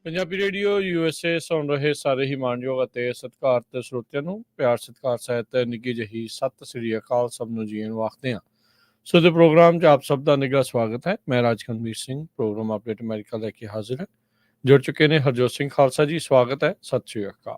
Punjabi radio USA ਸੁਣ ਰਹੇ ਸਾਰੇ ਹੀ ਮਾਣਯੋਗ ਅਤੇ ਸਤਿਕਾਰਤ ਸਰੋਤਿਆਂ ਨੂੰ ਪਿਆਰ ਸਤਿਕਾਰ ਸਹਿਤ ਨਿੱਘੀ ਜਿਹੀ ਸਤਿ ਸ੍ਰੀ ਅਕਾਲ ਸਭ ਨੂੰ ਜੀ ਨੂੰ ਆਖਦੇ ਹਾਂ। ਸੋ ਦੇ ਪ੍ਰੋਗਰਾਮ 'ਚ ਆਪ ਸਭ ਦਾ ਨਿੱਘਾ ਸਵਾਗਤ ਹੈ। ਮੈਂ ਰਾਜਕਨਵੀਰ ਸਿੰਘ ਪ੍ਰੋਗਰਾਮ ਅਪਡੇਟ ਅਮਰੀਕਾ ਲੈ ਕੇ ਹਾਜ਼ਰ ਹਾਂ। ਜੁੜ ਚੁੱਕੇ ਨੇ ਹਰਜੋਤ ਸਿੰਘ ਖਾਲਸਾ ਜੀ, ਸਵਾਗਤ ਹੈ, ਸਤਿ ਸ੍ਰੀ ਅਕਾਲ।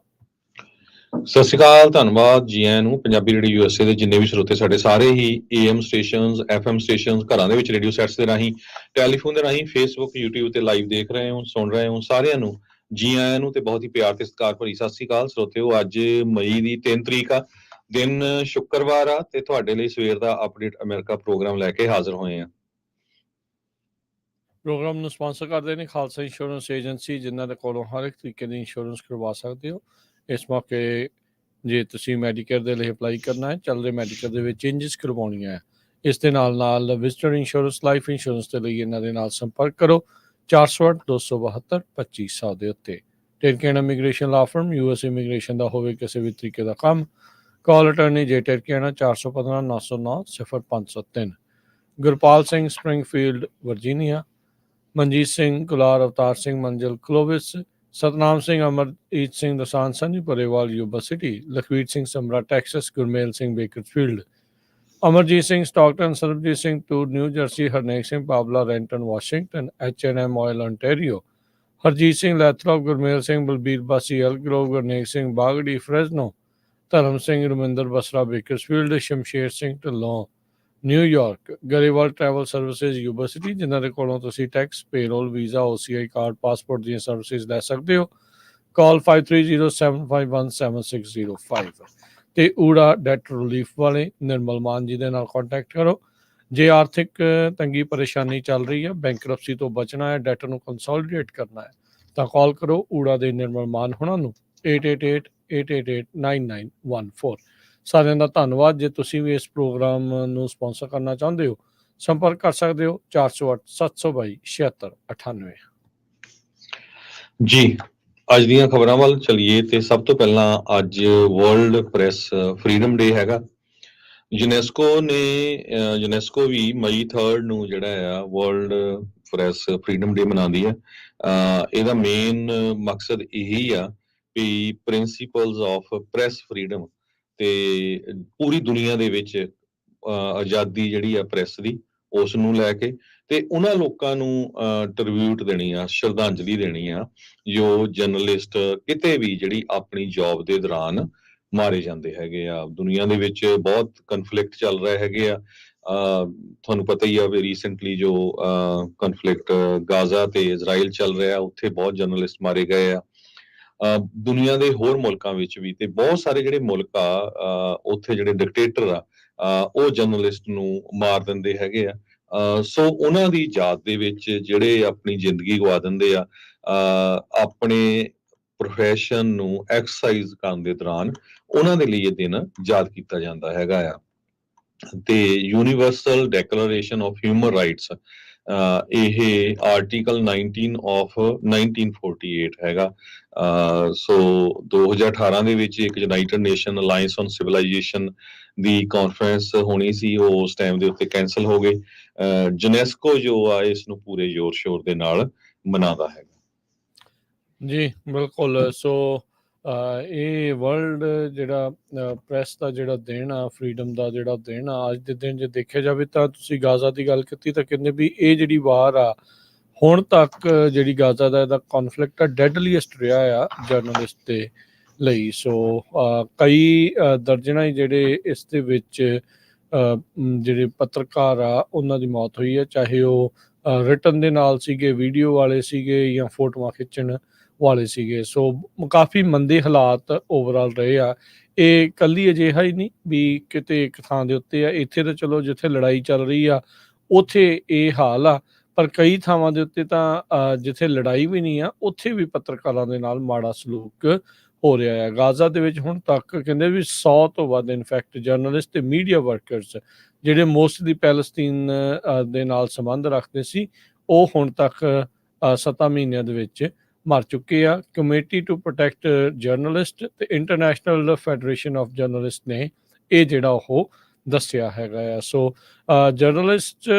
ਸਤਿ ਸ਼੍ਰੀ ਅਕਾਲ, ਧੰਨਵਾਦ ਜੀ ਆਇਆਂ ਨੂੰ। ਪੰਜਾਬੀ ਰੇਡੀਓ USA ਦੇ ਜਿੰਨੇ ਵੀ ਸਰੋਤੇ ਸਾਡੇ ਸਾਰੇ ਹੀ AM ਸਟੇਸ਼ਨਸ, FM ਸਟੇਸ਼ਨਸ, ਘਰਾਂ ਦੇ ਵਿੱਚ ਰੇਡੀਓ ਸੈਟਸ ਦੇ ਰਾਹੀਂ, ਟੈਲੀਫੋਨ ਦੇ ਰਾਹੀਂ, ਫੇਸਬੁੱਕ, YouTube ਤੇ ਲਾਈਵ ਦੇਖ ਰਹੇ ਹੋ, ਸੁਣ ਰਹੇ ਹੋ, ਸਾਰਿਆਂ ਨੂੰ ਜੀ ਆਇਆਂ ਨੂੰ ਤੇ ਬਹੁਤ ਹੀ ਪਿਆਰ ਤੇ ਸਤਿਕਾਰ ਭਰੀ ਸਤਿ ਸ਼੍ਰੀ ਅਕਾਲ ਸਰੋਤਿਓ। ਅੱਜ ਮਈ ਦੀ 3 ਤਰੀਕ ਆ, ਦਿਨ ਸ਼ੁੱਕਰਵਾਰ ਆ ਤੇ ਤੁਹਾਡੇ ਲਈ ਸਵੇਰ ਦਾ ਅਪਡੇਟ ਅਮਰੀਕਾ ਪ੍ਰੋਗਰਾਮ ਲੈ ਕੇ ਹਾਜ਼ਰ ਹੋਏ ਆ। ਪ੍ਰੋਗਰਾਮ ਨੂੰ ਸਪਾਂਸਰ ਕਰਦੇ ਨੇ ਖਾਲਸਾ ਇੰਸ਼ੋਰੈਂਸ ਏਜੰਸੀ, ਜਿਨ੍ਹਾਂ ਦੇ ਕੋਲੋਂ ਹਰ ਇੱਕ ਤਰੀਕੇ ਦੀ ਇੰਸ਼ੋਰੈਂਸ ਕਰਵਾ ਸਕਦੇ ਹੋ। ਇਸ ਮੌਕੇ ਜੇ ਤੁਸੀਂ ਮੈਡੀਕੇਅਰ ਦੇ ਲਈ ਅਪਲਾਈ ਕਰਨਾ ਹੈ, ਚੱਲਦੇ ਮੈਡੀਕੇਅਰ ਦੇ ਵਿੱਚ ਚੇਂਜਸ ਕਰਵਾਉਣੀਆਂ ਹੈ, ਇਸ ਦੇ ਨਾਲ ਵਿਜ਼ਟਰ ਇੰਸ਼ੋਰੈਂਸ, ਲਾਈਫ ਇੰਸ਼ੋਰੈਂਸ ਦੇ ਲਈ ਇਹਨਾਂ ਦੇ ਨਾਲ ਸੰਪਰਕ ਕਰੋ 408-272-2500 ਦੇ ਉੱਤੇ। ਟਿਰਕੀਅਨ immigration law firm, US immigration ਦਾ ਹੋਵੇ ਕਿਸੇ ਵੀ ਤਰੀਕੇ ਦਾ ਕੰਮ, ਕਾਲ ਅਟਰਨੀ ਜੇ ਟਿਰਕੀਅਨ 415-909-0503। Gurpal Singh, Springfield Virginia. Manjit Singh, Gular Avtar Singh, Manzil Clovis. Satnam Singh, Amarjit Singh Dasan, Sunny Parewal, Yuba City. Lakhvir Singh, Samra Texas. Gurmel Singh, Bakersfield. Amarjit Singh, Stockton. Sarabjit Singh, Toor, New Jersey. Harnek Singh, Pabla, Renton, Washington. H&M oil, ontario। Harjit Singh, Lathrop. Gurmel Singh, Balbir ਬਾਸੀ, ਐਲਗਰੋਵ। ਗੁਰਨੇਕ ਸਿੰਘ, ਬਾਗੜੀ, ਫਰੈਜ਼ਨੋ। ਧਰਮ Singh, Raminder Basra, Bakersfield. Shamsher Singh, Dhillon, New York. Grewal travel services, Yuba city, ਜਿਨ੍ਹਾਂ ਦੇ ਕੋਲੋਂ ਤੁਸੀਂ tax, payroll, visa, OCI card, passport ਦੀਆਂ services ਲੈ ਸਕਦੇ ਹੋ। ਕਾਲ 5307517605 ਤੇ ਊੜਾ ਡੈਟ ਰਿਲੀਫ ਵਾਲੇ ਨਿਰਮਲ ਮਾਨ ਜੀ ਦੇ ਨਾਲ ਕੰਟੈਕਟ ਕਰੋ। ਜੇ ਆਰਥਿਕ ਤੰਗੀ ਪਰੇਸ਼ਾਨੀ ਚੱਲ ਰਹੀ ਹੈ, ਬੈਂਕਰਪਸੀ ਤੋਂ ਬਚਣਾ ਹੈ, ਡੈਟ ਨੂੰ ਕੰਸੋਲੀਡੇਟ ਕਰਨਾ ਹੈ, ਤਾਂ ਕਾਲ ਕਰੋ ਊੜਾ ਦੇ ਨਿਰਮਲ ਮਾਨ ਹੁਣਾਂ ਨੂੰ 888-888-9914। ਸਾਰਿਆਂ ਦਾ ਧੰਨਵਾਦ। ਜੇ ਤੁਸੀਂ ਵੀ ਇਸ ਪ੍ਰੋਗਰਾਮ ਨੂੰ ਸਪਾਂਸਰ ਕਰਨਾ ਚਾਹੁੰਦੇ ਹੋ, ਸੰਪਰਕ ਕਰ ਸਕਦੇ ਹੋ 408-722-7698। ਜੀ ਅੱਜ ਦੀਆਂ ਖਬਰਾਂ ਵੱਲ ਚਲੀਏ ਤੇ ਸਭ ਤੋਂ ਪਹਿਲਾਂ ਅੱਜ ਵਰਲਡ ਪ੍ਰੈਸ ਫਰੀडम ਡੇ ਹੈਗਾ। ਯੂਨੈਸਕੋ ਵੀ ਮਈ 3 ਨੂੰ ਜਿਹੜਾ ਆ ਵਰਲਡ ਪ੍ਰੈਸ ਫਰੀडम ਡੇ ਮਨਾਉਂਦੀ ਹੈ। ਇਹਦਾ ਮੇਨ ਮਕਸਦ ਇਹੀ ਆ ਵੀ ਪ੍ਰਿੰਸੀਪਲਸ ਆਫ ਪ੍ਰੈਸ ਫਰੀडम ਤੇ ਪੂਰੀ ਦੁਨੀਆ ਦੇ ਵਿੱਚ ਆਜ਼ਾਦੀ ਜਿਹੜੀ ਆ ਪ੍ਰੈਸ ਦੀ, ਉਸ ਨੂੰ ਲੈ ਕੇ ਤੇ ਉਹਨਾਂ ਲੋਕਾਂ ਨੂੰ ਟ੍ਰਿਬਿਊਟ ਦੇਣੀ ਆ, ਸ਼ਰਧਾਂਜਲੀ ਦੇਣੀ ਆ ਜੋ ਜਰਨਲਿਸਟ ਕਿਤੇ ਵੀ ਜਿਹੜੀ ਆਪਣੀ ਜੌਬ ਦੇ ਦੌਰਾਨ ਮਾਰੇ ਜਾਂਦੇ ਹੈਗੇ ਆ। ਦੁਨੀਆ ਦੇ ਵਿੱਚ ਬਹੁਤ ਕਨਫਲਿਕਟ ਚੱਲ ਰਹੇ ਹੈਗੇ ਆ। ਤੁਹਾਨੂੰ ਪਤਾ ਹੀ ਆ ਵੀ ਰੀਸੈਂਟਲੀ ਜੋ ਕਨਫਲਿਕਟ ਗਾਜ਼ਾ ਤੇ ਇਜ਼ਰਾਈਲ ਚੱਲ ਰਿਹਾ, ਉੱਥੇ ਬਹੁਤ ਜਰਨਲਿਸਟ ਮਾਰੇ ਗਏ ਆ। ਦੁਨੀਆ ਦੇ ਹੋਰ ਮੁਲਕਾਂ ਵਿੱਚ ਵੀ ਤੇ ਬਹੁਤ ਸਾਰੇ ਜਿਹੜੇ ਮੁਲਕ ਆ ਉੱਥੇ ਜਿਹੜੇ ਡਿਕਟੇਟਰ ਆ ਉਹ ਜਰਨਲਿਸਟ ਨੂੰ ਮਾਰ ਦਿੰਦੇ ਹੈਗੇ ਆ। ਸੋ ਉਹਨਾਂ ਦੀ ਯਾਦ ਦੇ ਵਿੱਚ ਜਿਹੜੇ ਆਪਣੀ ਜ਼ਿੰਦਗੀ ਗਵਾ ਦਿੰਦੇ ਆ, ਆਪਣੇ ਪ੍ਰੋਫੈਸ਼ਨ ਨੂੰ ਐਕਸਰਸਾਈਜ਼ ਕਰਨ ਦੇ ਦੌਰਾਨ, ਉਹਨਾਂ ਦੇ ਲਈ ਇਹ ਦਿਨ ਯਾਦ ਕੀਤਾ ਜਾਂਦਾ ਹੈਗਾ ਆ। ਤੇ universal declaration of human rights, ਇਹ ਆਰਟੀਕਲ 19 ਆਫ 1948 ਹੈਗਾ। ਸੋ 2018 ਦੇ ਵਿੱਚ ਇੱਕ United nation alliance on civilisation the conference ਹੋਣੀ ਸੀ, ਉਹ ਉਸ ਟਾਈਮ ਦੇ ਉੱਤੇ ਕੈਂਸਲ ਹੋ ਗਏ। ਯੂਨੈਸਕੋ ਜੋ ਆ ਇਸ ਨੂੰ ਪੂਰੇ ਜ਼ੋਰ ਸ਼ੋਰ ਦੇ ਨਾਲ ਮਨਾਉਂਦਾ ਹੈਗਾ। ਜੀ ਬਿਲਕੁਲ। ਸੋ ਇਹ ਵਰਲਡ ਜਿਹੜਾ ਪ੍ਰੈਸ ਦਾ ਜਿਹੜਾ ਦਿਨ ਆ, ਫਰੀडम ਦਾ ਜਿਹੜਾ ਦਿਨ ਆ, ਅੱਜ ਦੇ ਦਿਨ ਜੇ ਦੇਖਿਆ ਜਾਵੇ ਤਾਂ ਤੁਸੀਂ ਗਾਜ਼ਾ ਦੀ ਗੱਲ ਕੀਤੀ ਤਾਂ ਕਹਿੰਦੇ ਵੀ ਇਹ ਜਿਹੜੀ ਵਾਰ ਆ ਹੁਣ ਤੱਕ ਜਿਹੜੀ ਗਾਜ਼ਾ ਦਾ ਇਹਦਾ ਕਨਫਲਿਕਟ ਆ, ਡੈਡਲੀਐਸਟ ਰਿਹਾ ਆ ਜਰਨਲਿਸਟ ਦੇ ਲਈ। ਸੋ ਕਈ ਦਰਜਨਾਂ ਹੀ ਜਿਹੜੇ ਇਸ ਦੇ ਵਿੱਚ ਜਿਹੜੇ ਪੱਤਰਕਾਰ ਆ ਉਹਨਾਂ ਦੀ ਮੌਤ ਹੋਈ ਹੈ, ਚਾਹੇ ਉਹ ਰਿਟਨ ਦੇ ਨਾਲ ਸੀਗੇ, ਵੀਡੀਓ ਵਾਲੇ ਸੀਗੇ ਜਾਂ ਫੋਟੋਆਂ ਖਿੱਚਣ ਵਾਲੇ ਸੀਗੇ। ਸੋ ਕਾਫੀ ਮੰਦੇ ਹਾਲਾਤ ਓਵਰਆਲ ਰਹੇ ਆ। ਇਹ ਇਕੱਲੀ ਅਜਿਹਾ ਹੀ ਨਹੀਂ ਵੀ ਕਿਤੇ ਇੱਕ ਥਾਂ ਦੇ ਉੱਤੇ ਆ, ਇੱਥੇ ਤਾਂ ਚਲੋ ਜਿੱਥੇ ਲੜਾਈ ਚੱਲ ਰਹੀ ਆ ਉੱਥੇ ਇਹ ਹਾਲ ਆ, ਪਰ ਕਈ ਥਾਵਾਂ ਦੇ ਉੱਤੇ ਤਾਂ ਜਿੱਥੇ ਲੜਾਈ ਵੀ ਨਹੀਂ ਆ ਉੱਥੇ ਵੀ ਪੱਤਰਕਾਰਾਂ ਦੇ ਨਾਲ ਮਾੜਾ ਸਲੂਕ ਹੋ ਰਿਹਾ ਹੈ। ਗਾਜ਼ਾ ਦੇ ਵਿੱਚ ਹੁਣ ਤੱਕ ਕਹਿੰਦੇ ਵੀ 100 ਤੋਂ ਵੱਧ ਇਨਫੈਕਟ ਜਰਨਲਿਸਟ ਤੇ ਮੀਡੀਆ ਵਰਕਰਸ ਜਿਹੜੇ ਮੋਸਟਲੀ ਪੈਲਸਤੀਨ ਦੇ ਨਾਲ ਸੰਬੰਧ ਰੱਖਦੇ ਸੀ, ਉਹ ਹੁਣ ਤੱਕ 7 ਮਹੀਨਿਆਂ ਦੇ ਵਿੱਚ ਮਰ ਚੁੱਕੇ ਆ। ਕਮੇਟੀ ਟੂ ਪ੍ਰੋਟੈਕਟ ਜਰਨਲਿਸਟ ਤੇ ਇੰਟਰਨੈਸ਼ਨਲ ਫੈਡਰੇਸ਼ਨ ਆਫ ਜਰਨਲਿਸਟ ਨੇ ਇਹ ਜਿਹੜਾ ਉਹ ਦੱਸਿਆ ਹੈਗਾ ਆ। ਸੋ ਜਰਨਲਿਸਟ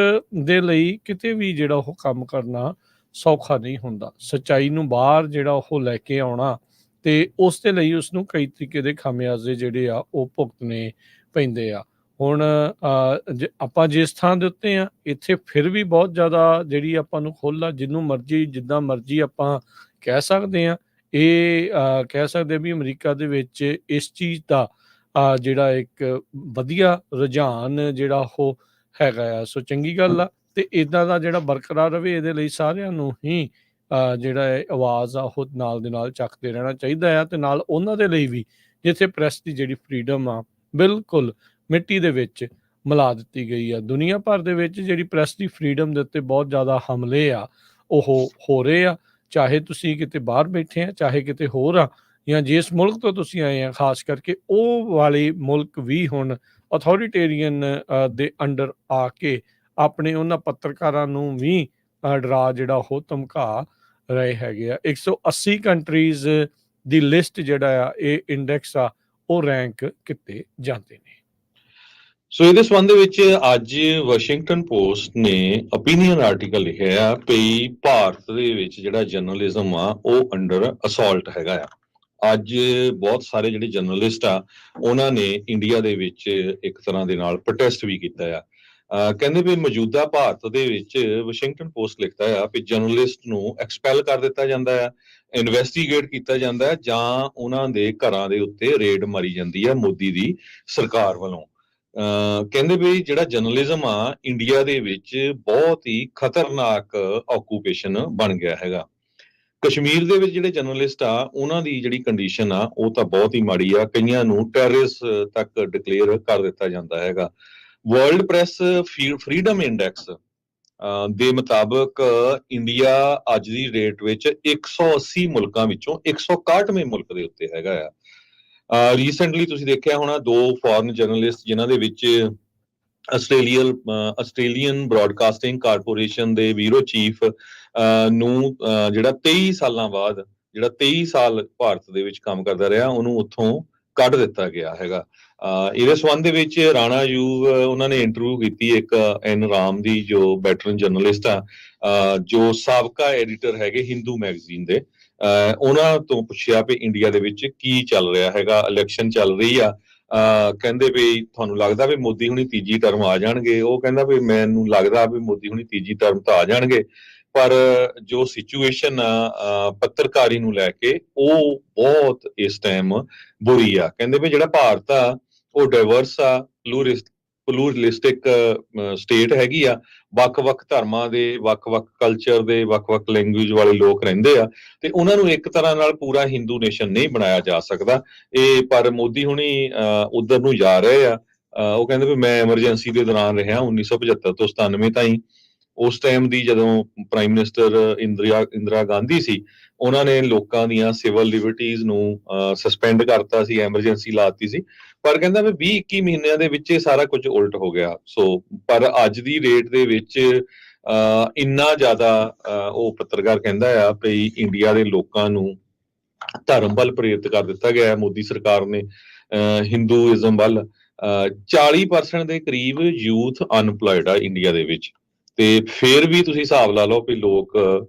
ਦੇ ਲਈ ਕਿਤੇ ਵੀ ਜਿਹੜਾ ਉਹ ਕੰਮ ਕਰਨਾ ਸੌਖਾ ਨਹੀਂ ਹੁੰਦਾ। ਸੱਚਾਈ ਨੂੰ ਬਾਹਰ ਜਿਹੜਾ ਉਹ ਲੈ ਕੇ ਆਉਣਾ ਤੇ ਉਸ ਦੇ ਲਈ ਉਸਨੂੰ ਕਈ ਤਰੀਕੇ ਦੇ ਖਾਮਿਆਜ਼ੇ ਜਿਹੜੇ ਆ ਉਹ ਭੁਗਤਣੇ ਪੈਂਦੇ ਆ। ਹੁਣ ਆਪਾਂ ਜਿਸ ਥਾਂ ਦੇ ਉੱਤੇ ਆ ਇੱਥੇ ਫਿਰ ਵੀ ਬਹੁਤ ਜ਼ਿਆਦਾ ਜਿਹੜੀ ਆਪਾਂ ਨੂੰ ਖੁੱਲ੍ਹ ਆ, ਜਿਹਨੂੰ ਮਰਜ਼ੀ ਜਿੱਦਾਂ ਮਰਜ਼ੀ ਆਪਾਂ ਕਹਿ ਸਕਦੇ ਆ। ਇਹ ਕਹਿ ਸਕਦੇ ਵੀ ਅਮਰੀਕਾ ਦੇ ਵਿੱਚ ਇਸ ਚੀਜ਼ ਦਾ ਜਿਹੜਾ ਇੱਕ ਵਧੀਆ ਰੁਝਾਨ ਜਿਹੜਾ ਉਹ ਹੈਗਾ ਆ। ਸੋ ਚੰਗੀ ਗੱਲ ਆ ਤੇ ਇੱਦਾਂ ਦਾ ਜਿਹੜਾ ਬਰਕਰਾਰ ਰਵੇ, ਇਹਦੇ ਲਈ ਸਾਰਿਆਂ ਨੂੰ ਹੀ ਜਿਹੜਾ ਹੈ ਆਵਾਜ਼ ਆ ਉਹ ਨਾਲ ਦੇ ਨਾਲ ਚੱਕਦੇ ਰਹਿਣਾ ਚਾਹੀਦਾ ਆ। ਤੇ ਨਾਲ ਉਹਨਾਂ ਦੇ ਲਈ ਵੀ ਜਿੱਥੇ ਪ੍ਰੈਸ ਦੀ ਜਿਹੜੀ ਫਰੀਡਮ ਆ ਬਿਲਕੁਲ ਮਿੱਟੀ ਦੇ ਵਿੱਚ ਮਿਲਾ ਦਿੱਤੀ ਗਈ ਆ। ਦੁਨੀਆ ਭਰ ਦੇ ਵਿੱਚ ਜਿਹੜੀ ਪ੍ਰੈਸ ਦੀ ਫਰੀਡਮ ਦੇ ਉੱਤੇ ਬਹੁਤ ਜ਼ਿਆਦਾ ਹਮਲੇ ਆ ਉਹ ਹੋ ਰਹੇ ਆ। ਚਾਹੇ ਤੁਸੀਂ ਕਿਤੇ ਬਾਹਰ ਬੈਠੇ ਆ, ਚਾਹੇ ਕਿਤੇ ਹੋਰ ਆ, ਜਾਂ ਜਿਸ ਮੁਲਕ ਤੋਂ ਤੁਸੀਂ ਆਏ ਆ, ਖਾਸ ਕਰਕੇ ਉਹ ਵਾਲੇ ਮੁਲਕ ਵੀ ਹੁਣ ਅਥੋਰੀਟੇਰੀਅਨ ਦੇ ਅੰਡਰ ਆ ਕੇ ਆਪਣੇ ਉਹਨਾਂ ਪੱਤਰਕਾਰਾਂ ਨੂੰ ਵੀ ਡਰਾ ਜਿਹੜਾ ਉਹ ਧਮਕਾ ਰਹੇ ਹੈਗੇ ਆ। 180 ਕੰਟਰੀਜ਼ ਦੀ ਲਿਸਟ ਜਿਹੜਾ ਆ ਇਹ ਇੰਡੈਕਸ ਆ ਉਹ ਰੈਂਕ ਕੀਤੇ ਜਾਂਦੇ ਨੇ। ਸੋ ਇਹਦੇ ਸੰਬੰਧ ਵਿੱਚ ਅੱਜ ਵਾਸ਼ਿੰਗਟਨ ਪੋਸਟ ਨੇ ਓਪੀਨੀਅਨ ਆਰਟੀਕਲ ਲਿਖਿਆ ਆ ਵੀ ਭਾਰਤ ਦੇ ਵਿੱਚ ਜਿਹੜਾ ਜਰਨਲਿਜ਼ਮ ਆ ਉਹ ਅੰਡਰ ਅਸੌਲਟ ਹੈਗਾ ਆ। ਅੱਜ ਬਹੁਤ ਸਾਰੇ ਜਿਹੜੇ ਜਰਨਲਿਸਟ ਆ ਉਹਨਾਂ ਨੇ ਇੰਡੀਆ ਦੇ ਵਿੱਚ ਇੱਕ ਤਰ੍ਹਾਂ ਦੇ ਨਾਲ ਪ੍ਰੋਟੈਸਟ ਵੀ ਕੀਤਾ ਆ। ਕਹਿੰਦੇ ਵੀ ਮੌਜੂਦਾ ਭਾਰਤ ਦੇ ਵਿੱਚ ਵਾਸ਼ਿੰਗਟਨ ਪੋਸਟ ਲਿਖਦਾ ਆ ਵੀ ਜਰਨਲਿਸਟ ਨੂੰ ਐਕਸਪੈਲ ਕਰ ਦਿੱਤਾ ਜਾਂਦਾ ਆ, ਇਨਵੈਸਟੀਗੇਟ ਕੀਤਾ ਜਾਂਦਾ ਹੈ, ਜਾਂ ਉਹਨਾਂ ਦੇ ਘਰਾਂ ਦੇ ਉੱਤੇ ਰੇਡ ਮਾਰੀ ਜਾਂਦੀ ਆ ਮੋਦੀ ਦੀ ਸਰਕਾਰ ਵੱਲੋਂ। ਕਹਿੰਦੇ ਵੀ ਜਿਹੜਾ ਜਰਨਲਿਜ਼ਮ ਆ ਇੰਡੀਆ ਦੇ ਵਿੱਚ ਬਹੁਤ ਹੀ ਖਤਰਨਾਕ ਆਕੂਪੇਸ਼ਨ ਬਣ ਗਿਆ ਹੈਗਾ। ਕਸ਼ਮੀਰ ਦੇ ਵਿੱਚ ਜਿਹੜੇ ਜਰਨਲਿਸਟ ਆ ਉਹਨਾਂ ਦੀ ਜਿਹੜੀ ਕੰਡੀਸ਼ਨ ਆ ਉਹ ਤਾਂ ਬਹੁਤ ਹੀ ਮਾੜੀ ਆ। ਕਈਆਂ ਨੂੰ ਟੈਰਰਿਸਟ ਤੱਕ ਡਿਕਲੇਅਰ ਕਰ ਦਿੱਤਾ ਜਾਂਦਾ ਹੈਗਾ। ਵਰਲਡ ਪ੍ਰੈਸ ਫਰੀडम ਇੰਡੈਕਸ ਦੇ ਮੁਤਾਬਕ ਇੰਡੀਆ ਅੱਜ ਦੀ ਡੇਟ ਵਿੱਚ 180 ਮੁਲਕਾਂ ਵਿੱਚੋਂ 161ਵੇਂ ਮੁਲਕ ਦੇ ਉੱਤੇ ਹੈਗਾ ਆ। ਰੀਸੈਂਟਲੀ ਤੁਸੀਂ ਦੇਖਿਆ ਹੋਣਾ 2 ਫੋਰਨ ਜਰਨਲਿਸਟ ਜਿਨ੍ਹਾਂ ਦੇ ਵਿੱਚ ਆਸਟ੍ਰੇਲੀਅਨ ਬ੍ਰੌਡਕਾਸਟਿੰਗ ਕਾਰਪੋਰੇਸ਼ਨ ਦੇ ਬਿਊਰੋ ਚੀਫ ਨੂੰ ਜਿਹੜਾ 23 ਸਾਲਾਂ ਬਾਅਦ ਜਿਹੜਾ 23 ਸਾਲ ਭਾਰਤ ਦੇ ਵਿੱਚ ਕੰਮ ਕਰਦਾ ਰਿਹਾ ਉਹਨੂੰ ਉੱਥੋਂ ਕੱਢ ਦਿੱਤਾ ਗਿਆ ਹੈਗਾ। ਇਹਦੇ ਸੰਬੰਧ ਦੇ ਵਿੱਚ ਰਾਣਾ ਯੂਗ ਉਹਨਾਂ ਨੇ ਇੰਟਰਵਿਊ ਕੀਤੀ ਇੱਕ ਐਨ ਰਾਮ ਦੀ ਜੋ ਵੈਟਰਨ ਜਰਨਲਿਸਟ ਆ, ਜੋ ਸਾਬਕਾ ਐਡੀਟਰ ਹੈਗੇ ਹਿੰਦੂ ਮੈਗਜ਼ੀਨ ਦੇ। ਉਹਨਾਂ ਤੋਂ ਪੁੱਛਿਆ ਵੀ ਇੰਡੀਆ ਦੇ ਵਿੱਚ ਕੀ ਚੱਲ ਰਿਹਾ ਹੈਗਾ, ਇਲੈਕਸ਼ਨ ਚੱਲ ਰਹੀ ਆ, ਕਹਿੰਦੇ ਵੀ ਤੁਹਾਨੂੰ ਲੱਗਦਾ ਵੀ ਮੋਦੀ ਹੁਣੀ ਤੀਜੀ ਟਰਮ ਆ ਜਾਣਗੇ? ਉਹ ਕਹਿੰਦਾ ਵੀ ਮੈਨੂੰ ਲੱਗਦਾ ਵੀ ਮੋਦੀ ਹੁਣੀ ਤੀਜੀ ਟਰਮ ਤਾਂ ਆ ਜਾਣਗੇ, ਪਰ ਜੋ ਸਿਚੁਏਸ਼ਨ ਆ ਪੱਤਰਕਾਰੀ ਨੂੰ ਲੈ ਕੇ ਉਹ ਬਹੁਤ ਇਸ ਟਾਈਮ ਬੁਰੀ ਆ। ਕਹਿੰਦੇ ਵੀ ਜਿਹੜਾ ਭਾਰਤ ਆ ਉਹ ਡਾਇਵਰਸ ਆ, ਪਲੂਰਲਿਸਟਿਕ ਸਟੇਟ ਹੈਗੀ ਆ, ਵੱਖ-ਵੱਖ ਧਰਮਾਂ ਦੇ, ਵੱਖ-ਵੱਖ ਕਲਚਰ ਦੇ, ਵੱਖ-ਵੱਖ ਲੈਂਗੁਏਜ ਵਾਲੇ ਲੋਕ ਰਹਿੰਦੇ ਆ ਤੇ ਉਹਨਾਂ ਨੂੰ ਇੱਕ ਤਰ੍ਹਾਂ ਨਾਲ ਪੂਰਾ ਹਿੰਦੂ ਨੇਸ਼ਨ ਨਹੀਂ ਬਣਾਇਆ ਜਾ ਸਕਦਾ। ਇਹ ਪਰ ਮੋਦੀ ਹੁਣੀ ਉਧਰ ਨੂੰ ਜਾ ਰਹੇ ਆ। ਉਹ ਕਹਿੰਦੇ ਵੀ ਮੈਂ ਐਮਰਜੈਂਸੀ ਦੇ ਦੌਰਾਨ ਰਿਹਾ 1975 ਤੋਂ 97 ਤਾਈਂ। ਉਸ ਟਾਈਮ ਦੀ ਜਦੋਂ ਪ੍ਰਾਈਮ ਮਿਨਿਸਟਰ ਇੰਦਰਾ ਗਾਂਧੀ ਸੀ ਉਹਨਾਂ ਨੇ ਲੋਕਾਂ ਦੀਆਂ ਸਿਵਲ ਲਿਬਰਟੀਜ਼ ਨੂੰ ਸਸਪੈਂਡ ਕਰਤਾ ਸੀ, ਐਮਰਜੈਂਸੀ ਲਾਤੀ ਸੀ। ਪਰ ਕਹਿੰਦਾ ਵੀ 20-21 ਮਹੀਨਿਆਂ ਦੇ ਵਿੱਚ ਇਹ ਸਾਰਾ ਕੁਝ ਉਲਟ ਹੋ ਗਿਆ। ਸੋ ਪਰ ਅੱਜ ਦੀ ਡੇਟ ਦੇ ਵਿੱਚ ਇੰਨਾ ਜ਼ਿਆਦਾ ਉਹ ਪੱਤਰਕਾਰ ਕਹਿੰਦਾ ਆ ਵੀ ਇੰਡੀਆ ਦੇ ਲੋਕਾਂ ਨੂੰ ਧਰਮ ਵੱਲ ਪ੍ਰੇਰਿਤ ਕਰ ਦਿੱਤਾ ਗਿਆ ਹੈ ਮੋਦੀ ਸਰਕਾਰ ਨੇ, ਹਿੰਦੂਇਜ਼ਮ ਵੱਲ। 40% ਦੇ ਕਰੀਬ ਯੂਥ ਅਨਪਲਾਇਡ ਆ ਇੰਡੀਆ ਦੇ ਵਿੱਚ, ਤੇ ਫਿਰ ਵੀ ਤੁਸੀਂ ਹਿਸਾਬ ਲਾ ਲਓ ਵੀ ਲੋਕ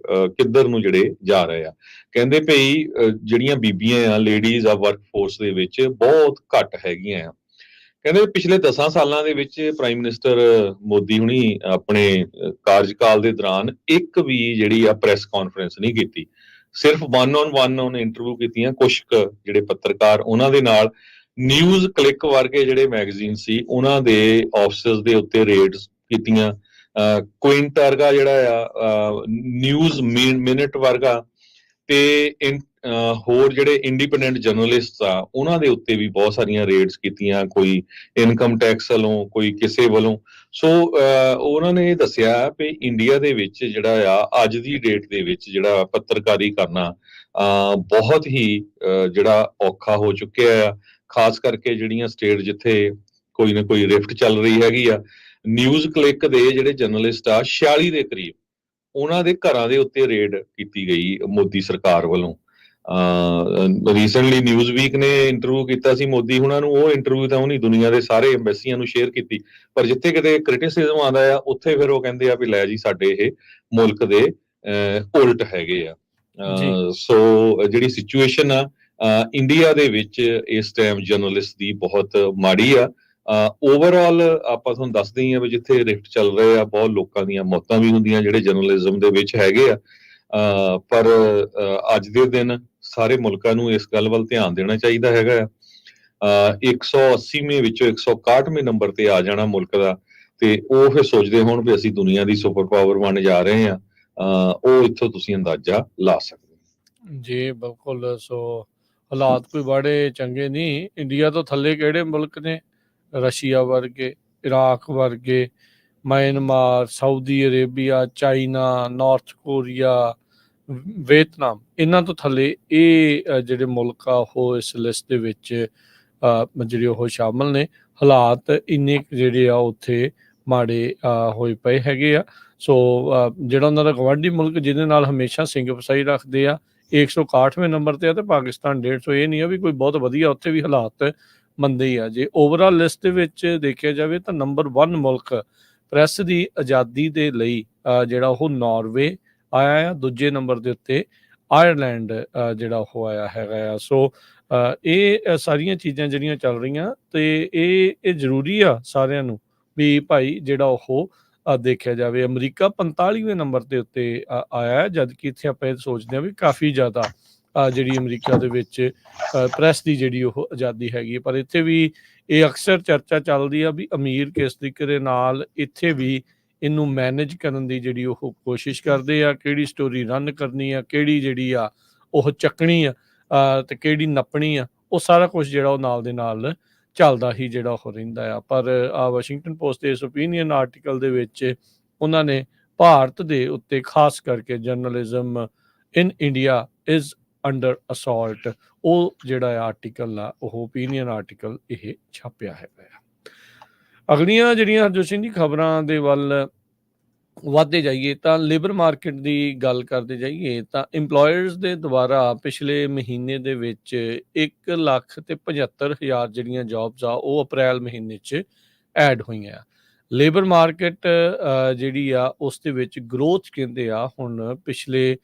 ਕਿੱਧਰ ਨੂੰ ਜਿਹੜੇ ਜਾ ਰਹੇ ਆ। ਕਹਿੰਦੇ ਭਈ ਜਿਹੜੀਆਂ ਬੀਬੀਆਂ ਆ, ਲੇਡੀਜ਼ ਆ ਵਰਕ ਫੋਰਸ ਦੇ ਵਿੱਚ ਬਹੁਤ ਘੱਟ ਹੈਗੀਆਂ ਆ। ਕਹਿੰਦੇ ਪਿਛਲੇ 10 ਸਾਲਾਂ ਦੇ ਵਿੱਚ ਪ੍ਰਾਈਮ ਮਿਨਿਸਟਰ ਮੋਦੀ ਹੁਣੀ ਆਪਣੇ ਕਾਰਜਕਾਲ ਦੇ ਦੌਰਾਨ ਇੱਕ ਵੀ ਜਿਹੜੀ ਆ ਪ੍ਰੈਸ ਕਾਨਫਰੰਸ ਨਹੀਂ ਕੀਤੀ। ਸਿਰਫ 1-on-1 ਉਹਨੇ ਇੰਟਰਵਿਊ ਕੀਤੀਆਂ। ਕੁਝ ਜਿਹੜੇ ਪੱਤਰਕਾਰ ਉਹਨਾਂ ਦੇ ਨਾਲ ਨਿਊਜ਼ ਕਲਿੱਕ ਵਰਗੇ ਜਿਹੜੇ ਮੈਗਜ਼ੀਨ ਸੀ ਉਹਨਾਂ ਦੇ ਆਫਿਸਸ ਦੇ ਉੱਤੇ ਰੇਡਸ ਕੀਤੀਆਂ। ਕੁਇੰਟ ਵਰਗਾ ਜਿਹੜਾ ਆ ਨਿਊਜ਼ ਮਿੰਟ ਵਰਗਾ ਤੇ ਹੋਰ ਜਿਹੜੇ ਇੰਡੀਪੈਂਡੈਂਟ ਜਰਨਲਿਸਟ ਆ ਉਹਨਾਂ ਦੇ ਉੱਤੇ ਵੀ ਬਹੁਤ ਸਾਰੀਆਂ ਰੇਡਸ ਕੀਤੀਆਂ, ਕੋਈ ਇਨਕਮ ਟੈਕਸ ਵੱਲੋਂ, ਕੋਈ ਕਿਸੇ ਵੱਲੋਂ। ਸੋ ਉਹਨਾਂ ਨੇ ਦੱਸਿਆ ਵੀ ਇੰਡੀਆ ਦੇ ਵਿੱਚ ਜਿਹੜਾ ਆ ਅੱਜ ਦੀ ਡੇਟ ਦੇ ਵਿੱਚ ਜਿਹੜਾ ਪੱਤਰਕਾਰੀ ਕਰਨਾ ਬਹੁਤ ਹੀ ਜਿਹੜਾ ਔਖਾ ਹੋ ਚੁੱਕਿਆ ਆ। ਖਾਸ ਕਰਕੇ ਜਿਹੜੀਆਂ ਸਟੇਟ ਜਿੱਥੇ ਕੋਈ ਨਾ ਕੋਈ ਰਿਫਟ ਚੱਲ ਰਹੀ ਹੈਗੀ ਆ। ਨਿਊਜ਼ ਕਲਿੱਕ ਦੇ ਜਿਹੜੇ ਜਰਨਲਿਸਟ ਆ 46 ਦੇ ਕਰੀਬ ਉਹਨਾਂ ਦੇ ਘਰਾਂ ਦੇ ਉੱਤੇ ਰੇਡ ਕੀਤੀ ਗਈ ਮੋਦੀ ਸਰਕਾਰ ਵੱਲੋਂ। ਰੀਸੈਂਟਲੀ ਨਿਊਜ਼ ਵੀਕ ਨੇ ਇੰਟਰਵਿਊ ਕੀਤਾ ਸੀ ਮੋਦੀ ਹੁਣਾਂ ਨੂੰ। ਉਹ ਇੰਟਰਵਿਊ ਤਾਂ ਉਹਨੀ ਦੁਨੀਆ ਦੇ ਸਾਰੇ ਐਮਬੈਸੀਆਂ ਨੂੰ ਸ਼ੇਅਰ ਕੀਤੀ, ਪਰ ਜਿੱਥੇ ਕਿਤੇ ਕ੍ਰਿਟਿਸਿਜ਼ਮ ਆਉਂਦਾ ਆ ਉੱਥੇ ਫਿਰ ਉਹ ਕਹਿੰਦੇ ਆ ਵੀ ਲੈ ਜੀ ਸਾਡੇ ਇਹ ਮੁਲਕ ਦੇ ਉਲਟ ਹੈਗੇ ਆ। ਜੀ ਸੋ ਜਿਹੜੀ ਸਿਚੁਏਸ਼ਨ ਆ ਇੰਡੀਆ ਦੇ ਵਿੱਚ ਇਸ ਟਾਈਮ ਜਰਨਲਿਸਟ ਦੀ ਬਹੁਤ ਮਾੜੀ ਆ। ਓਵਰਆਲ ਆਪਾਂ ਤੁਹਾਨੂੰ ਦੱਸਦੇ ਹੀ ਆ ਵੀ ਜਿੱਥੇ ਰਿਫਟ ਚੱਲ ਰਹੇ ਆ ਬਹੁਤ ਲੋਕਾਂ ਦੀਆਂ ਮੌਤਾਂ ਵੀ ਹੁੰਦੀਆਂ ਜਿਹੜੇ ਜਰਨਲਿਜ਼ਮ ਦੇ ਵਿੱਚ ਹੈਗੇ ਆ। ਪਰ ਅੱਜ ਦੇ ਦਿਨ ਸਾਰੇ ਮੁਲਕਾਂ ਨੂੰ ਇਸ ਗੱਲ ਵੱਲ ਧਿਆਨ ਦੇਣਾ ਚਾਹੀਦਾ ਹੈਗਾ ਆ। 180ਵੇਂ ਵਿੱਚੋਂ 161ਵੇਂ ਨੰਬਰ ਤੇ ਆ ਜਾਣਾ ਮੁਲਕ ਦਾ, ਤੇ ਉਹ ਫਿਰ ਸੋਚਦੇ ਹੋਣ ਵੀ ਅਸੀਂ ਦੁਨੀਆ ਦੀ ਸੁਪਰ ਪਾਵਰ ਬਣ ਜਾ ਰਹੇ ਆ, ਉਹ ਇੱਥੋਂ ਤੁਸੀਂ ਅੰਦਾਜ਼ਾ ਲਾ ਸਕਦੇ ਹੋ। ਜੀ ਬਿਲਕੁਲ। ਸੋ ਹਾਲਾਤ ਕੋਈ ਬੜੇ ਚੰਗੇ ਨਹੀਂ। ਇੰਡੀਆ ਤੋਂ ਥੱਲੇ ਕਿਹੜੇ ਮੁਲਕ ਨੇ? ਰਸ਼ੀਆ ਵਰਗੇ, ਇਰਾਕ ਵਰਗੇ, Myanmar, Saudi Arabia, China, north Korea, Vietnam, ਇਹਨਾਂ ਤੋਂ ਥੱਲੇ ਇਹ ਜਿਹੜੇ ਮੁਲਕ ਆ ਉਹ ਇਸ ਲਿਸਟ ਦੇ ਵਿੱਚ ਜਿਹੜੇ ਉਹ ਸ਼ਾਮਲ ਨੇ। ਹਾਲਾਤ ਇੰਨੇ ਜਿਹੜੇ ਆ ਉੱਥੇ ਮਾੜੇ ਹੋਏ ਪਏ ਹੈਗੇ ਆ। ਸੋ ਜਿਹੜਾ ਉਹਨਾਂ ਦਾ ਗਵਾਂਢੀ ਮੁਲਕ ਜਿਹਦੇ ਨਾਲ ਹਮੇਸ਼ਾ ਸਿੰਘ ਫਸਾਈ ਰੱਖਦੇ ਆ, 161ਵੇਂ ਨੰਬਰ ਤੇ ਆ, ਤੇ ਪਾਕਿਸਤਾਨ 150। ਇਹ ਨਹੀਂ ਆ ਵੀ ਕੋਈ ਬਹੁਤ ਵਧੀਆ, ਉੱਥੇ ਵੀ ਹਾਲਾਤ ਮੰਦੇ ਹੀ ਆ। ਜੇ ਓਵਰਆਲ ਲਿਸਟ ਦੇ ਵਿੱਚ ਦੇਖਿਆ ਜਾਵੇ ਤਾਂ ਨੰਬਰ 1 ਮੁਲਕ ਪ੍ਰੈਸ ਦੀ ਆਜ਼ਾਦੀ ਦੇ ਲਈ ਜਿਹੜਾ ਉਹ ਨਾਰਵੇ ਆਇਆ ਆ। ਦੂਜੇ ਨੰਬਰ ਦੇ ਉੱਤੇ ਆਇਰਲੈਂਡ ਜਿਹੜਾ ਉਹ ਆਇਆ ਹੈਗਾ ਆ। ਸੋ ਇਹ ਸਾਰੀਆਂ ਚੀਜ਼ਾਂ ਜਿਹੜੀਆਂ ਚੱਲ ਰਹੀਆਂ, ਤੇ ਇਹ ਜ਼ਰੂਰੀ ਆ ਸਾਰਿਆਂ ਨੂੰ ਵੀ ਭਾਈ ਜਿਹੜਾ ਉਹ ਦੇਖਿਆ ਜਾਵੇ। ਅਮਰੀਕਾ 45ਵੇਂ ਨੰਬਰ ਦੇ ਉੱਤੇ ਆਇਆ, ਜਦ ਕਿ ਇੱਥੇ ਆਪਾਂ ਇਹ ਸੋਚਦੇ ਹਾਂ ਵੀ ਕਾਫੀ ਜ਼ਿਆਦਾ ਜਿਹੜੀ ਅਮਰੀਕਾ ਦੇ ਵਿੱਚ ਪ੍ਰੈਸ ਦੀ ਜਿਹੜੀ ਉਹ ਆਜ਼ਾਦੀ ਹੈਗੀ ਹੈ। ਪਰ ਇੱਥੇ ਵੀ ਇਹ ਅਕਸਰ ਚਰਚਾ ਚੱਲਦੀ ਆ ਵੀ ਅਮੀਰ ਕਿਸ ਤਰੀਕੇ ਦੇ ਨਾਲ ਇੱਥੇ ਵੀ ਇਹਨੂੰ ਮੈਨੇਜ ਕਰਨ ਦੀ ਜਿਹੜੀ ਉਹ ਕੋਸ਼ਿਸ਼ ਕਰਦੇ ਆ, ਕਿਹੜੀ ਸਟੋਰੀ ਰਨ ਕਰਨੀ ਆ, ਕਿਹੜੀ ਜਿਹੜੀ ਆ ਉਹ ਚੱਕਣੀ ਆ, ਤੇ ਕਿਹੜੀ ਨੱਪਣੀ ਆ। ਉਹ ਸਾਰਾ ਕੁਝ ਜਿਹੜਾ ਉਹ ਨਾਲ ਦੇ ਨਾਲ ਚੱਲਦਾ ਹੀ ਜਿਹੜਾ ਉਹ ਰਹਿੰਦਾ ਆ। ਪਰ ਵਾਸ਼ਿੰਗਟਨ ਪੋਸਟ ਦੇ ਇਸ ਓਪੀਨੀਅਨ ਆਰਟੀਕਲ ਦੇ ਵਿੱਚ ਉਹਨਾਂ ਨੇ ਭਾਰਤ ਦੇ ਉੱਤੇ ਖਾਸ ਕਰਕੇ journalism in India is under assault, ਉਹ ਜਿਹੜਾ ਆਰਟੀਕਲ ਆ ਉਹ ਓਪੀਨੀਅਨ ਆਰਟੀਕਲ ਇਹ ਛਾਪਿਆ ਹੈਗਾ ਆ। ਅਗਲੀਆਂ ਜਿਹੜੀਆਂ ਹਰਜੋਤ ਸਿੰਘ ਦੀ ਖਬਰਾਂ ਦੇ ਵੱਲ ਵੱਧਦੇ ਜਾਈਏ ਤਾਂ ਲੇਬਰ ਮਾਰਕੀਟ ਦੀ ਗੱਲ ਕਰਦੇ ਜਾਈਏ ਤਾਂ ਇੰਪਲੋਇਰਸ ਦੇ ਦੁਆਰਾ ਪਿਛਲੇ ਮਹੀਨੇ ਦੇ ਵਿੱਚ 1,75,000 ਜਿਹੜੀਆਂ ਜੌਬਸ ਆ ਉਹ ਅਪ੍ਰੈਲ ਮਹੀਨੇ 'ਚ ਐਡ ਹੋਈਆਂ। ਲੇਬਰ ਮਾਰਕੀਟ ਜਿਹੜੀ ਆ ਉਸ ਦੇ ਵਿੱਚ ਗਰੋਥ ਕਹਿੰਦੇ ਆ ਹੁਣ ਪਿਛਲੇ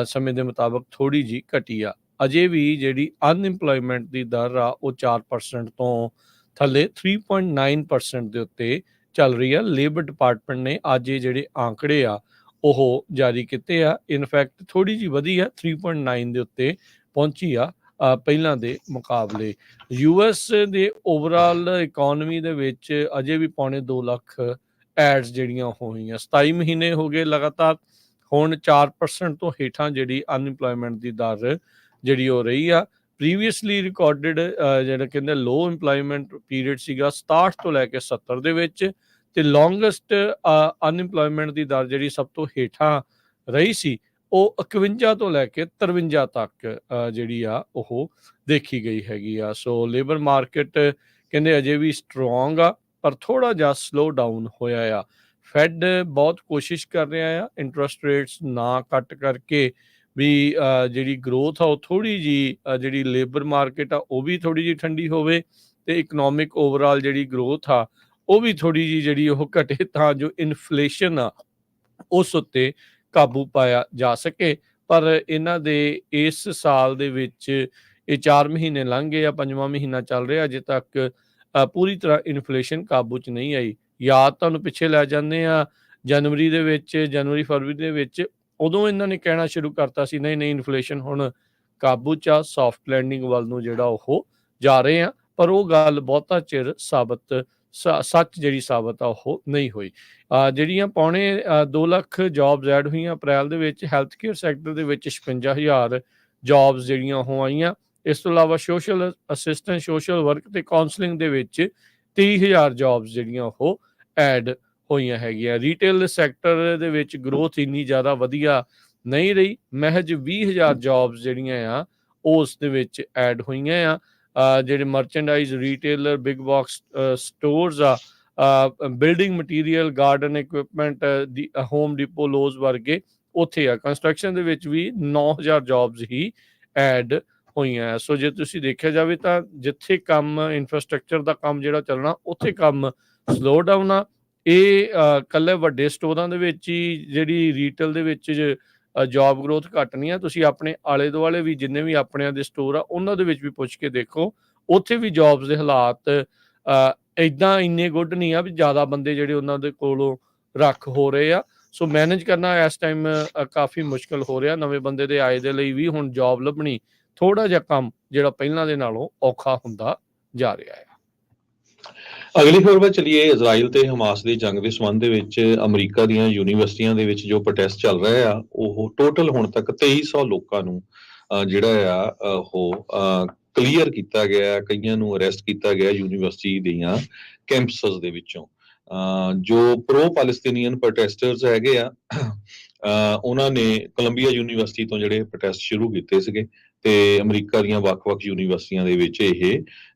ਸਮੇਂ ਦੇ ਮੁਤਾਬਕ ਥੋੜ੍ਹੀ ਜਿਹੀ ਘਟੀ ਆ। ਅਜੇ ਵੀ ਜਿਹੜੀ ਅਨਇੰਪਲੋਇਮੈਂਟ ਦੀ ਦਰ ਆ ਉਹ 4% ਤੋਂ ਥੱਲੇ 3.9% ਦੇ ਉੱਤੇ ਚੱਲ ਰਹੀ ਆ। ਲੇਬਰ ਡਿਪਾਰਟਮੈਂਟ ਨੇ ਅੱਜ ਇਹ ਜਿਹੜੇ ਆંકੜੇ ਆ ਉਹ ਜਾਰੀ ਕੀਤੇ ਆ। ਇਨਫੈਕਟ ਥੋੜ੍ਹੀ ਜਿਹੀ ਵਧੀ ਆ, 3.9 ਦੇ ਉੱਤੇ ਪਹੁੰਚੀ ਆ ਪਹਿਲਾਂ ਦੇ ਮੁਕਾਬਲੇ। US ਦੇ ਓਵਰਆਲ ਇਕੋਨਮੀ ਦੇ ਵਿੱਚ ਅਜੇ ਵੀ 2.25 ਲੱਖ ਐਡਸ ਜਿਹੜੀਆਂ ਹੋਈਆਂ। 27 ਮਹੀਨੇ ਹੋ ਗਏ ਲਗਾਤਾਰ। ਹੁਣ 4% ਤੋਂ ਹੇਠਾਂ ਜਿਹੜੀ ਅਨਇੰਪਲੋਇਮੈਂਟ ਦੀ ਦਰ ਜਿਹੜੀ ਹੋ ਰਹੀ ਆ। ਪ੍ਰੀਵੀਅਸਲੀ ਰਿਕਾਰਡਡ ਜਿਹੜਾ ਕਹਿੰਦੇ ਲੋ ਇੰਪਲੋਇਮੈਂਟ ਪੀਰੀਅਡ ਸੀਗਾ 67 ਤੋਂ ਲੈ ਕੇ 70 ਦੇ ਵਿੱਚ, ਤੇ ਲੌਂਗੈਸਟ ਅਨਇੰਪਲੋਇਮੈਂਟ ਦੀ ਦਰ ਜਿਹੜੀ ਸਭ ਤੋਂ ਹੇਠਾਂ ਰਹੀ ਸੀ ਉਹ 51 ਤੋਂ ਲੈ ਕੇ 53 ਤੱਕ ਜਿਹੜੀ ਆ ਉਹ ਦੇਖੀ ਗਈ ਹੈਗੀ ਆ। ਸੋ ਲੇਬਰ ਮਾਰਕੀਟ ਕਹਿੰਦੇ ਅਜੇ ਵੀ ਸਟਰੋਂਗ ਆ, ਪਰ ਥੋੜਾ ਜਿਹਾ ਸਲੋ ਡਾਊਨ ਹੋਇਆ ਆ। ਫੈਡ ਬਹੁਤ ਕੋਸ਼ਿਸ਼ ਕਰ ਰਿਹਾ ਆ ਇੰਟਰਸਟ ਰੇਟਸ ਨਾ ਕੱਟ ਕਰਕੇ ਵੀ ਜਿਹੜੀ ਗਰੋਥ ਆ ਉਹ ਥੋੜ੍ਹੀ ਜਿਹੀ ਜਿਹੜੀ ਲੇਬਰ ਮਾਰਕੀਟ ਆ ਉਹ ਵੀ ਥੋੜ੍ਹੀ ਜਿਹੀ ਠੰਡੀ ਹੋਵੇ, ਤੇ ਇਕਨੋਮਿਕ ਓਵਰਆਲ ਜਿਹੜੀ ਗਰੋਥ ਆ ਉਹ ਵੀ ਥੋੜ੍ਹੀ ਜਿਹੀ ਜਿਹੜੀ ਉਹ ਘਟੇ, ਤਾਂ ਜੋ ਇਨਫਲੇਸ਼ਨ ਆ ਉਸ ਉੱਤੇ ਕਾਬੂ ਪਾਇਆ ਜਾ ਸਕੇ। ਪਰ ਇਹਨਾਂ ਦੇ ਇਸ ਸਾਲ ਦੇ ਵਿੱਚ ਇਹ 4 ਮਹੀਨੇ ਲੰਘ ਗਏ ਆ, 5ਵਾਂ ਮਹੀਨਾ ਚੱਲ ਰਿਹਾ, ਅਜੇ ਤੱਕ ਪੂਰੀ ਤਰ੍ਹਾਂ ਇਨਫਲੇਸ਼ਨ ਕਾਬੂ 'ਚ ਨਹੀਂ ਆਈ। ਯਾਦ ਤੁਹਾਨੂੰ ਪਿੱਛੇ ਲੈ ਜਾਂਦੇ ਆ, ਜਨਵਰੀ ਫਰਵਰੀ ਦੇ ਵਿੱਚ ਉਦੋਂ ਇਹਨਾਂ ਨੇ ਕਹਿਣਾ ਸ਼ੁਰੂ ਕਰਤਾ ਸੀ ਨਹੀਂ ਇਨਫਲੇਸ਼ਨ ਹੁਣ ਕਾਬੂ 'ਚ ਆ, ਸੌਫਟ ਲੈਂਡਿੰਗ ਵੱਲ ਨੂੰ ਜਿਹੜਾ ਉਹ ਜਾ ਰਹੇ ਆ। ਪਰ ਉਹ ਗੱਲ ਬਹੁਤਾ ਚਿਰ ਸੱਚ ਜਿਹੜੀ ਸਾਬਤ ਆ ਉਹ ਨਹੀਂ ਹੋਈ। ਜਿਹੜੀਆਂ 2 ਲੱਖ ਜੌਬਸ ਐਡ ਹੋਈਆਂ ਅਪ੍ਰੈਲ ਦੇ ਵਿੱਚ। ਹੈਲਥ ਕੇਅਰ ਸੈਕਟਰ ਦੇ ਵਿੱਚ 56,000 ਜੌਬਸ ਜਿਹੜੀਆਂ ਉਹ ਆਈਆਂ। ਇਸ ਤੋਂ ਇਲਾਵਾ ਸੋਸ਼ਲ ਅਸਿਸਟੈਂਟ, ਸੋਸ਼ਲ ਵਰਕ ਤੇ ਕਾਉਂਸਲਿੰਗ ਦੇ ਵਿੱਚ 30,000 ਜੌਬਸ ਜਿਹੜੀਆਂ ਉਹ ਐਡ ਹੋਈਆਂ ਹੈਗੀਆਂ। ਰੀਟੇਲ ਸੈਕਟਰ ਦੇ ਵਿੱਚ ਗਰੋਥ ਇੰਨੀ ਜ਼ਿਆਦਾ ਵਧੀਆ ਨਹੀਂ ਰਹੀ, ਮਹਿਜ 20,000 ਜੌਬਸ ਜਿਹੜੀਆਂ ਆ ਉਸ ਦੇ ਵਿੱਚ ਐਡ ਹੋਈਆਂ ਆ। ਜਿਹੜੇ merchandise retailer, big box stores ਆ, building material, garden equipment, home Depot, Lowe's ਵਰਗੇ ਉੱਥੇ ਆ। ਕੰਸਟਰਕਸ਼ਨ ਦੇ ਵਿੱਚ ਵੀ 9,000 ਜੌਬਸ ਹੀ ਐਡ ਹੋਈਆਂ। ਸੋ ਜੇ ਤੁਸੀਂ ਦੇਖਿਆ ਜਾਵੇ ਤਾਂ ਜਿੱਥੇ ਕੰਮ ਇਨਫਰਾਸਟ੍ਰਕਚਰ ਦਾ ਕੰਮ ਜਿਹੜਾ ਚੱਲਣਾ ਉੱਥੇ ਕੰਮ ਸਲੋ ਡਾਊਨ ਆ। ਇਹ ਇਕੱਲੇ ਵੱਡੇ ਸਟੋਰਾਂ ਦੇ ਵਿੱਚ ਹੀ ਜਿਹੜੀ ਰੀਟੇਲ ਦੇ ਵਿੱਚ ਜੋਬ ਗਰੋਥ ਘੱਟ ਨਹੀਂ ਆ। ਤੁਸੀਂ ਆਪਣੇ ਆਲੇ ਦੁਆਲੇ ਵੀ ਜਿੰਨੇ ਵੀ ਆਪਣਿਆਂ ਦੇ ਸਟੋਰ ਆ ਉਹਨਾਂ ਦੇ ਵਿੱਚ ਵੀ ਪੁੱਛ ਕੇ ਦੇਖੋ, ਉੱਥੇ ਵੀ ਜੋਬਸ ਦੇ ਹਾਲਾਤ ਇੱਦਾਂ ਇੰਨੇ ਗੁੱਡ ਨਹੀਂ ਆ ਵੀ ਜ਼ਿਆਦਾ ਬੰਦੇ ਜਿਹੜੇ ਉਹਨਾਂ ਦੇ ਕੋਲੋਂ ਰੱਖ ਹੋ ਰਹੇ ਆ। ਸੋ ਮੈਨੇਜ ਕਰਨਾ ਇਸ ਟਾਈਮ ਕਾਫੀ ਮੁਸ਼ਕਲ ਹੋ ਰਿਹਾ। ਨਵੇਂ ਬੰਦੇ ਦੇ ਆਏ ਦੇ ਲਈ ਵੀ ਹੁਣ ਜੋਬ ਲੱਭਣੀ ਥੋੜਾ ਜਿਹਾ ਕੰਮ ਜਿਹੜਾ ਪਹਿਲਾਂ ਦੇ ਨਾਲੋਂ ਔਖਾ ਹੁੰਦਾ ਜਾ ਰਿਹਾ ਹੈ। ਅਗਲੀ ਖਬਰ ਵੱਲ ਚਲੀਏ। ਇਜ਼ਰਾਈਲ ਤੇ ਹਮਾਸ ਦੀ ਜੰਗ ਦੇ ਸੰਬੰਧ ਦੇ ਵਿੱਚ ਅਮਰੀਕਾ ਦੀਆਂ ਯੂਨੀਵਰਸਿਟੀਆਂ ਦੇ ਵਿੱਚ ਜੋ ਪ੍ਰੋਟੈਸਟ ਚੱਲ ਰਿਹਾ ਆ, ਉਹ ਟੋਟਲ ਹੁਣ ਤੱਕ 2300 ਲੋਕਾਂ ਨੂੰ ਜਿਹੜਾ ਆ ਉਹ ਕਲੀਅਰ ਕੀਤਾ ਗਿਆ, ਕਈਆਂ ਨੂੰ ਅਰੈਸਟ ਕੀਤਾ ਗਿਆ ਯੂਨੀਵਰਸਿਟੀ ਦੀਆਂ ਕੈਂਪਸਸ ਦੇ ਵਿੱਚੋਂ। ਜੋ ਪ੍ਰੋ ਪੈਲਸਟੀਨੀਅਨ ਪ੍ਰੋਟੈਸਟਰਸ ਹੈਗੇ ਆ, ਉਹਨਾਂ ਨੇ ਕੋਲੰਬੀਆ ਯੂਨੀਵਰਸਿਟੀ ਤੋਂ ਜਿਹੜੇ ਪ੍ਰੋਟੈਸਟ ਸ਼ੁਰੂ ਕੀਤੇ ਸੀਗੇ ਤੇ ਅਮਰੀਕਾ ਦੀਆਂ ਵੱਖ-ਵੱਖ ਯੂਨੀਵਰਸਿਟੀਆਂ ਦੇ ਵਿੱਚ ਇਹ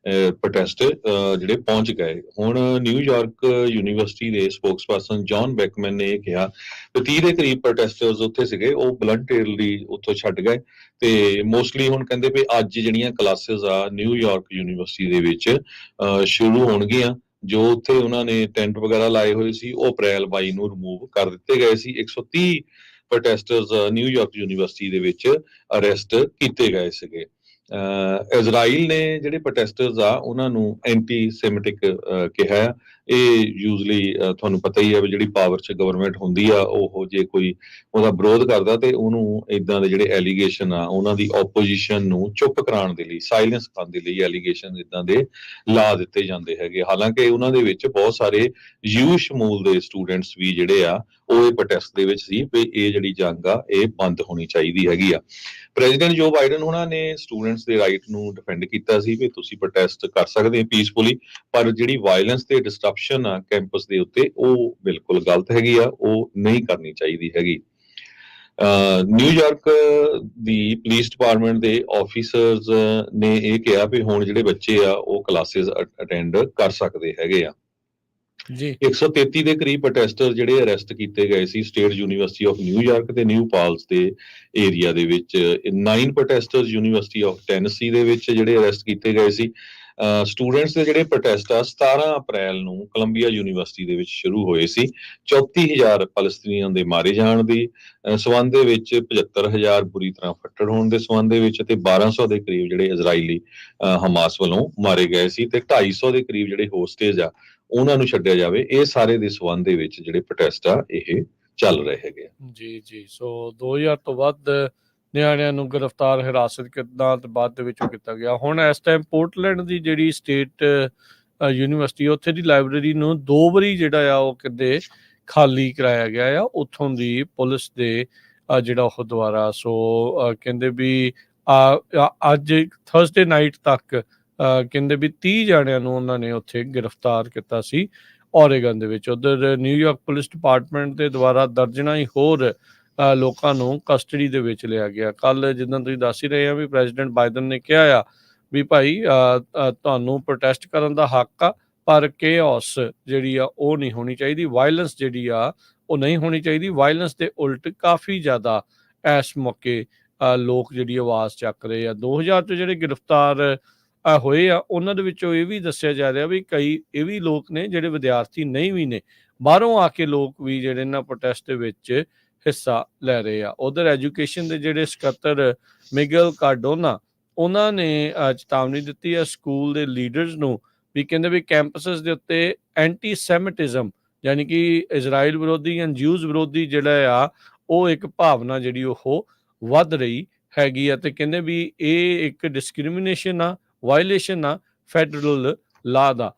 ਪ੍ਰੋਟੈਸਟ ਜਿਹੜੇ ਪਹੁੰਚ ਗਏ। ਹੁਣ ਨਿਊਯਾਰਕ ਯੂਨੀਵਰਸਿਟੀ ਦੇ ਸਪੋਕਸਪਰਸਨ ਜੌਨ ਬੈਕਮੈਨ ਨੇ ਇਹ ਕਿਹਾ ਕਿ 30 ਦੇ ਕਰੀਬ ਪ੍ਰੋਟੈਸਟਰਸ ਉੱਥੇ ਸੀਗੇ, ਉਹ ਵਲੰਟੀਅਰਲੀ ਉੱਥੋਂ ਛੱਡ ਗਏ ਤੇ ਮੋਸਟਲੀ ਹੁਣ ਕਹਿੰਦੇ ਵੀ ਅੱਜ ਜਿਹੜੀਆਂ ਕਲਾਸਿਸ ਆ ਨਿਊਯਾਰਕ ਯੂਨੀਵਰਸਿਟੀ ਦੇ ਵਿੱਚ ਸ਼ੁਰੂ ਹੋਣਗੀਆਂ। ਜੋ ਉੱਥੇ ਉਹਨਾਂ ਨੇ ਟੈਂਟ ਵਗੈਰਾ ਲਾਏ ਹੋਏ ਸੀ ਉਹ ਅਪ੍ਰੈਲ 22 ਨੂੰ ਰਿਮੂਵ ਕਰ ਦਿੱਤੇ ਗਏ ਸੀ। 130 ਪ੍ਰੋਟੈਸਟਰਸ ਨਿਊਯਾਰਕ ਯੂਨੀਵਰਸਿਟੀ ਦੇ ਵਿੱਚ ਅਰੈਸਟ ਕੀਤੇ ਗਏ ਸੀਗੇ। ਇਜ਼ਰਾਈਲ ਨੇ ਜਿਹੜੇ ਪ੍ਰੋਟੈਸਟਰਸ ਆ ਉਹਨਾਂ ਨੂੰ ਐਂਟੀ ਸੈਮਿਟਿਕ ਕਿਹਾ। ਇਹ ਯੂਜ਼ਲੀ ਤੁਹਾਨੂੰ ਪਤਾ ਹੀ ਹੈ ਵੀ ਜਿਹੜੀ ਪਾਵਰ 'ਚ ਗਵਰਨਮੈਂਟ ਹੁੰਦੀ ਆ, ਉਹ ਜੇ ਕੋਈ ਉਹਦਾ ਵਿਰੋਧ ਕਰਦਾ ਤੇ ਉਹਨੂੰ ਇਦਾਂ ਦੇ ਜਿਹੜੇ ਐਲੀਗੇਸ਼ਨ ਆ ਉਹਨਾਂ ਦੀ ਆਪੋਜੀਸ਼ਨ ਨੂੰ ਚੁੱਪ ਕਰਾਉਣ ਦੇ ਲਈ, ਸਾਇਲੈਂਸ ਕਰਨ ਦੇ ਲਈ ਐਲੀਗੇਸ਼ਨ ਇਦਾਂ ਦੇ ਲਾ ਦਿੱਤੇ ਜਾਂਦੇ ਹੈਗੇ। ਹਾਲਾਂਕਿ ਉਹਨਾਂ ਦੇ ਵਿੱਚ ਬਹੁਤ ਸਾਰੇ ਯੂਸ਼ ਮੂਲ ਦੇ ਸਟੂਡੈਂਟਸ ਵੀ ਜਿਹੜੇ ਆ ਉਹ ਇਹ ਪ੍ਰੋਟੈਸਟ ਦੇ ਵਿੱਚ ਸੀ ਵੀ ਇਹ ਜਿਹੜੀ ਜੰਗ ਆ ਇਹ ਬੰਦ ਹੋਣੀ ਚਾਹੀਦੀ ਹੈਗੀ ਆ। ਪ੍ਰੈਜ਼ੀਡੈਂਟ ਜੋ ਬਾਈਡਨ ਉਹਨਾਂ ਨੇ ਸਟੂਡੈਂਟਸ ਦੇ ਰਾਈਟ ਨੂੰ ਡਿਫੈਂਡ ਕੀਤਾ ਸੀ ਵੀ ਤੁਸੀਂ ਪ੍ਰੋਟੈਸਟ ਕਰ ਸਕਦੇ ਪੀਸਫੁਲੀ, ਪਰ ਜਿਹੜੀ ਵਾਇਲੈਂਸ ਤੇ ਡਿਸਟਰਪਸ਼ਨ ਆ ਕੈਂਪਸ ਦੇ ਉੱਤੇ ਉਹ ਬਿਲਕੁਲ ਗਲਤ ਹੈਗੀ ਆ, ਉਹ ਨਹੀਂ ਕਰਨੀ ਚਾਹੀਦੀ ਹੈਗੀ। ਨਿਊਯਾਰਕ ਦੀ ਪੁਲਿਸ ਡਿਪਾਰਟਮੈਂਟ ਦੇ ਆਫੀਸਰਸ ਨੇ ਇਹ ਕਿਹਾ ਵੀ ਹੁਣ ਜਿਹੜੇ ਬੱਚੇ ਆ ਉਹ ਕਲਾਸਿਸ ਅਟੈਂਡ ਕਰ ਸਕਦੇ ਹੈਗੇ ਆ ਜੀ। 133 ਦੇ ਕਰੀਬ ਪ੍ਰੋਟੈਸਟਰ ਜਿਹੜੇ ਅਰੈਸਟ ਕੀਤੇ ਗਏ ਸੀ ਸਟੇਟ ਯੂਨੀਵਰਸਿਟੀ ਆਫ ਨਿਊਯਾਰਕ ਤੇ ਨਿਊ ਪਾਲਸ ਦੇ ਏਰੀਆ ਦੇ ਵਿੱਚ। 9 ਪ੍ਰੋਟੈਸਟਰਸ ਯੂਨੀਵਰਸਿਟੀ ਆਫ ਟੈਨਸੀ ਦੇ ਵਿੱਚ ਜਿਹੜੇ ਅਰੈਸਟ ਕੀਤੇ ਗਏ ਸੀ। ਸਟੂਡੈਂਟਸ ਦੇ ਜਿਹੜੇ ਪ੍ਰੋਟੈਸਟ ਆ 17 ਅਪ੍ਰੈਲ ਨੂੰ ਕੋਲੰਬੀਆ ਯੂਨੀਵਰਸਿਟੀ ਦੇ ਵਿੱਚ ਸ਼ੁਰੂ ਹੋਏ ਸੀ। 34000 ਫਲਸਤੀਨੀਆਂ ਦੇ ਮਾਰੇ ਜਾਣ ਦੀ ਸਬੰਧ ਦੇ ਵਿੱਚ, 75000 ਬੁਰੀ ਤਰ੍ਹਾਂ ਫੱਟੜ ਹੋਣ ਦੇ ਸਬੰਧ ਦੇ ਵਿੱਚ ਤੇ 1200 ਦੇ ਕਰੀਬ ਜਿਹੜੇ ਇਜ਼ਰਾਈਲੀ ਹਮਾਸ ਵੱਲੋਂ ਮਾਰੇ ਗਏ ਸੀ ਤੇ 250 ਦੇ ਕਰੀਬ ਜਿਹੜੇ ਹੋਸਟੇਜ ਆ ਉਹਨਾਂ ਨੂੰ ਛੱਡਿਆ ਜਾਵੇ। ਇਹ ਸਾਰੇ ਦੇ ਸਬੰਧ ਦੇ ਵਿੱਚ ਜਿਹੜੇ ਪ੍ਰੋਟੈਸਟ ਆ ਇਹ ਚੱਲ ਰਹੇ ਹੈਗੇ। ਜੀ। ਸੋ 2000 ਤੋਂ ਵੱਧ ਨਿਆਣਿਆਂ ਨੂੰ ਗ੍ਰਿਫਤਾਰ ਹਿਰਾਸਤ ਕਿੱਦਾਂ ਤੇ ਬਾਅਦ ਦੇ ਵਿੱਚੋਂ ਕੀਤਾ ਗਿਆ। ਹੁਣ ਇਸ ਟਾਈਮ ਪੋਰਟਲੈਂਡ ਦੀ ਜਿਹੜੀ ਸਟੇਟ ਯੂਨੀਵਰਸਿਟੀ ਉੱਥੇ ਦੀ ਲਾਇਬ੍ਰੇਰੀ ਨੂੰ 2 ਵਾਰੀ ਜਿਹੜਾ ਆ ਉਹ ਕਿਤੇ ਖਾਲੀ ਕਰਾਇਆ ਗਿਆ ਆ ਉੱਥੋਂ ਦੀ ਪੁਲਿਸ ਦੇ ਜਿਹੜਾ ਉਹ ਦੁਆਰਾ। ਸੋ ਕਹਿੰਦੇ ਵੀ ਅੱਜ ਥਰਸਡੇ ਨਾਈਟ ਤੱਕ ਕਹਿੰਦੇ ਵੀ 30 ਜਾਣਿਆਂ ਨੂੰ ਉਹਨਾਂ ਨੇ ਉੱਥੇ ਗ੍ਰਿਫਤਾਰ ਕੀਤਾ ਸੀ ਓਰੇਗਨ ਦੇ ਵਿੱਚ। ਉਧਰ ਨਿਊਯਾਰਕ ਪੁਲਿਸ ਡਿਪਾਰਟਮੈਂਟ ਦੇ ਦੁਆਰਾ ਦਰਜਨਾਂ ਹੀ ਹੋਰ ਲੋਕਾਂ ਨੂੰ ਕਸਟਡੀ ਦੇ ਵਿੱਚ ਲਿਆ ਗਿਆ। ਕੱਲ ਜਿੱਦਾਂ ਤੁਸੀਂ ਦੱਸ ਹੀ ਰਹੇ ਆ ਵੀ ਪ੍ਰੈਜ਼ੀਡੈਂਟ ਬਾਈਡਨ ਨੇ ਕਿਹਾ ਆ ਵੀ ਭਾਈ ਤੁਹਾਨੂੰ ਪ੍ਰੋਟੈਸਟ ਕਰਨ ਦਾ ਹੱਕ ਆ, ਪਰ ਕੇਓਸ ਜਿਹੜੀ ਆ ਉਹ ਨਹੀਂ ਹੋਣੀ ਚਾਹੀਦੀ, ਵਾਇਲੈਂਸ ਜਿਹੜੀ ਆ ਉਹ ਨਹੀਂ ਹੋਣੀ ਚਾਹੀਦੀ। ਵਾਇਲੈਂਸ ਦੇ ਉਲਟ ਕਾਫੀ ਜ਼ਿਆਦਾ ਇਸ ਮੌਕੇ ਲੋਕ ਜਿਹੜੀ ਆਵਾਜ਼ ਚੱਕ ਰਹੇ ਆ। 2000 ਤੋਂ ਜਿਹੜੇ ਗ੍ਰਿਫਤਾਰ ਹੋਏ ਆ ਉਹਨਾਂ ਦੇ ਵਿੱਚੋਂ ਇਹ ਵੀ ਦੱਸਿਆ ਜਾ ਰਿਹਾ ਵੀ ਕਈ ਇਹ ਵੀ ਲੋਕ ਨੇ ਜਿਹੜੇ ਵਿਦਿਆਰਥੀ ਨਹੀਂ ਵੀ ਨੇ, ਬਾਹਰੋਂ ਆ ਕੇ ਲੋਕ ਵੀ ਜਿਹੜੇ ਇਹਨਾਂ ਪ੍ਰੋਟੈਸਟ ਦੇ ਵਿੱਚ ਹਿੱਸਾ ਲੈ ਰਹੇ ਆ। ਉਧਰ ਐਜੂਕੇਸ਼ਨ ਦੇ ਜਿਹੜੇ ਸਕੱਤਰ ਮਿਗਲ ਕਾਰਡੋਨਾ ਉਹਨਾਂ ਨੇ ਚੇਤਾਵਨੀ ਦਿੱਤੀ ਆ ਸਕੂਲ ਦੇ ਲੀਡਰਸ ਨੂੰ ਵੀ ਕਹਿੰਦੇ ਵੀ ਕੈਂਪਸਸ ਦੇ ਉੱਤੇ ਐਂਟੀ ਸੈਮਿਟਿਜ਼ਮ ਯਾਨੀ ਕਿ ਇਜ਼ਰਾਈਲ ਵਿਰੋਧੀ ਜਾਂ ਜਿਊਜ਼ ਵਿਰੋਧੀ ਜਿਹੜਾ ਆ ਉਹ ਇੱਕ ਭਾਵਨਾ ਜਿਹੜੀ ਉਹ ਵੱਧ ਰਹੀ ਹੈਗੀ ਆ ਤੇ ਕਹਿੰਦੇ ਵੀ ਇਹ ਇੱਕ ਡਿਸਕ੍ਰਿਮੀਨੇਸ਼ਨ ਆ, ਵਾਇਲੇਸ਼ਨ ਆ ਫੈਡਰਲ ਲਾ ਦਾ।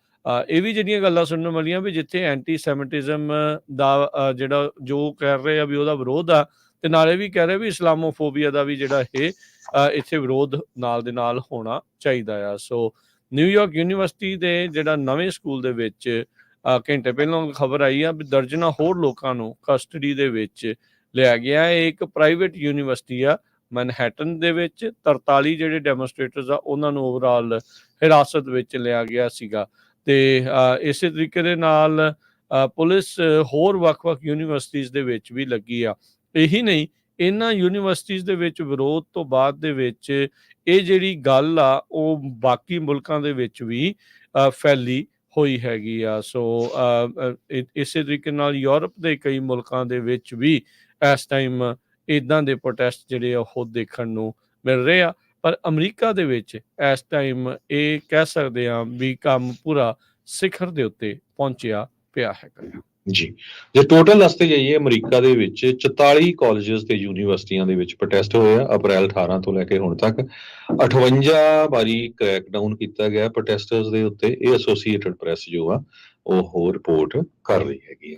ਇਹ ਵੀ ਜਿਹੜੀਆਂ ਗੱਲਾਂ ਸੁਣਨ ਵਾਲੀਆਂ ਵੀ ਜਿੱਥੇ ਐਂਟੀ ਸੈਮਿਟਿਜ਼ਮ ਦਾ ਜਿਹੜਾ ਜੋ ਕਰ ਰਹੇ ਆ ਵੀ ਉਹਦਾ ਵਿਰੋਧ ਆ ਤੇ ਨਾਲੇ ਵੀ ਕਹਿ ਰਹੇ ਵੀ ਇਸਲਾਮੋਫੋਬੀਆ ਦਾ ਵੀ ਜਿਹੜਾ ਇਹ ਇੱਥੇ ਵਿਰੋਧ ਨਾਲ ਦੇ ਨਾਲ ਹੋਣਾ ਚਾਹੀਦਾ ਆ। ਸੋ ਨਿਊਯਾਰਕ ਯੂਨੀਵਰਸਿਟੀ ਦੇ ਜਿਹੜਾ ਨਵੇਂ ਸਕੂਲ ਦੇ ਵਿੱਚ ਘੰਟੇ ਪਹਿਲਾਂ ਖਬਰ ਆਈ ਆ ਵੀ ਦਰਜਨਾਂ ਹੋਰ ਲੋਕਾਂ ਨੂੰ ਕਸਟਡੀ ਦੇ ਵਿੱਚ ਲਿਆ ਗਿਆ। ਇਹ ਇੱਕ ਪ੍ਰਾਈਵੇਟ ਯੂਨੀਵਰਸਿਟੀ ਆ ਮੈਨਹੈਟਨ ਦੇ ਵਿੱਚ। 43 ਜਿਹੜੇ ਡੈਮੋਨਸਟ੍ਰੇਟਰਸ ਆ ਉਹਨਾਂ ਨੂੰ ਓਵਰਆਲ ਹਿਰਾਸਤ ਵਿੱਚ ਲਿਆ ਗਿਆ ਸੀਗਾ ਤੇ ਇਸੇ ਤਰੀਕੇ ਦੇ ਨਾਲ ਪੁਲਿਸ ਹੋਰ ਵੱਖ-ਵੱਖ ਯੂਨੀਵਰਸਿਟੀਜ਼ ਦੇ ਵਿੱਚ ਵੀ ਲੱਗੀ ਆ। ਇਹੀ ਨਹੀਂ, ਇਹਨਾਂ ਯੂਨੀਵਰਸਿਟੀਜ਼ ਦੇ ਵਿੱਚ ਵਿਰੋਧ ਤੋਂ ਬਾਅਦ ਦੇ ਵਿੱਚ ਇਹ ਜਿਹੜੀ ਗੱਲ ਆ ਉਹ ਬਾਕੀ ਮੁਲਕਾਂ ਦੇ ਵਿੱਚ ਵੀ ਫੈਲੀ ਹੋਈ ਹੈਗੀ ਆ। ਸੋ ਇਸੇ ਤਰੀਕੇ ਨਾਲ ਯੂਰਪ ਦੇ ਕਈ ਮੁਲਕਾਂ ਦੇ ਵਿੱਚ ਵੀ ਇਸ ਟਾਈਮ ਇੱਦਾਂ ਦੇ ਪ੍ਰੋਟੈਸਟ ਜਿਹੜੇ ਆ ਉਹ ਦੇਖਣ ਨੂੰ ਮਿਲ ਰਹੇ ਆ। ਪਰ ਅਮਰੀਕਾ ਦੇ ਵਿੱਚ ਇਸ ਟਾਈਮ ਇਹ ਕਹਿ ਸਕਦੇ ਹਾਂ ਵੀ ਕੰਮ ਪੂਰਾ ਸਿਖਰ ਦੇ ਉੱਤੇ ਪਹੁੰਚਿਆ ਪਿਆ ਹੈਗਾ। ਜੀ, ਜੇ ਟੋਟਲ ਵਾਸਤੇ ਜਾਈਏ ਅਮਰੀਕਾ ਦੇ ਵਿੱਚ 44 ਕਾਲਜਸ ਤੇ ਯੂਨੀਵਰਸਿਟੀਆਂ ਦੇ ਵਿੱਚ ਪ੍ਰੋਟੈਸਟ ਹੋਏ ਆ ਅਪ੍ਰੈਲ 18 ਤੋਂ ਲੈ ਕੇ ਹੁਣ ਤੱਕ। 58 ਵਾਰੀ ਕ੍ਰੈਕਡਾਊਨ ਕੀਤਾ ਗਿਆ ਪ੍ਰੋਟੈਸਟਰਸ ਦੇ ਉੱਤੇ। ਇਹ ਐਸੋਸੀਏਟਡ ਪ੍ਰੈਸ ਜੋ ਆ ਉਹ ਰਿਪੋਰਟ ਕਰ ਰਹੀ ਹੈਗੀ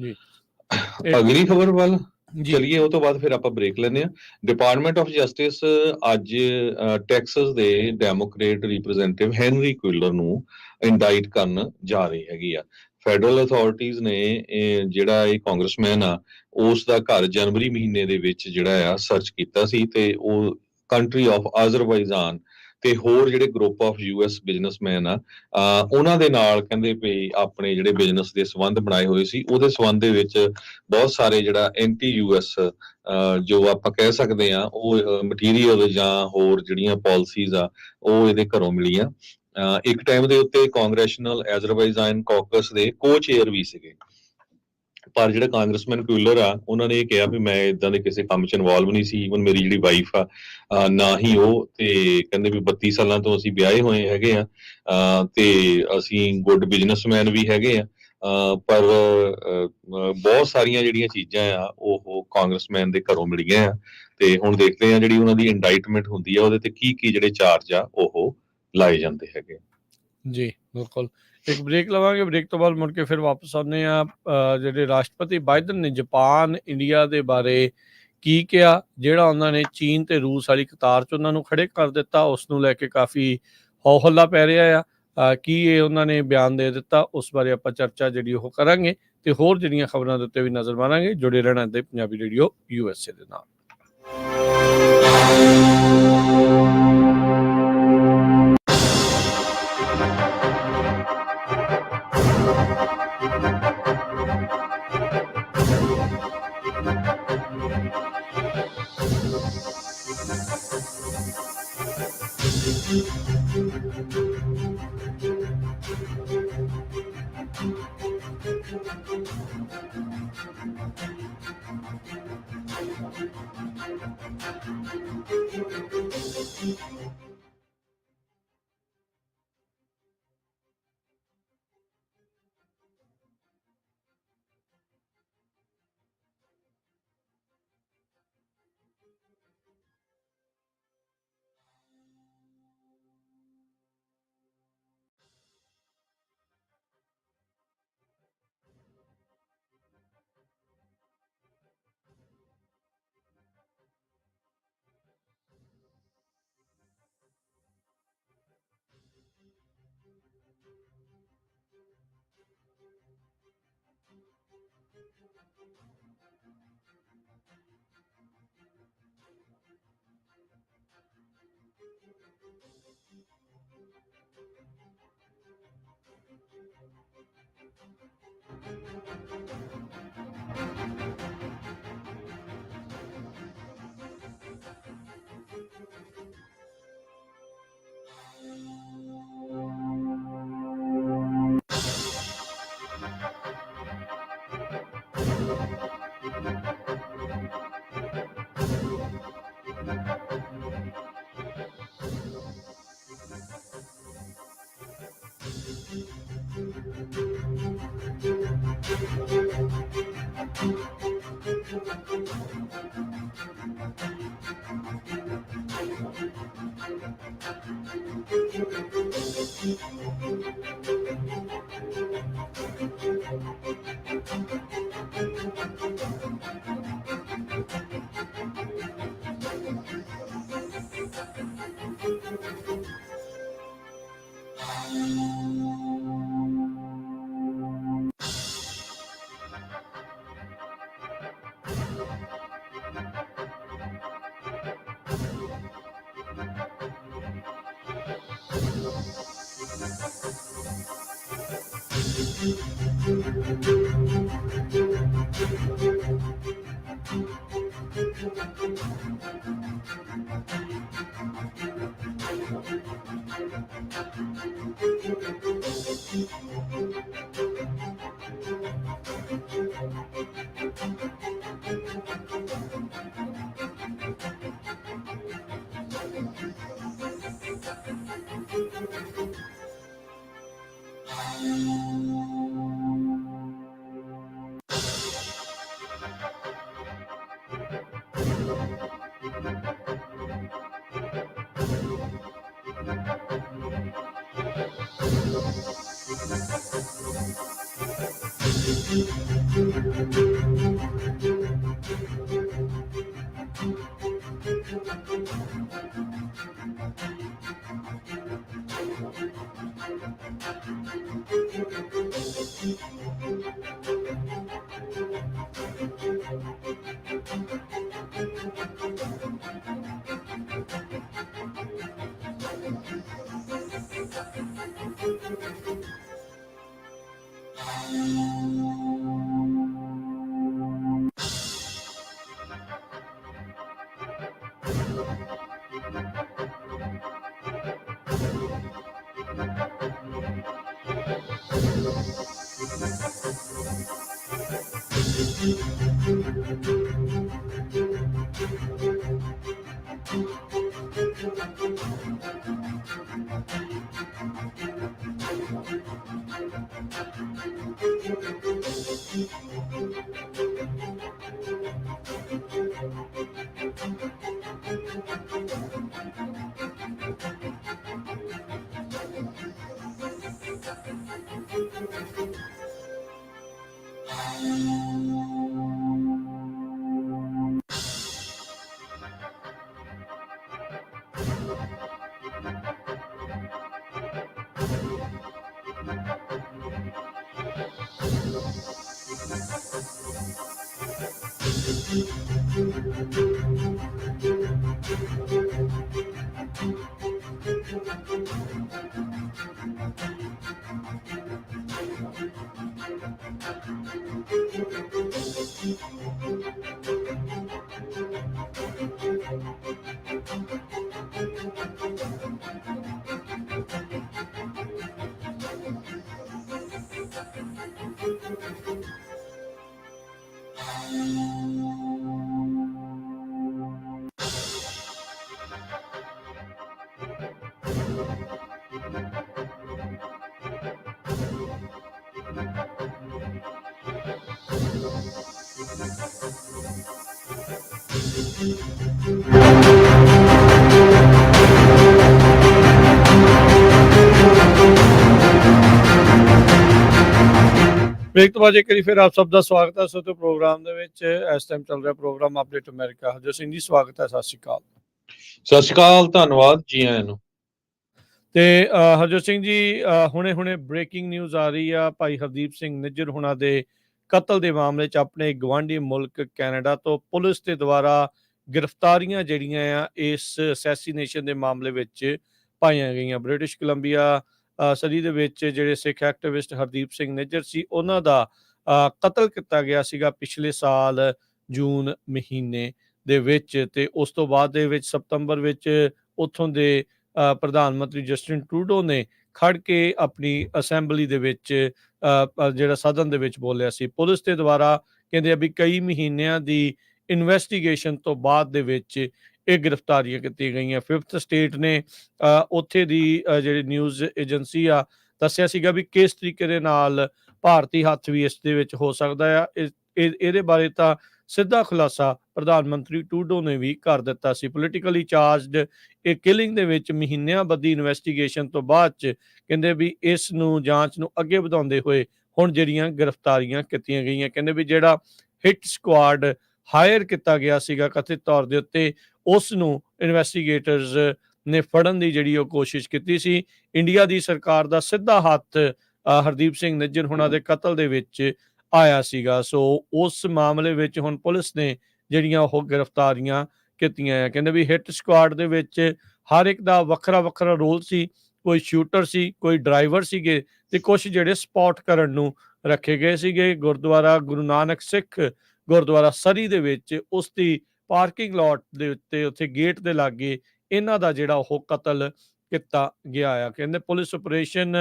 ਜੀ। ਅਗਲੀ ਖਬਰ ਵੱਲ ਜੀ ਚਲੀਏ, ਉਹ ਤੋਂ ਬਾਅਦ ਫਿਰ ਆਪਾਂ ਬ੍ਰੇਕ ਲੈਂਦੇ ਆ। ਡਿਪਾਰਟਮੈਂਟ ਆਫ ਜਸਟਿਸ ਅੱਜ ਟੈਕਸਸ ਦੇ ਡੈਮੋਕ੍ਰੇਟ ਰਿਪਰੈਜ਼ੈਂਟੇਟਿਵ ਹੈਨਰੀ ਕੁਇਲਰ ਨੂੰ ਇੰਡਾਈਟ ਕਰਨ ਜਾ ਰਹੀ ਹੈਗੀ ਆ। ਫੈਡਰਲ ਅਥਾਰਟੀਜ਼ ਨੇ ਜਿਹੜਾ ਇਹ ਕਾਂਗਰਸਮੈਨ ਆ ਉਸ ਦਾ ਘਰ ਜਨਵਰੀ ਮਹੀਨੇ ਦੇ ਵਿੱਚ ਜਿਹੜਾ ਆ ਸਰਚ ਕੀਤਾ ਸੀ, ਤੇ ਉਹ ਕੰਟਰੀ ਆਫ ਅਜ਼ਰਬਾਈਜਾਨ ਤੇ ਹੋਰ ਜਿਹੜੇ ਗਰੁੱਪ ਆਫ ਯੂਐਸ ਬਿਜ਼ਨਸਮੈਨ ਆ ਉਹਨਾਂ ਦੇ ਨਾਲ ਕਹਿੰਦੇ ਵੀ ਆਪਣੇ ਜਿਹੜੇ ਬਿਜ਼ਨਸ ਦੇ ਸੰਬੰਧ ਬਣਾਏ ਹੋਏ ਸੀ, ਉਹਦੇ ਸੰਬੰਧ ਦੇ ਵਿੱਚ ਬਹੁਤ ਸਾਰੇ ਜਿਹੜਾ ਐਂਟੀ ਯੂਐਸ ਜੋ ਆਪਾਂ ਕਹਿ ਸਕਦੇ ਆ ਉਹ ਮਟੀਰੀਅਲ ਜਾਂ ਹੋਰ ਜਿਹੜੀਆਂ ਪਾਲਿਸੀਜ਼ ਆ ਉਹ ਇਹਦੇ ਘਰੋਂ ਮਿਲੀਆਂ। ਇੱਕ ਟਾਈਮ ਦੇ ਉੱਤੇ ਕਾਂਗਰੈਸ਼ਨਲ ਐਜ਼ਰਬਾਈਜਾਨ ਕਾਕਸ ਦੇ ਕੋ-ਚੇਅਰ ਵੀ ਸੀਗੇ, ਪਰ ਜਿਹੜਾ ਕਾਂਗਰਸਮੈਨ ਕੁਇਲਰ ਆ ਉਹਨਾਂ ਨੇ ਇਹ ਕਿਹਾ ਵੀ ਮੈਂ ਇਦਾਂ ਦੇ ਕਿਸੇ ਕੰਮ 'ਚ ਇਨਵੋਲਵ ਨਹੀਂ ਸੀ। ਈਵਨ ਮੇਰੀ ਜਿਹੜੀ ਵਾਈਫ ਆ ਨਾ ਹੀ ਉਹ, ਤੇ ਕਹਿੰਦੇ ਵੀ 32 ਸਾਲਾਂ ਤੋਂ ਅਸੀਂ ਵਿਆਹੇ ਹੋਏ ਹੈਗੇ ਆ ਤੇ ਅਸੀਂ ਗੁੱਡ ਬਿਜ਼ਨਸਮੈਨ ਵੀ ਹੈਗੇ ਆ। ਪਰ ਬਹੁਤ ਸਾਰੀਆਂ ਜਿਹੜੀਆਂ ਚੀਜ਼ਾਂ ਆ ਉਹ ਕਾਂਗਰਸਮੈਨ ਦੇ ਘਰੋਂ ਮਿਲੀਆਂ ਆ, ਤੇ ਹੁਣ ਦੇਖਦੇ ਆ ਜਿਹੜੀ ਉਹਨਾਂ ਦੀ ਇੰਡਾਈਟਮੈਂਟ ਹੁੰਦੀ ਆ ਉਹਦੇ ਤੇ ਕੀ ਕੀ ਜਿਹੜੇ ਚਾਰਜ ਆ ਉਹ ਲਾਏ ਜਾਂਦੇ ਹੈਗੇ। ਜੀ ਬਿਲਕੁਲ। ਇੱਕ ਬ੍ਰੇਕ ਲਵਾਂਗੇ, ਬ੍ਰੇਕ ਤੋਂ ਬਾਅਦ ਮੁੜ ਕੇ ਫਿਰ ਵਾਪਸ ਆਉਂਦੇ ਆ। ਜਿਹੜੇ ਰਾਸ਼ਟਰਪਤੀ ਬਾਈਡਨ ਨੇ ਜਾਪਾਨ ਇੰਡੀਆ ਦੇ ਬਾਰੇ ਕੀ ਕਿਹਾ, ਜਿਹੜਾ ਉਹਨਾਂ ਨੇ ਚੀਨ ਤੇ ਰੂਸ ਵਾਲੀ ਕਤਾਰ 'ਚ ਉਹਨਾਂ ਨੂੰ ਖੜੇ ਕਰ ਦਿੱਤਾ, ਉਸ ਨੂੰ ਲੈ ਕੇ ਕਾਫੀ ਹੋ ਹੱਲਾ ਪੈ ਰਿਹਾ ਆ। ਕੀ ਇਹ ਉਹਨਾਂ ਨੇ ਬਿਆਨ ਦੇ ਦਿੱਤਾ, ਉਸ ਬਾਰੇ ਆਪਾਂ ਚਰਚਾ ਜਿਹੜੀ ਉਹ ਕਰਾਂਗੇ, ਤੇ ਹੋਰ ਜਿਹੜੀਆਂ ਖਬਰਾਂ ਦੇ ਉੱਤੇ ਵੀ ਨਜ਼ਰ ਮਾਰਾਂਗੇ। ਜੁੜੇ ਰਹਿਣਾ ਦੇ ਪੰਜਾਬੀ ਰੇਡੀਓ USA ਦੇ ਨਾਲ। ब्रेक तो बाद एक बारी फिर आप सब का स्वागत है सोते प्रोग्राम ਦੇ ਵਿੱਚ ਇਸ ਟਾਈਮ ਚੱਲ ਰਿਹਾ program update America Harjot Singh ji ਸਵਾਗਤ ਹੈ ਸਤਿ ਸ਼੍ਰੀ ਅਕਾਲ ਸਤਿ ਸ਼੍ਰੀ ਅਕਾਲ, ਧੰਨਵਾਦ ਜੀ ਆਇਆਂ ਨੂੰ। ਤੇ ਹਰਜੋਤ ਸਿੰਘ ਜੀ ਹੁਣੇ ਬ੍ਰੇਕਿੰਗ ਨਿਊਜ਼ ਆ ਰਹੀ ਆ ਭਾਈ ਹਰਦੀਪ ਸਿੰਘ ਨਿੱਜਰ ਹੁਣਾਂ ਦੇ ਕਤਲ ਦੇ ਮਾਮਲੇ 'ਚ ਆਪਣੇ ਗਵਾਂਢੀ ਮੁਲਕ ਕੈਨੇਡਾ ਤੋਂ ਪੁਲਿਸ ਦੇ ਦੁਆਰਾ ਗ੍ਰਿਫਤਾਰੀਆਂ ਜਿਹੜੀਆਂ ਆ ਇਸ ਅਸੈਸੀਨੇਸ਼ਨ ਦੇ ਮਾਮਲੇ ਵਿੱਚ ਪਾਈਆਂ ਗਈਆਂ। ਬ੍ਰਿਟਿਸ਼ ਕੋਲੰਬੀਆ ਸਦੀ ਦੇ ਵਿੱਚ ਜਿਹੜੇ ਸਿੱਖ ਐਕਟਿਵਿਸਟ ਹਰਦੀਪ ਸਿੰਘ ਨਿੱਜਰ ਸੀ ਉਹਨਾਂ ਦਾ ਕਤਲ ਕੀਤਾ ਗਿਆ ਸੀਗਾ ਪਿਛਲੇ ਸਾਲ ਜੂਨ ਮਹੀਨੇ ਦੇ ਵਿੱਚ, ਤੇ ਉਸ ਤੋਂ ਬਾਅਦ ਦੇ ਵਿੱਚ ਸਤੰਬਰ ਵਿੱਚ ਉੱਥੋਂ ਦੇ ਪ੍ਰਧਾਨ ਮੰਤਰੀ ਜਸਟਿਨ ਟਰੂਡੋ ਨੇ ਖੜ ਕੇ ਆਪਣੀ ਅਸੈਂਬਲੀ ਦੇ ਵਿੱਚ ਜਿਹੜਾ ਸਦਨ ਦੇ ਵਿੱਚ ਬੋਲਿਆ ਸੀ। ਪੁਲਿਸ ਦੇ ਦੁਆਰਾ ਕਹਿੰਦੇ ਆ ਵੀ ਕਈ ਮਹੀਨਿਆਂ ਦੀ ਇਨਵੈਸਟੀਗੇਸ਼ਨ ਤੋਂ ਬਾਅਦ ਦੇ ਵਿੱਚ ਇਹ ਗ੍ਰਿਫਤਾਰੀਆਂ ਕੀਤੀਆਂ ਗਈਆਂ। ਫਿਫਥ ਸਟੇਟ ਨੇ ਉੱਥੇ ਦੀ ਜਿਹੜੀ ਨਿਊਜ਼ ਏਜੰਸੀ ਆ ਦੱਸਿਆ ਸੀਗਾ ਵੀ ਕਿਸ ਤਰੀਕੇ ਦੇ ਨਾਲ ਭਾਰਤੀ ਹੱਥ ਵੀ ਇਸ ਦੇ ਵਿੱਚ ਹੋ ਸਕਦਾ ਆ। ਇਹਦੇ ਬਾਰੇ ਤਾਂ ਸਿੱਧਾ ਖੁਲਾਸਾ ਪ੍ਰਧਾਨ ਮੰਤਰੀ ਟਰੂਡੋ ਨੇ ਵੀ ਕਰ ਦਿੱਤਾ ਸੀ। ਪੋਲੀਟੀਕਲੀ ਚਾਰਜਡ ਇਹ ਕਿਲਿੰਗ ਦੇ ਵਿੱਚ ਮਹੀਨਿਆਂ ਬੱਧੀ ਇਨਵੈਸਟੀਗੇਸ਼ਨ ਤੋਂ ਬਾਅਦ 'ਚ ਕਹਿੰਦੇ ਵੀ ਇਸ ਨੂੰ ਜਾਂਚ ਨੂੰ ਅੱਗੇ ਵਧਾਉਂਦੇ ਹੋਏ ਹੁਣ ਜਿਹੜੀਆਂ ਗ੍ਰਿਫਤਾਰੀਆਂ ਕੀਤੀਆਂ ਗਈਆਂ। ਕਹਿੰਦੇ ਵੀ ਜਿਹੜਾ ਹਿੱਟ ਸਕੁਆਡ ਹਾਇਰ ਕੀਤਾ ਗਿਆ ਸੀਗਾ ਕਥਿਤ ਤੌਰ ਦੇ ਉੱਤੇ ਉਸ ਨੂੰ ਇਨਵੈਸਟੀਗੇਟਰਸ ਨੇ ਫੜਨ ਦੀ ਜਿਹੜੀ ਉਹ ਕੋਸ਼ਿਸ਼ ਕੀਤੀ ਸੀ। ਇੰਡੀਆ ਦੀ ਸਰਕਾਰ ਦਾ ਸਿੱਧਾ ਹੱਥ ਹਰਦੀਪ ਸਿੰਘ ਨਿੱਜਰ ਹੁਣਾਂ ਦੇ ਕਤਲ ਦੇ ਵਿੱਚ ਆਇਆ ਸੀਗਾ। ਸੋ ਉਸ ਮਾਮਲੇ ਵਿੱਚ ਹੁਣ ਪੁਲਿਸ ਨੇ ਜਿਹੜੀਆਂ ਉਹ ਗ੍ਰਿਫਤਾਰੀਆਂ ਕੀਤੀਆਂ ਆ। ਕਹਿੰਦੇ ਵੀ ਹਿੱਟ ਸਕੁਆਡ ਦੇ ਵਿੱਚ ਹਰ ਇੱਕ ਦਾ ਵੱਖਰਾ ਵੱਖਰਾ ਰੋਲ ਸੀ। ਕੋਈ ਸ਼ੂਟਰ ਸੀ, ਕੋਈ ਡਰਾਈਵਰ ਸੀਗੇ ਤੇ ਕੁਝ ਜਿਹੜੇ ਸਪੌਟ ਕਰਨ ਨੂੰ ਰੱਖੇ ਗਏ ਸੀਗੇ। ਗੁਰਦੁਆਰਾ ਗੁਰੂ ਨਾਨਕ ਸਿੱਖ ਗੁਰਦੁਆਰਾ ਸਰੀ ਦੇ ਵਿੱਚ ਉਸ ਦੀ ਪਾਰਕਿੰਗ ਲੋਟ ਦੇ ਉੱਤੇ ਉੱਥੇ ਗੇਟ ਦੇ ਲਾਗੇ ਇਹਨਾਂ ਦਾ ਜਿਹੜਾ ਉਹ ਕਤਲ ਕੀਤਾ ਗਿਆ ਆ। ਕਹਿੰਦੇ ਪੁਲਿਸ ਆਪਰੇਸ਼ਨ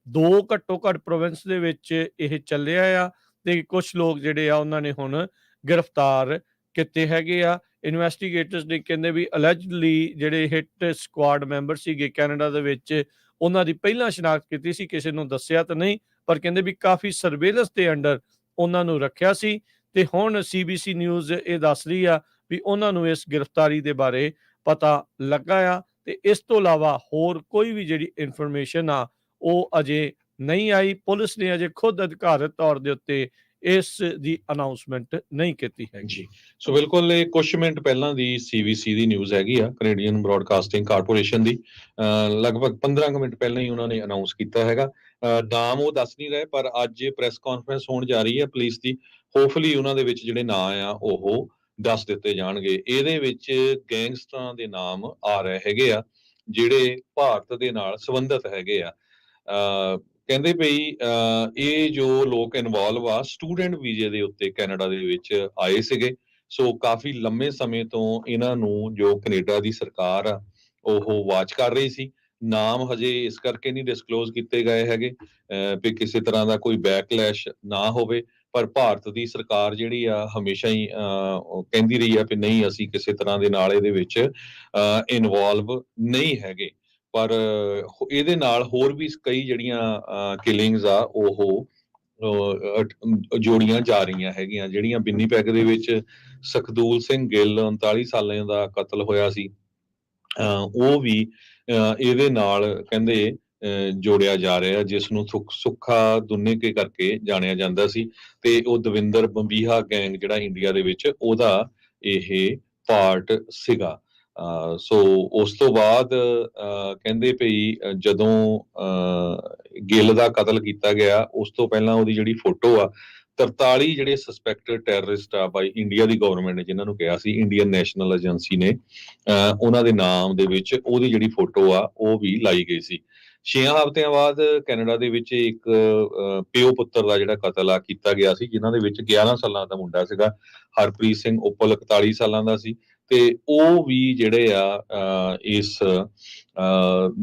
2 ਘੱਟੋ ਘੱਟ ਪ੍ਰੋਵਿੰਸ ਦੇ ਵਿੱਚ ਇਹ ਚੱਲਿਆ ਆ ਤੇ ਕੁਝ ਲੋਕ ਜਿਹੜੇ ਆ ਉਹਨਾਂ ਨੇ ਹੁਣ ਗ੍ਰਿਫਤਾਰ ਕੀਤੇ ਹੈਗੇ ਆ। ਇਨਵੈਸਟੀਗੇਟਰਸ ਨੇ ਕਹਿੰਦੇ ਵੀ ਅਲੈਜਡਲੀ ਜਿਹੜੇ ਹਿੱਟ ਸਕੁਆਡ ਮੈਂਬਰ ਸੀਗੇ ਕੈਨੇਡਾ ਦੇ ਵਿੱਚ ਉਹਨਾਂ ਦੀ ਪਹਿਲਾਂ ਸ਼ਨਾਖਤ ਕੀਤੀ ਸੀ, ਕਿਸੇ ਨੂੰ ਦੱਸਿਆ ਤਾਂ ਨਹੀਂ, ਪਰ ਕਹਿੰਦੇ ਵੀ ਕਾਫੀ ਸਰਵੇਲੈਂਸ ਦੇ ਅੰਡਰ ਉਹਨਾਂ ਨੂੰ ਰੱਖਿਆ ਸੀ। ਤੇ ਹੁਣ CBC ਨਿਊਜ਼ ਇਹ ਦੱਸ ਰਹੀ ਆ ਵੀ ਉਹਨਾਂ ਨੂੰ ਇਸ ਗ੍ਰਿਫਤਾਰੀ ਦੇ ਬਾਰੇ ਪਤਾ ਲੱਗਾ ਆ ਤੇ ਇਸ ਤੋਂ ਇਲਾਵਾ ਹੋਰ ਕੋਈ ਵੀ ਜਿਹੜੀ ਇਨਫੋਰਮੇਸ਼ਨ ਆ ਉਹ ਅਜੇ ਨਹੀਂ ਆਈ। ਪੁਲਿਸ ਨੇ ਅਜੇ ਖੁਦ ਅਧਿਕਾਰਤ ਤੌਰ ਦੇ ਉੱਤੇ ਇਸ ਦੀ ਅਨਾਉਂਸਮੈਂਟ ਨਹੀਂ ਕੀਤੀ ਹੈਗੀ। ਜੀ, ਸੋ ਬਿਲਕੁਲ ਇਹ ਕੁਝ ਮਿੰਟ ਪਹਿਲਾਂ ਦੀ CBC ਦੀ ਨਿਊਜ਼ ਹੈਗੀ ਆ, ਕੈਨੇਡੀਅਨ ਬ੍ਰੌਡਕਾਸਟਿੰਗ ਕਾਰਪੋਰੇਸ਼ਨ ਦੀ। ਲਗਭਗ 15 ਕੁ ਮਿੰਟ ਪਹਿਲਾਂ ਹੀ ਉਹਨਾਂ ਨੇ ਅਨਾਉਂਸ ਕੀਤਾ ਹੈਗਾ। ਨਾਮ ਉਹ ਦੱਸ ਨਹੀਂ ਰਹੇ, ਪਰ ਅੱਜ ਪ੍ਰੈਸ ਕਾਨਫਰੰਸ ਹੋਣ ਜਾ ਰਹੀ ਹੈ ਪੁਲਿਸ ਦੀ। ਹੋਪਫੁਲੀ ਉਹਨਾਂ ਦੇ ਵਿੱਚ ਜਿਹੜੇ ਨਾਂ ਆ ਉਹ ਦੱਸ ਦਿੱਤੇ ਜਾਣਗੇ। ਇਹਦੇ ਵਿੱਚ ਗੈਂਗਸਟਰਾਂ ਦੇ ਨਾਮ ਆ ਰਹੇ ਹੈਗੇ ਆ ਜਿਹੜੇ ਭਾਰਤ ਦੇ ਨਾਲ ਸੰਬੰਧਿਤ ਹੈਗੇ ਆ। ਕਹਿੰਦੇ ਪਈ ਇਹ ਜੋ ਲੋਕ ਇਨਵੋਲਵ ਆ ਸਟੂਡੈਂਟ ਵੀਜ਼ੇ ਦੇ ਉੱਤੇ ਕੈਨੇਡਾ ਦੇ ਵਿੱਚ ਆਏ ਸੀਗੇ। ਸੋ ਕਾਫੀ ਲੰਮੇ ਸਮੇਂ ਤੋਂ ਇਹਨਾਂ ਨੂੰ ਜੋ ਕੈਨੇਡਾ ਦੀ ਸਰਕਾਰ ਆ ਉਹ ਵਾਚ ਕਰ ਰਹੀ ਸੀ। ਨਾਮ ਹਜੇ ਇਸ ਕਰਕੇ ਨਹੀਂ ਡਿਸਕਲੋਜ਼ ਕੀਤੇ ਗਏ ਹੈਗੇ ਵੀ ਕਿਸੇ ਤਰ੍ਹਾਂ ਦਾ ਕੋਈ ਬੈਕਲੈਸ਼ ਨਾ ਹੋਵੇ, ਪਰ ਭਾਰਤ ਦੀ ਸਰਕਾਰ ਜਿਹੜੀ ਆ ਹਮੇਸ਼ਾ ਹੀ ਕਹਿੰਦੀ ਰਹੀ ਆ ਵੀ ਨਹੀਂ, ਅਸੀਂ ਕਿਸੇ ਤਰ੍ਹਾਂ ਦੇ ਨਾਲ ਇਹਦੇ ਵਿੱਚ ਇਨਵੋਲਵ ਨਹੀਂ ਹੈਗੇ। ਪਰ ਇਹਦੇ ਨਾਲ ਹੋਰ ਵੀ ਕਈ ਜਿਹੜੀਆਂ ਕਿਲਿੰਗਸ ਆ ਉਹ ਜੋੜੀਆਂ ਜਾ ਰਹੀਆਂ ਹੈਗੀਆਂ। ਜਿਹੜੀਆਂ ਬਿੰਨੀਪੈਗ ਦੇ ਵਿੱਚ ਸੁਖਦੂਲ ਸਿੰਘ ਗਿੱਲ 39 ਸਾਲਾਂ ਦਾ ਕਤਲ ਹੋਇਆ ਸੀ, ਉਹ ਵੀ ਇਹਦੇ ਨਾਲ ਕਹਿੰਦੇ ਜੋੜਿਆ ਜਾ ਰਿਹਾ, ਜਿਸ ਨੂੰ ਸੁੱਖਾ ਦੁੰਨੇਕੇ ਕਰਕੇ ਜਾਣਿਆ ਜਾਂਦਾ ਸੀ। ਤੇ ਉਹ ਦਵਿੰਦਰ ਬੰਬੀਹਾ ਗੈਂਗ ਜਿਹੜਾ ਇੰਡੀਆ ਦੇ ਵਿੱਚ, ਉਹਦਾ ਇਹ ਪਾਰਟ ਸੀਗਾ। ਸੋ ਉਸ ਤੋਂ ਬਾਅਦ ਕਹਿੰਦੇ ਪਈ ਜਦੋਂ ਗਿੱਲ ਦਾ ਕਤਲ ਕੀਤਾ ਗਿਆ, ਉਸ ਤੋਂ ਪਹਿਲਾਂ ਉਹਦੀ ਜਿਹੜੀ ਫੋਟੋ ਆ 43 ਜਿਹੜੇ ਸਸਪੈਕਟਡ ਟੈਰਰਿਸਟ ਆ ਬਾਈ ਇੰਡੀਆ ਦੀ ਗਵਰਨਮੈਂਟ ਨੇ, ਜਿਨ੍ਹਾਂ ਨੂੰ ਕਿਹਾ ਸੀ ਇੰਡੀਅਨ ਨੈਸ਼ਨਲ ਏਜੰਸੀ ਨੇ, ਉਹਨਾਂ ਦੇ ਨਾਮ ਦੇ ਵਿੱਚ ਉਹਦੀ ਜਿਹੜੀ ਫੋਟੋ ਆ ਉਹ ਵੀ ਲਾਈ ਗਈ ਸੀ। 6 ਹਫ਼ਤਿਆਂ ਬਾਅਦ ਕੈਨੇਡਾ ਦੇ ਵਿੱਚ ਇੱਕ ਪਿਓ ਪੁੱਤਰ ਦਾ ਜਿਹੜਾ ਕਤਲ ਆ ਕੀਤਾ ਗਿਆ ਸੀ, ਜਿਨ੍ਹਾਂ ਦੇ ਵਿੱਚ 11 ਸਾਲਾਂ ਦਾ ਮੁੰਡਾ ਸੀਗਾ ਹਰਪ੍ਰੀਤ ਸਿੰਘ ਉੱਪਲ 41 ਸਾਲਾਂ ਦਾ ਸੀ। ਤੇ ਉਹ ਵੀ ਜਿਹੜੇ ਆ ਇਸ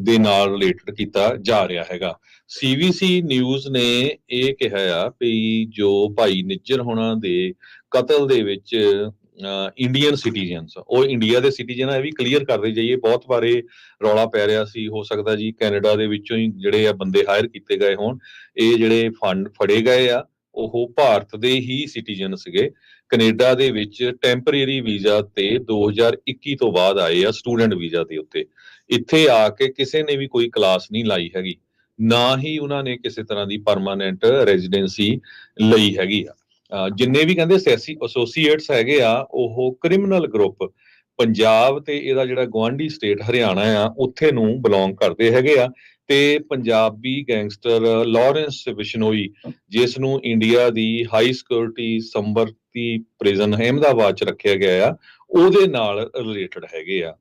ਦੇ ਨਾਲ ਰਿਲੇਟਡ ਕੀਤਾ ਜਾ ਰਿਹਾ ਹੈਗਾ। CBC ਨਿਊਜ਼ ਨੇ ਇਹ ਕਿਹਾ ਆ ਵੀ ਜੋ ਭਾਈ ਨਿੱਜਰ ਹੋਣਾ ਦੇ ਕਤਲ ਦੇ ਵਿੱਚ ਇੰਡੀਅਨ ਸਿਟੀਜ਼ਨਸ, ਉਹ ਇੰਡੀਆ ਦੇ ਸਿਟੀਜ਼ਨ ਆ, ਇਹ ਵੀ ਕਲੀਅਰ ਕਰਦੇ ਜਾਈਏ। ਬਹੁਤ ਵਾਰੇ ਰੌਲਾ ਪੈ ਰਿਹਾ ਸੀ, ਹੋ ਸਕਦਾ ਜੀ ਕੈਨੇਡਾ ਦੇ ਵਿੱਚੋਂ ਹੀ ਜਿਹੜੇ ਆ ਬੰਦੇ ਹਾਇਰ ਕੀਤੇ ਗਏ ਹੋਣ। ਇਹ ਜਿਹੜੇ ਫੰਡ ਫੜੇ ਗਏ ਆ ਉਹ ਭਾਰਤ ਦੇ ਹੀ ਸਿਟੀਜ਼ਨ ਸੀਗੇ, ਕੈਨੇਡਾ ਦੇ ਵਿੱਚ ਟੈਂਪਰੇਰੀ ਵੀਜ਼ਾ ਤੇ 2021 ਤੋਂ ਬਾਅਦ ਆਏ ਆ ਸਟੂਡੈਂਟ ਵੀਜ਼ਾ ਦੇ ਉੱਤੇ। ਇੱਥੇ ਆ ਕੇ ਕਿਸੇ ਨੇ ਵੀ ਕੋਈ ਕਲਾਸ ਨਹੀਂ ਲਾਈ ਹੈਗੀ, ਨਾ ਹੀ ਉਹਨਾਂ ਨੇ ਕਿਸੇ ਤਰ੍ਹਾਂ ਦੀ ਪਰਮਾਨੈਂਟ ਰੈਜ਼ੀਡੈਂਸੀ ਲਈ ਹੈਗੀ ਆ। ਜਿੰਨੇ ਵੀ ਕਹਿੰਦੇ ਸਿਆਸੀ ਐਸੋਸੀਏਟਸ ਹੈਗੇ ਆ ਉਹ ਕ੍ਰਿਮੀਨਲ ਗਰੁੱਪ ਪੰਜਾਬ ਤੇ ਇਹਦਾ ਜਿਹੜਾ ਗੁਆਂਢੀ ਸਟੇਟ ਹਰਿਆਣਾ ਆ ਉੱਥੇ ਨੂੰ ਬਿਲੋਂਗ ਕਰਦੇ ਹੈਗੇ ਆ। ਤੇ ਪੰਜਾਬੀ ਗੈਂਗਸਟਰ ਲਾਰੈਂਸ ਬਿਸ਼ਨੋਈ, ਜਿਸ ਨੂੰ ਇੰਡੀਆ ਦੀ ਹਾਈ ਸਿਕਿਉਰਿਟੀ ਸੰਬਰਤੀ ਪ੍ਰਿਜ਼ਨ ਅਹਿਮਦਾਬਾਦ ਚ ਰੱਖਿਆ ਗਿਆ ਆ, ਉਹਦੇ ਨਾਲ ਰਿਲੇਟਡ ਹੈਗੇ ਆ।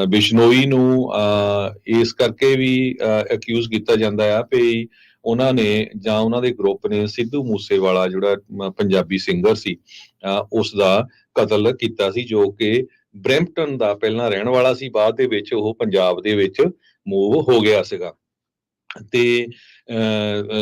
ਬਿਸ਼ਨੋਈ ਨੂੰ ਇਸ ਕਰਕੇ ਵੀ ਅਕਿਊਜ਼ ਕੀਤਾ ਜਾਂਦਾ ਆ ਵੀ ਉਹਨਾਂ ਨੇ ਜਾਂ ਉਹਨਾਂ ਦੇ ਗਰੁੱਪ ਨੇ ਸਿੱਧੂ ਮੂਸੇਵਾਲਾ ਜਿਹੜਾ ਪੰਜਾਬੀ ਸਿੰਗਰ ਸੀ ਉਸ ਦਾ ਕਤਲ ਕੀਤਾ ਸੀ, ਜੋ ਕਿ ਬਰੈਂਪਟਨ ਦਾ ਪਹਿਲਾਂ ਰਹਿਣ ਵਾਲਾ ਸੀ, ਬਾਅਦ ਦੇ ਵਿੱਚ ਉਹ ਪੰਜਾਬ ਦੇ ਵਿੱਚ ਮੂਵ ਹੋ ਗਿਆ ਸੀਗਾ। ਤੇ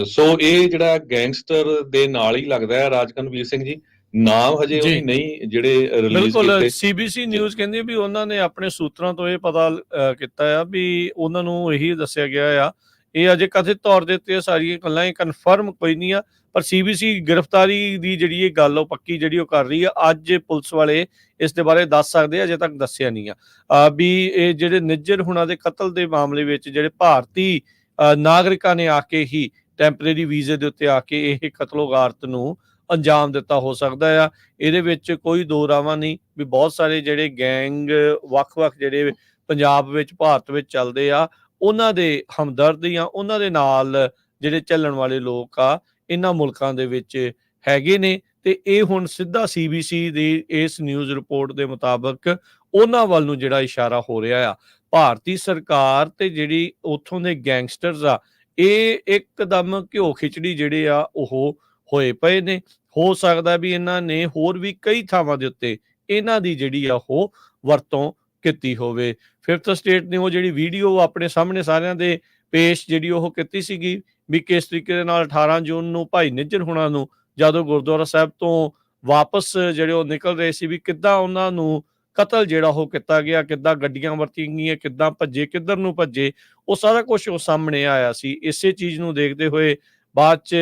ਸੋ ਇਹ ਜਿਹੜਾ ਗੈਂਗਸਟਰ ਦੇ ਨਾਲ ਹੀ ਲੱਗਦਾ ਹੈ ਰਾਜਕਨਵੀਰ ਸਿੰਘ ਜੀ। ਨਾਮ ਹਜੇ ਉਹਨੇ ਨਹੀਂ ਜਿਹੜੇ ਰਿਲੀਜ਼ ਕੀਤੇ। CBC ਨਿਊਜ਼ ਕਹਿੰਦੀ ਵੀ ਉਹਨਾਂ ਨੇ ਆਪਣੇ ਸੂਤਰਾਂ ਤੋਂ ਇਹ ਪਤਾ ਕੀਤਾ ਆ ਵੀ ਉਹਨਾਂ ਨੂੰ ਇਹੀ ਦੱਸਿਆ ਗਿਆ ਆ, ਇਹ ਅਜੇ ਕਥਿਤ ਤੌਰ ਦੇ ਉੱਤੇ ਸਾਰੀਆਂ ਗੱਲਾਂ ਇਹ ਕਨਫਰਮ ਕੋਈ ਨਹੀਂ ਆ, ਪਰ CBC ਗ੍ਰਿਫਤਾਰੀ ਦੀ ਜਿਹੜੀ ਇਹ ਗੱਲ ਉਹ ਪੱਕੀ ਜਿਹੜੀ ਉਹ ਕਰ ਰਹੀ ਆ। ਅੱਜ ਪੁਲਿਸ ਵਾਲੇ ਇਸ ਦੇ ਬਾਰੇ ਦੱਸ ਸਕਦੇ ਆ, ਅਜੇ ਤੱਕ ਦੱਸਿਆ ਨਹੀਂ ਆ ਵੀ ਇਹ ਜਿਹੜੇ ਨਿੱਜਰ ਹੁਣਾਂ ਦੇ ਕਤਲ ਦੇ ਮਾਮਲੇ ਵਿੱਚ ਜਿਹੜੇ ਭਾਰਤੀ ਨਾਗਰਿਕਾਂ ਨੇ ਆ ਕੇ ਹੀ ਟੈਂਪਰੇਰੀ ਵੀਜ਼ੇ ਦੇ ਉੱਤੇ ਆ ਕੇ ਇਹ ਕਤਲੋਗਾਰਤ ਨੂੰ ਅੰਜਾਮ ਦਿੱਤਾ ਹੋ ਸਕਦਾ ਆ। ਇਹਦੇ ਵਿੱਚ ਕੋਈ ਦੋ ਰਾਵਾਂ ਨਹੀਂ ਵੀ ਬਹੁਤ ਸਾਰੇ ਜਿਹੜੇ ਗੈਂਗ ਵੱਖ-ਵੱਖ ਜਿਹੜੇ ਪੰਜਾਬ ਵਿੱਚ ਭਾਰਤ ਵਿੱਚ ਚੱਲਦੇ ਆ, ਉਹਨਾਂ ਦੇ ਹਮਦਰਦ ਜਾਂ ਉਹਨਾਂ ਦੇ ਨਾਲ ਜਿਹੜੇ ਚੱਲਣ ਵਾਲੇ ਲੋਕ ਆ ਇਹਨਾਂ ਮੁਲਕਾਂ ਦੇ ਵਿੱਚ ਹੈਗੇ ਨੇ। ਤੇ ਇਹ ਹੁਣ ਸਿੱਧਾ CBC ਦੀ ਇਸ ਨਿਊਜ਼ ਰਿਪੋਰਟ ਦੇ ਮੁਤਾਬਕ ਉਹਨਾਂ ਵੱਲ ਨੂੰ ਜਿਹੜਾ ਇਸ਼ਾਰਾ ਹੋ ਰਿਹਾ ਆ। ਭਾਰਤੀ ਸਰਕਾਰ ਤੇ ਜਿਹੜੀ ਉੱਥੋਂ ਦੇ ਗੈਂਗਸਟਰਸ ਆ ਇਹ ਇੱਕਦਮ ਘਿਓ ਖਿਚੜੀ ਜਿਹੜੇ ਆ ਉਹ ਹੋਏ ਪਏ ਨੇ। ਹੋ ਸਕਦਾ ਵੀ ਇਹਨਾਂ ਨੇ ਹੋਰ ਵੀ ਕਈ ਥਾਵਾਂ ਦੇ ਉੱਤੇ ਇਹਨਾਂ ਦੀ ਜਿਹੜੀ ਆ ਉਹ ਵਰਤੋਂ ਕੀਤੀ ਹੋਵੇ। ਫਿਫਥ ਸਟੇਟ ਨੇ ਉਹ ਜਿਹੜੀ ਵੀਡੀਓ ਆਪਣੇ ਸਾਹਮਣੇ ਸਾਰਿਆਂ ਦੇ ਪੇਸ਼ ਜਿਹੜੀ ਉਹ ਕੀਤੀ ਸੀਗੀ ਵੀ ਕਿਸ ਤਰੀਕੇ ਦੇ ਨਾਲ 18 ਜੂਨ ਨੂੰ ਭਾਈ ਨਿੱਜਰ ਹੁਣਾਂ ਨੂੰ ਜਦੋਂ ਗੁਰਦੁਆਰਾ ਸਾਹਿਬ ਤੋਂ ਵਾਪਸ ਜਿਹੜੇ ਉਹ ਨਿਕਲ ਰਹੇ ਸੀ ਵੀ ਕਿੱਦਾਂ ਉਹਨਾਂ ਨੂੰ ਕਤਲ ਜਿਹੜਾ ਉਹ ਕੀਤਾ ਗਿਆ, ਕਿੱਦਾਂ ਗੱਡੀਆਂ ਵਰਤੀਆਂ ਗਈਆਂ, ਕਿੱਦਾਂ ਭੱਜੇ, ਕਿੱਧਰ ਨੂੰ ਭੱਜੇ, ਉਹ ਸਾਰਾ ਕੁਝ ਉਹ ਸਾਹਮਣੇ ਆਇਆ ਸੀ। ਇਸੇ ਚੀਜ਼ ਨੂੰ ਦੇਖਦੇ ਹੋਏ ਬਾਅਦ 'ਚ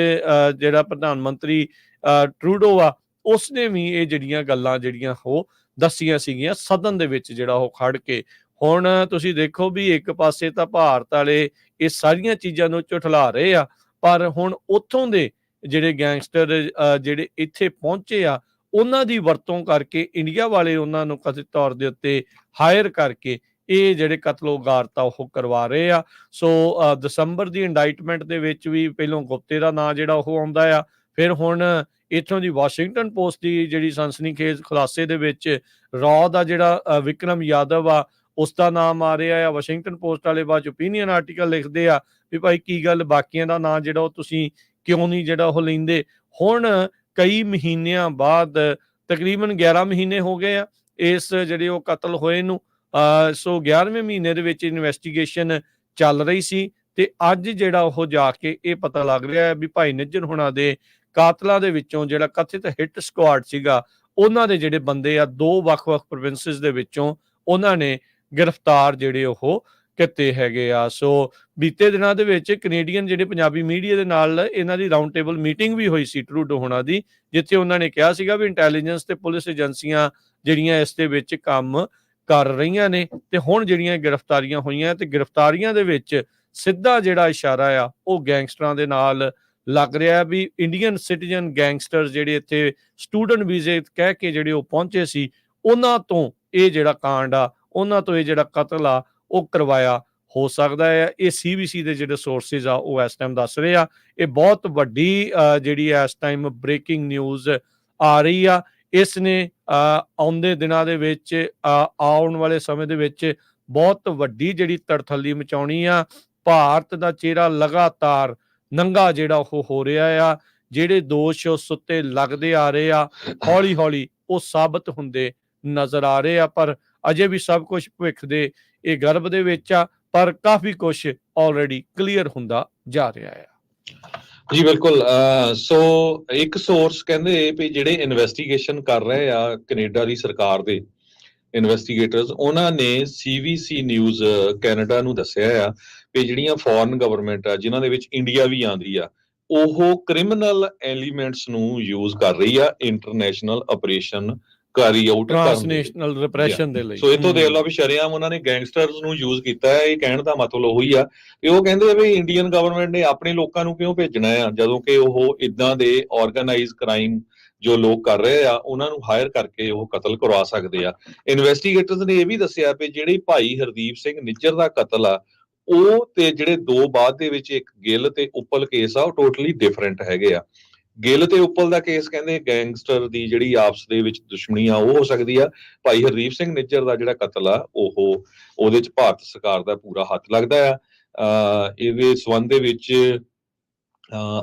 ਜਿਹੜਾ ਪ੍ਰਧਾਨ ਮੰਤਰੀ ਟਰੂਡੋ ਆ ਉਸਨੇ ਵੀ ਇਹ ਜਿਹੜੀਆਂ ਗੱਲਾਂ ਜਿਹੜੀਆਂ ਉਹ ਦੱਸੀਆਂ ਸੀਗੀਆਂ ਸਦਨ ਦੇ ਵਿੱਚ ਜਿਹੜਾ ਉਹ ਖੜ ਕੇ। ਹੁਣ ਤੁਸੀਂ ਦੇਖੋ ਵੀ ਇੱਕ ਪਾਸੇ ਤਾਂ ਭਾਰਤ ਵਾਲੇ ਇਹ ਸਾਰੀਆਂ ਚੀਜ਼ਾਂ ਨੂੰ ਝੁਠਲਾ ਰਹੇ ਆ, ਪਰ ਹੁਣ ਉੱਥੋਂ ਦੇ ਜਿਹੜੇ ਗੈਂਗਸਟਰ ਜਿਹੜੇ ਇੱਥੇ ਪਹੁੰਚੇ ਆ, ਉਹਨਾਂ ਦੀ ਵਰਤੋਂ ਕਰਕੇ ਇੰਡੀਆ ਵਾਲੇ ਉਹਨਾਂ ਨੂੰ ਕਥਿਤ ਤੌਰ ਦੇ ਉੱਤੇ ਹਾਇਰ ਕਰਕੇ ਇਹ ਜਿਹੜੇ ਕਤਲੋਗਾਰਤ ਆ ਉਹ ਕਰਵਾ ਰਹੇ ਆ। ਸੋ ਦਸੰਬਰ ਦੀ ਇੰਡਾਈਟਮੈਂਟ ਦੇ ਵਿੱਚ ਵੀ ਪਹਿਲੋਂ ਗੁਪਤੇ ਦਾ ਨਾਂ ਜਿਹੜਾ ਉਹ ਆਉਂਦਾ ਆ, ਫਿਰ ਹੁਣ ਇੱਥੋਂ ਦੀ ਵਾਸ਼ਿੰਗਟਨ ਪੋਸਟ ਦੀ ਜਿਹੜੀ ਸਨਸਨੀਖੇਜ਼ ਖੁਲਾਸੇ ਦੇ ਵਿੱਚ ਰॉ ਦਾ ਜਿਹੜਾ ਵਿਕਰਮ ਯਾਦਵ ਆ ਉਸ ਦਾ ਨਾਮ ਆ ਰਿਹਾ ਆ। ਵਾਸ਼ਿੰਗਟਨ ਪੋਸਟ ਵਾਲੇ ਬਾਅਦ ਓਪੀਨੀਅਨ ਆਰਟੀਕਲ ਲਿਖਦੇ ਆ ਵੀ ਭਾਈ ਕੀ ਗੱਲ ਬਾਕੀਆਂ ਦਾ ਨਾਂ ਜਿਹੜਾ ਉਹ ਤੁਸੀਂ ਕਿਉਂ ਨਹੀਂ ਜਿਹੜਾ ਉਹ ਲੈਂਦੇ। ਹੁਣ ਕਈ ਮਹੀਨਿਆਂ ਬਾਅਦ ਤਕਰੀਬਨ 11 ਮਹੀਨੇ ਹੋ ਗਏ ਆ ਇਸ ਜਿਹੜੇ ਉਹ ਕਤਲ ਹੋਏ ਨੂੰ। ਸੋ 11ਵੇਂ ਮਹੀਨੇ ਦੇ ਵਿੱਚ ਇਨਵੈਸਟੀਗੇਸ਼ਨ ਚੱਲ ਰਹੀ ਸੀ ਤੇ ਅੱਜ ਜਿਹੜਾ ਉਹ ਜਾ ਕੇ ਇਹ ਪਤਾ ਲੱਗ ਰਿਹਾ ਹੈ ਵੀ ਭਾਈ ਨਿੱਜਰ ਹੁਣਾਂ ਦੇ ਕਾਤਲਾਂ ਦੇ ਵਿੱਚੋਂ ਜਿਹੜਾ ਕਥਿਤ ਹਿੱਟ ਸਕੁਆਡ ਸੀਗਾ ਉਹਨਾਂ ਦੇ ਜਿਹੜੇ ਬੰਦੇ ਆ 2 ਵੱਖ-ਵੱਖ ਪ੍ਰੋਵਿੰਸਿਸ ਦੇ ਵਿੱਚੋਂ ਉਹਨਾਂ ਨੇ ਗ੍ਰਿਫਤਾਰ ਜਿਹੜੇ ਉਹ ਕੀਤੇ ਹੈਗੇ ਆ। ਸੋ ਬੀਤੇ ਦਿਨਾਂ ਦੇ ਵਿੱਚ ਕੈਨੇਡੀਅਨ ਜਿਹੜੇ ਪੰਜਾਬੀ ਮੀਡੀਆ ਦੇ ਨਾਲ ਇਹਨਾਂ ਦੀ ਰਾਊਂਡ ਟੇਬਲ ਮੀਟਿੰਗ ਵੀ ਹੋਈ ਸੀ ਟਰੂਡੋ ਹੁਣਾਂ ਦੀ, ਜਿੱਥੇ ਉਹਨਾਂ ਨੇ ਕਿਹਾ ਸੀਗਾ ਵੀ ਇੰਟੈਲੀਜੈਂਸ ਤੇ ਪੁਲਿਸ ਏਜੰਸੀਆਂ ਜਿਹੜੀਆਂ ਇਸ ਦੇ ਵਿੱਚ ਕੰਮ ਕਰ ਰਹੀਆਂ ਨੇ ਤੇ ਹੁਣ ਜਿਹੜੀਆਂ ਗ੍ਰਿਫਤਾਰੀਆਂ ਹੋਈਆਂ ਤੇ ਗ੍ਰਿਫਤਾਰੀਆਂ ਦੇ ਵਿੱਚ ਸਿੱਧਾ ਜਿਹੜਾ ਇਸ਼ਾਰਾ ਆ ਉਹ ਗੈਂਗਸਟਰਾਂ ਦੇ ਨਾਲ ਲੱਗ ਰਿਹਾ ਵੀ ਇੰਡੀਅਨ ਸਿਟੀਜ਼ਨ ਗੈਂਗਸਟਰ ਜਿਹੜੇ ਇੱਥੇ ਸਟੂਡੈਂਟ ਵੀਜ਼ੇ ਕਹਿ ਕੇ ਜਿਹੜੇ ਉਹ ਪਹੁੰਚੇ ਸੀ ਉਹਨਾਂ ਤੋਂ ਇਹ ਜਿਹੜਾ ਕਾਂਡ ਆ, ਉਹਨਾਂ ਤੋਂ ਇਹ ਜਿਹੜਾ ਕਤਲ ਆ ਉਹ ਕਰਵਾਇਆ ਹੋ ਸਕਦਾ ਹੈ। ਇਹ CBC ਦੇ ਜਿਹੜੇ ਸੋਰਸਿਸ ਆ ਉਹ ਇਸ ਟਾਈਮ ਦੱਸ ਰਹੇ ਆ। ਇਹ ਬਹੁਤ ਵੱਡੀ ਜਿਹੜੀ ਇਸ ਟਾਈਮ ਬ੍ਰੇਕਿੰਗ ਨਿਊਜ਼ ਆ ਰਹੀ ਆ। ਇਸ ਨੇ ਆਉਂਦੇ ਦਿਨਾਂ ਦੇ ਵਿੱਚ ਆਉਣ ਵਾਲੇ ਸਮੇਂ ਦੇ ਵਿੱਚ ਬਹੁਤ ਵੱਡੀ ਜਿਹੜੀ ਤੜਥੱਲੀ ਮਚਾਉਣੀ ਆ। ਭਾਰਤ ਦਾ ਚਿਹਰਾ ਲਗਾਤਾਰ ਨੰਗਾ ਜਿਹੜਾ ਉਹ ਹੋ ਰਿਹਾ ਆ। ਜਿਹੜੇ ਦੋਸ਼ ਉਸ ਉੱਤੇ ਲੱਗਦੇ ਆ ਰਹੇ ਆ ਹੌਲੀ ਹੌਲੀ ਉਹ ਸਾਬਤ ਹੁੰਦੇ ਨਜ਼ਰ ਆ ਰਹੇ ਆ, ਪਰ ਅਜੇ ਵੀ ਸਭ ਕੁਝ ਭਵਿੱਖ ਦੇ ਇਹ ਗਰਭ ਦੇ ਵਿੱਚ ਆ, ਪਰ ਕਾਫੀ ਕੁਝ ਆਲਰੇਡੀ ਕਲੀਅਰ ਹੁੰਦਾ ਜਾ ਰਿਹਾ ਆ। ਜੀ ਬਿਲਕੁਲ। ਸੋ ਇੱਕ ਸੋਰਸ ਕਹਿੰਦੇ ਵੀ ਜਿਹੜੇ ਇਨਵੈਸਟੀਗੇਸ਼ਨ ਕਰ ਰਹੇ ਆ ਕੈਨੇਡਾ ਦੀ ਸਰਕਾਰ ਦੇ ਇਨਵੈਸਟੀਗੇਟਰਸ, ਉਹਨਾਂ ਨੇ CBC ਨਿਊਜ਼ ਕੈਨੇਡਾ ਨੂੰ ਦੱਸਿਆ ਆ ਵੀ ਜਿਹੜੀਆਂ ਫੋਰਨ ਗਵਰਨਮੈਂਟ ਆ ਜਿਨ੍ਹਾਂ ਦੇ ਵਿੱਚ ਇੰਡੀਆ ਵੀ ਆਉਂਦੀ ਆ, ਉਹ ਕ੍ਰਿਮੀਨਲ ਐਲੀਮੈਂਟਸ ਨੂੰ ਯੂਜ਼ ਕਰ ਰਹੀ ਆ ਇੰਟਰਨੈਸ਼ਨਲ ਆਪਰੇਸ਼ਨ ਕੈਰੀ ਆਊਟ ਕਰਨ ਦੇ ਲਈ। ਟ੍ਰਾਂਸਨੈਸ਼ਨਲ ਰਿਪਰੈਸ਼ਨ ਦੇ ਲਈ। ਸੋ ਇਤੋਂ ਦੇਖ ਲਓ ਵੀ ਸ਼ਰੇਆਮ ਉਹਨਾਂ ਨੇ ਗੈਂਗਸਟਰਸ ਨੂੰ ਯੂਜ਼ ਕੀਤਾ ਹੈ। ਇਹ ਕਹਿਣ ਦਾ ਮਤਲਬ ਉਹੀ ਆ ਕਿ ਉਹ ਕਹਿੰਦੇ ਆ ਵੀ ਇੰਡੀਅਨ ਗਵਰਨਮੈਂਟ ਨੇ ਆਪਣੇ ਲੋਕਾਂ ਨੂੰ ਕਿਉਂ ਭੇਜਣਾ ਆ, ਜਦੋਂ ਕਿ ਉਹ ਇਦਾਂ ਦੇ ਆਰਗੇਨਾਈਜ਼ ਕ੍ਰਾਈਮ ਜੋ ਲੋਕ ਕਰ ਰਹੇ ਆ ਉਹਨਾਂ ਨੂੰ ਹਾਇਰ ਕਰਕੇ ਉਹ ਕਤਲ ਕਰਵਾ ਸਕਦੇ ਆ। ਇਨਵੈਸਟੀਗੇਟਰਸ ਨੇ ਇਹ ਵੀ ਦੱਸਿਆ ਵੀ ਜਿਹੜੀ ਭਾਈ ਹਰਦੀਪ ਸਿੰਘ ਨਿੱਜਰ ਦਾ ਕਤਲ ਆ ਉਹ ਤੇ ਜਿਹੜੇ 2 ਬਾਅਦ ਦੇ ਵਿੱਚ ਇੱਕ ਗਿੱਲ ਤੇ ਉੱਪਲ ਕੇਸ ਆ ਉਹ ਟੋਟਲੀ ਡਿਫਰੈਂਟ ਹੈਗੇ ਆ। ਗਿੱਲ ਤੇ ਉੱਪਲ ਦਾ ਕੇਸ ਕਹਿੰਦੇ ਗੈਂਗਸਟਰ ਦੀ ਜਿਹੜੀ ਆਪਸ ਦੇ ਵਿੱਚ ਦੁਸ਼ਮਣੀ ਆ ਉਹ ਹੋ ਸਕਦੀ ਆ। ਭਾਈ ਹਰਦੀਪ ਸਿੰਘ ਨਿੱਜਰ ਦਾ ਜਿਹੜਾ ਕਤਲ ਆ ਉਹਦੇ ਚ ਭਾਰਤ ਸਰਕਾਰ ਦਾ ਪੂਰਾ ਹੱਥ ਲੱਗਦਾ ਆ। ਇਹਦੇ ਸੰਬੰਧ ਦੇ ਵਿੱਚ